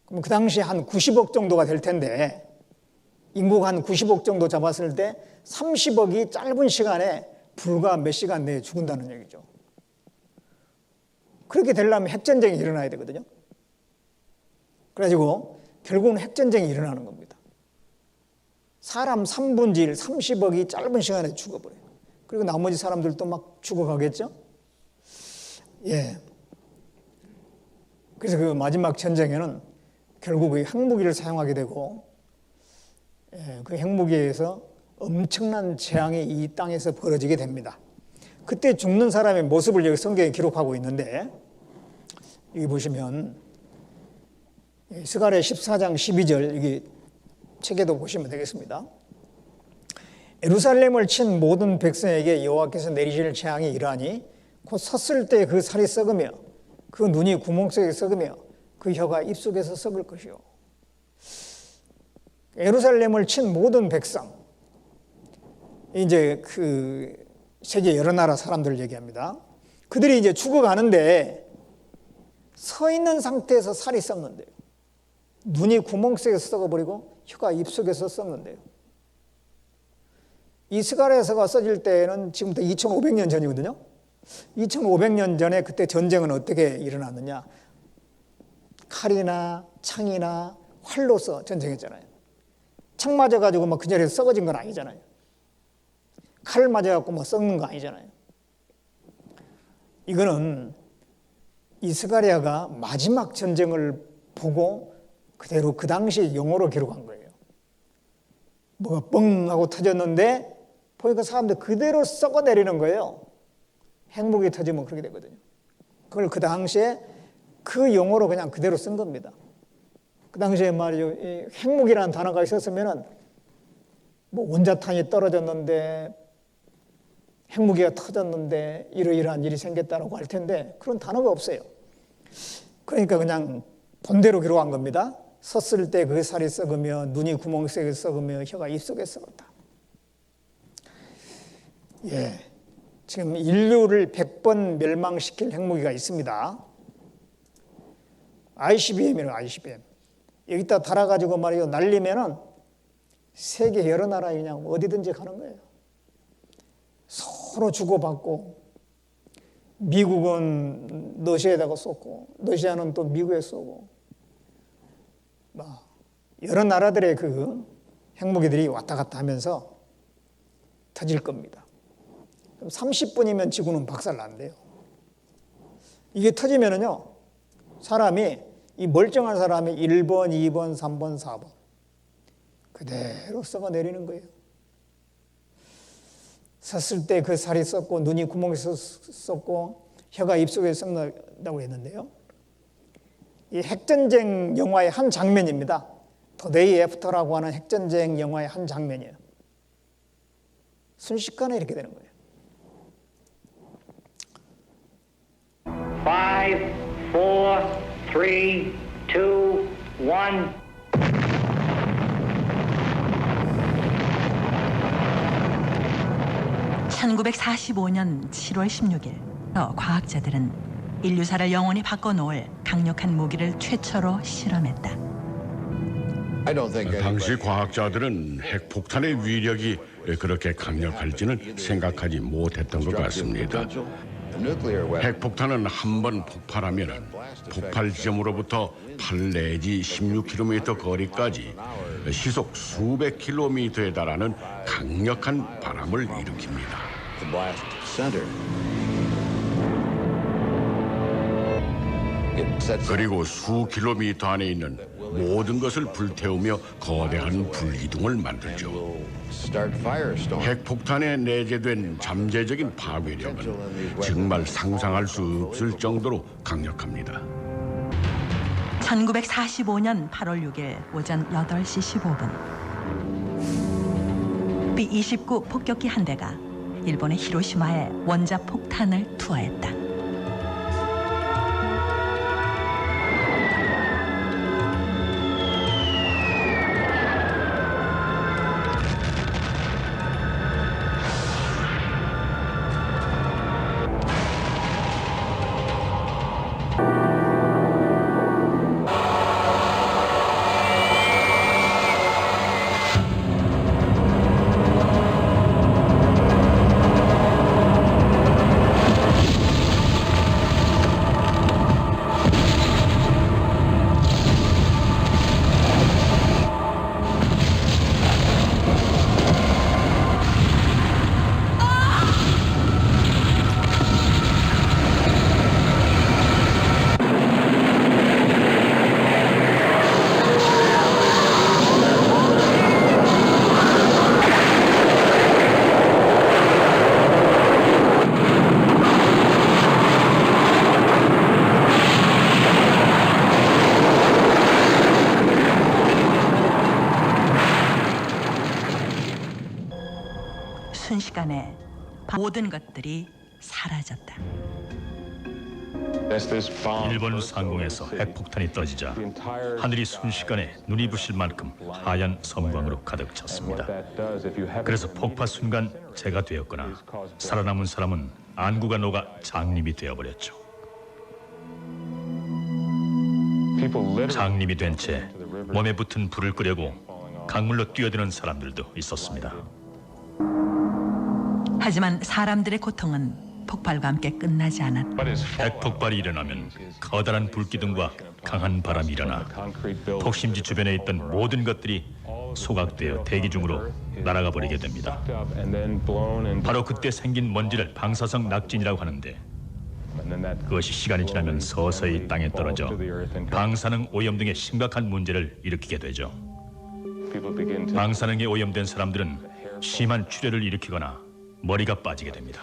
그럼 그 당시에 한 90억 정도가 될 텐데 인구가 한 90억 정도 잡았을 때 30억이 짧은 시간에 불과 몇 시간 내에 죽는다는 얘기죠. 그렇게 되려면 핵전쟁이 일어나야 되거든요. 그래가지고 결국은 핵전쟁이 일어나는 겁니다. 사람 3분의 1, 30억이 짧은 시간에 죽어버려요. 그리고 나머지 사람들도 막 죽어가겠죠? 예. 그래서 그 마지막 전쟁에는 결국 그 핵무기를 사용하게 되고, 그 핵무기에 의해서 엄청난 재앙이 이 땅에서 벌어지게 됩니다. 그때 죽는 사람의 모습을 여기 성경에 기록하고 있는데, 여기 보시면 스가랴 14장 12절 여기 책에도 보시면 되겠습니다. 예루살렘을 친 모든 백성에게 여호와께서 내리실 재앙이 이러하니 곧 섰을 때 그 살이 썩으며 그 눈이 구멍 속에 썩으며 그 혀가 입속에서 썩을 것이요. 예루살렘을 친 모든 백성, 이제 그 세계 여러 나라 사람들을 얘기합니다. 그들이 이제 죽어가는데 서 있는 상태에서 살이 썩는데요. 눈이 구멍 속에서 썩어버리고 혀가 입속에서 썩는데요. 이 스가랴서가 써질 때는 지금부터 2500년 전이거든요. 2500년 전에 그때 전쟁은 어떻게 일어났느냐. 칼이나 창이나 활로서 전쟁했잖아요. 창 맞아가지고 막 그 자리에서 썩어진 건 아니잖아요. 칼 맞아갖고 뭐 썩는 거 아니잖아요. 이거는 이 스가랴가 마지막 전쟁을 보고 그대로 그 당시 용어로 기록한 거예요. 뭐가 뻥 하고 터졌는데 보니까 사람들 그대로 썩어내리는 거예요. 핵무기 터지면 그렇게 되거든요. 그걸 그 당시에 그 용어로 그냥 그대로 쓴 겁니다. 그 당시에 말이죠. 이 핵무기라는 단어가 있었으면은 뭐 원자탄이 떨어졌는데 핵무기가 터졌는데 이러이러한 일이 생겼다라고 할 텐데 그런 단어가 없어요. 그러니까 그냥 본대로 기록한 겁니다. 섰을 때 그 살이 썩으며 눈이 구멍 속에 썩으며 혀가 입속에 썩었다. 예, 지금 인류를 100번 멸망시킬 핵무기가 있습니다. ICBM이라고 ICBM. 여기다 달아가지고 말이죠. 날리면은 세계 여러 나라에 그냥 어디든지 가는 거예요. 서로 주고받고 미국은 러시아에다가 쏘고 러시아는 또 미국에 쏘고 여러 나라들의 그 핵무기들이 왔다 갔다 하면서 터질 겁니다. 30분이면 지구는 박살난대요. 이게 터지면은요, 사람이, 이 멀쩡한 사람이 1번, 2번, 3번, 4번 그대로 썩어내리는 거예요. 섰을 때 그 살이 썩고 눈이 구멍에서 썩고 혀가 입속에 썩는다고 했는데요. 이 핵전쟁 영화의 한 장면입니다. 더데이 애프터라고 하는 핵전쟁 영화의 한 장면이에요. 순식간에 이렇게 되는 거예요. 5, 4, 3, 2, 1. 1945년 7월 16일 과학자들은 인류사를 영원히 바꿔놓을 강력한 무기를 최초로 실험했다. 당시 과학자들은 핵폭탄의 위력이 그렇게 강력할지는 생각하지 못했던 것 같습니다. 핵폭탄은 한 번 폭발하면 폭발 지점으로부터 8 내지 16km 거리까지 시속 수백 킬로미터에 달하는 강력한 바람을 일으킵니다. 그리고 수 킬로미터 안에 있는 모든 것을 불태우며 거대한 불기둥을 만들죠. 핵폭탄에 내재된 잠재적인 파괴력은 정말 상상할 수 없을 정도로 강력합니다. 1945년 8월 6일 오전 8시 15분 B-29 폭격기 한 대가 일본의 히로시마에 원자 폭탄을 투하했다. 순식간에 모든 것들이 사라졌다. 일본 상공에서 핵폭탄이 떠지자 하늘이 순식간에 눈이 부실 만큼 하얀 섬광으로 가득 찼습니다. 그래서 폭파 순간 제가 되었거나 살아남은 사람은 안구가 녹아 장님이 되어버렸죠. 장님이 된 채 몸에 붙은 불을 끄려고 강물로 뛰어드는 사람들도 있었습니다. 하지만 사람들의 고통은 폭발과 함께 끝나지 않았다. 핵폭발이 일어나면 커다란 불기둥과 강한 바람이 일어나 폭심지 주변에 있던 모든 것들이 소각되어 대기 중으로 날아가 버리게 됩니다. 바로 그때 생긴 먼지를 방사성 낙진이라고 하는데 그것이 시간이 지나면 서서히 땅에 떨어져 방사능 오염 등의 심각한 문제를 일으키게 되죠. 방사능에 오염된 사람들은 심한 출혈을 일으키거나 머리가 빠지게 됩니다.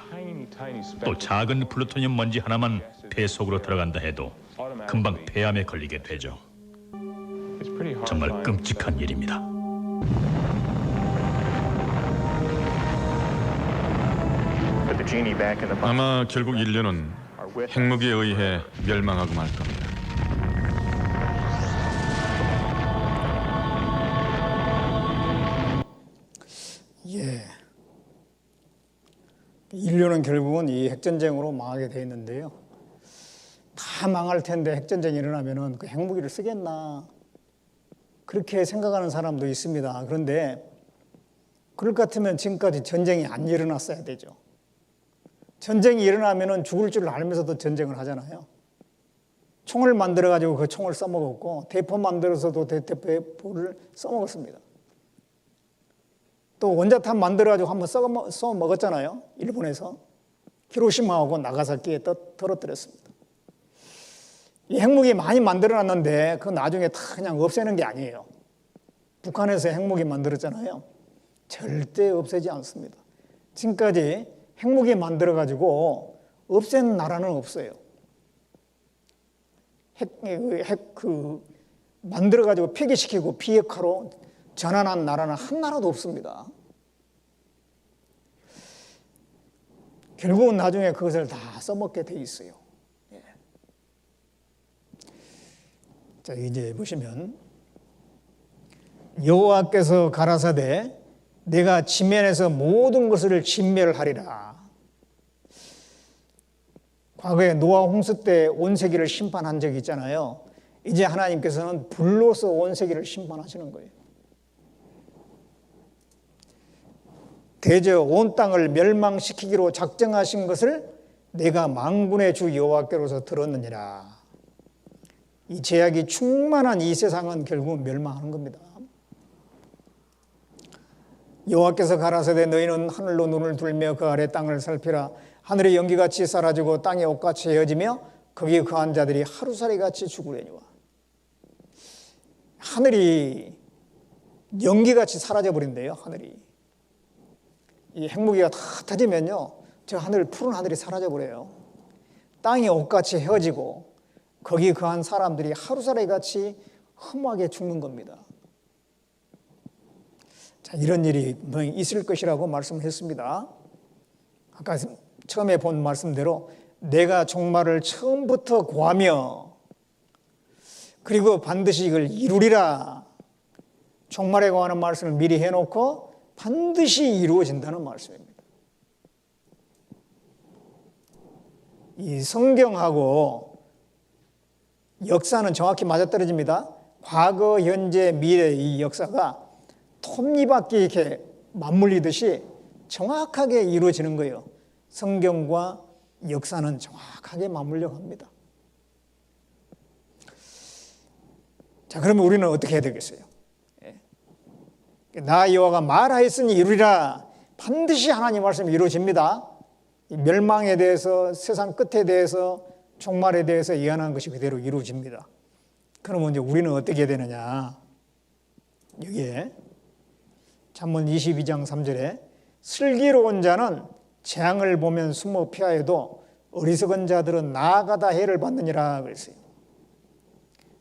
또 작은 플루토늄 먼지 하나만 폐 속으로 들어간다 해도 금방 폐암에 걸리게 되죠. 정말 끔찍한 일입니다. 아마 결국 인류는 핵무기에 의해 멸망하고 말 겁니다. 예. 인류는 결국은 이 핵전쟁으로 망하게 돼 있는데요. 다 망할 텐데 핵전쟁이 일어나면은 그 핵무기를 쓰겠나 그렇게 생각하는 사람도 있습니다. 그런데 그럴 것 같으면 지금까지 전쟁이 안 일어났어야 되죠. 전쟁이 일어나면은 죽을 줄 알면서도 전쟁을 하잖아요. 총을 만들어 가지고 그 총을 써먹었고 대포 만들어서도 대포를 써먹었습니다. 또 원자탄 만들어가지고 한번 써 먹었잖아요. 일본에서 히로시마하고 나가사키에 떨어뜨렸습니다. 이 핵무기 많이 만들어놨는데 그 나중에 다 그냥 없애는 게 아니에요. 북한에서 핵무기 만들었잖아요. 절대 없애지 않습니다. 지금까지 핵무기 만들어가지고 없앤 나라는 없어요. 만들어가지고 폐기시키고 비핵화로 전환한 나라는 한 나라도 없습니다. 결국은 나중에 그것을 다 써먹게 돼 있어요. 예. 자, 이제 보시면 여호와께서 가라사대 내가 지면에서 모든 것을 진멸하리라. 과거에 노아 홍수 때 온 세계를 심판한 적이 있잖아요. 이제 하나님께서는 불로서 온 세계를 심판하시는 거예요. 대저 온 땅을 멸망시키기로 작정하신 것을 내가 만군의 주 여호와께로서 들었느니라. 이 제약이 충만한 이 세상은 결국 멸망하는 겁니다. 여호와께서 가라사대 너희는 하늘로 눈을 들며 그 아래 땅을 살피라. 하늘의 연기같이 사라지고 땅의 옷같이 헤어지며 거기에 거한 자들이 하루살이같이 죽으려니와. 하늘이 연기같이 사라져버린대요. 하늘이. 이 핵무기가 다 터지면요, 저 하늘, 푸른 하늘이 사라져버려요. 땅이 옷같이 헤어지고 거기 거한 사람들이 하루살이 같이 허무하게 죽는 겁니다. 자, 이런 일이 분명히 있을 것이라고 말씀했습니다. 아까 처음에 본 말씀대로 내가 종말을 처음부터 구하며 그리고 반드시 이걸 이루리라. 종말에 관한 말씀을 미리 해놓고 반드시 이루어진다는 말씀입니다. 이 성경하고 역사는 정확히 맞아떨어집니다. 과거, 현재, 미래 이 역사가 톱니바퀴 이렇게 맞물리듯이 정확하게 이루어지는 거예요. 성경과 역사는 정확하게 맞물려 갑니다. 자, 그러면 우리는 어떻게 해야 되겠어요? 나 여호와가 말하였으니 이루리라. 반드시 하나님 말씀이 이루어집니다. 멸망에 대해서, 세상 끝에 대해서, 종말에 대해서 예언한 것이 그대로 이루어집니다. 그러면 이제 우리는 어떻게 해야 되느냐? 여기에 잠언 22장 3절에 슬기로운 자는 재앙을 보면 숨어 피하여도 어리석은 자들은 나아가다 해를 받느니라 그랬어요.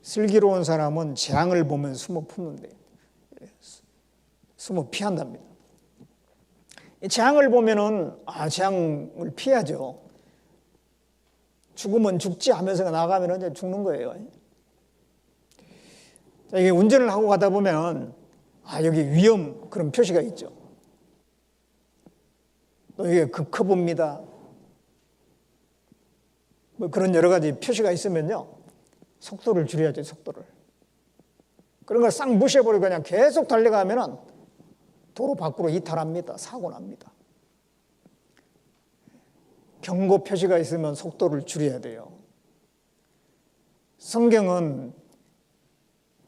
슬기로운 사람은 재앙을 보면 숨어 푸는데 숨어 피한답니다. 재앙을 보면은 재앙을 피하죠. 죽으면 죽지 하면서 나가면 이제 죽는 거예요. 자, 이게 운전을 하고 가다 보면 여기 위험 그런 표시가 있죠. 또 이게 급커브입니다. 뭐 그런 여러 가지 표시가 있으면요, 속도를 줄여야죠. 속도를. 그런 걸 싹 무시해버리고 그냥 계속 달려가면은 도로 밖으로 이탈합니다. 사고 납니다. 경고 표시가 있으면 속도를 줄여야 돼요. 성경은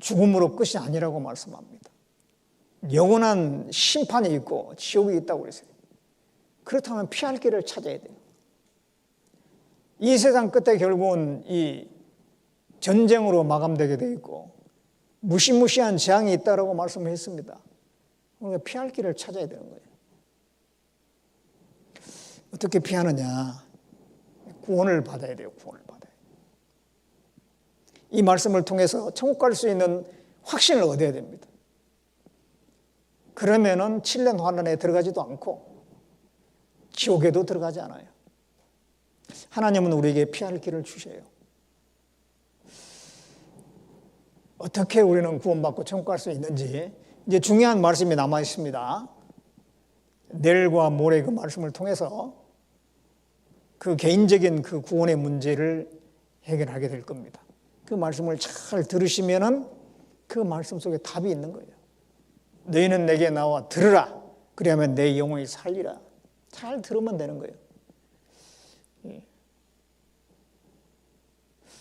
죽음으로 끝이 아니라고 말씀합니다. 영원한 심판이 있고 지옥이 있다고 그랬어요. 그렇다면 피할 길을 찾아야 돼요. 이 세상 끝에 결국은 이 전쟁으로 마감되게 돼 있고 무시무시한 재앙이 있다라고 말씀을 했습니다. 우리가 피할 길을 찾아야 되는 거예요. 어떻게 피하느냐? 구원을 받아야 돼요. 구원을 받아야 돼요. 이 말씀을 통해서 천국 갈 수 있는 확신을 얻어야 됩니다. 그러면은 7년 환란에 들어가지도 않고 지옥에도 들어가지 않아요. 하나님은 우리에게 피할 길을 주셔요. 어떻게 우리는 구원받고 천국 갈 수 있는지 이제 중요한 말씀이 남아 있습니다. 내일과 모레 그 말씀을 통해서 그 개인적인 그 구원의 문제를 해결하게 될 겁니다. 그 말씀을 잘 들으시면은 그 말씀 속에 답이 있는 거예요. 너희는 내게 나와 들으라. 그리하면 내 영혼이 살리라. 잘 들으면 되는 거예요.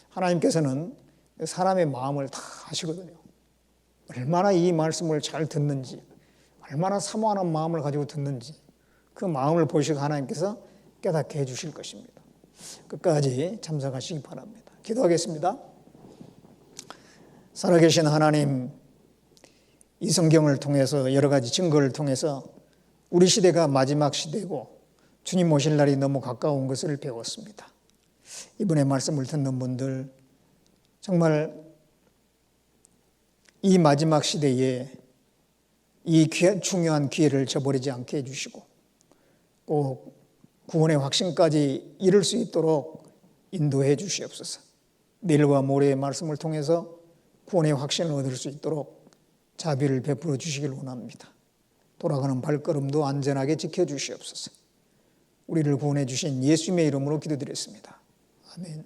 하나님께서는 사람의 마음을 다 아시거든요. 얼마나 이 말씀을 잘 듣는지, 얼마나 사모하는 마음을 가지고 듣는지 그 마음을 보시고 하나님께서 깨닫게 해주실 것입니다. 끝까지 참석하시기 바랍니다. 기도하겠습니다. 살아계신 하나님, 이 성경을 통해서 여러 가지 증거를 통해서 우리 시대가 마지막 시대고 주님 오실 날이 너무 가까운 것을 배웠습니다. 이번에 말씀을 듣는 분들 정말 이 마지막 시대에 이 중요한 기회를 저버리지 않게 해주시고 꼭 구원의 확신까지 이룰 수 있도록 인도해 주시옵소서. 내일과 모레의 말씀을 통해서 구원의 확신을 얻을 수 있도록 자비를 베풀어 주시길 원합니다. 돌아가는 발걸음도 안전하게 지켜주시옵소서. 우리를 구원해 주신 예수님의 이름으로 기도드렸습니다. 아멘.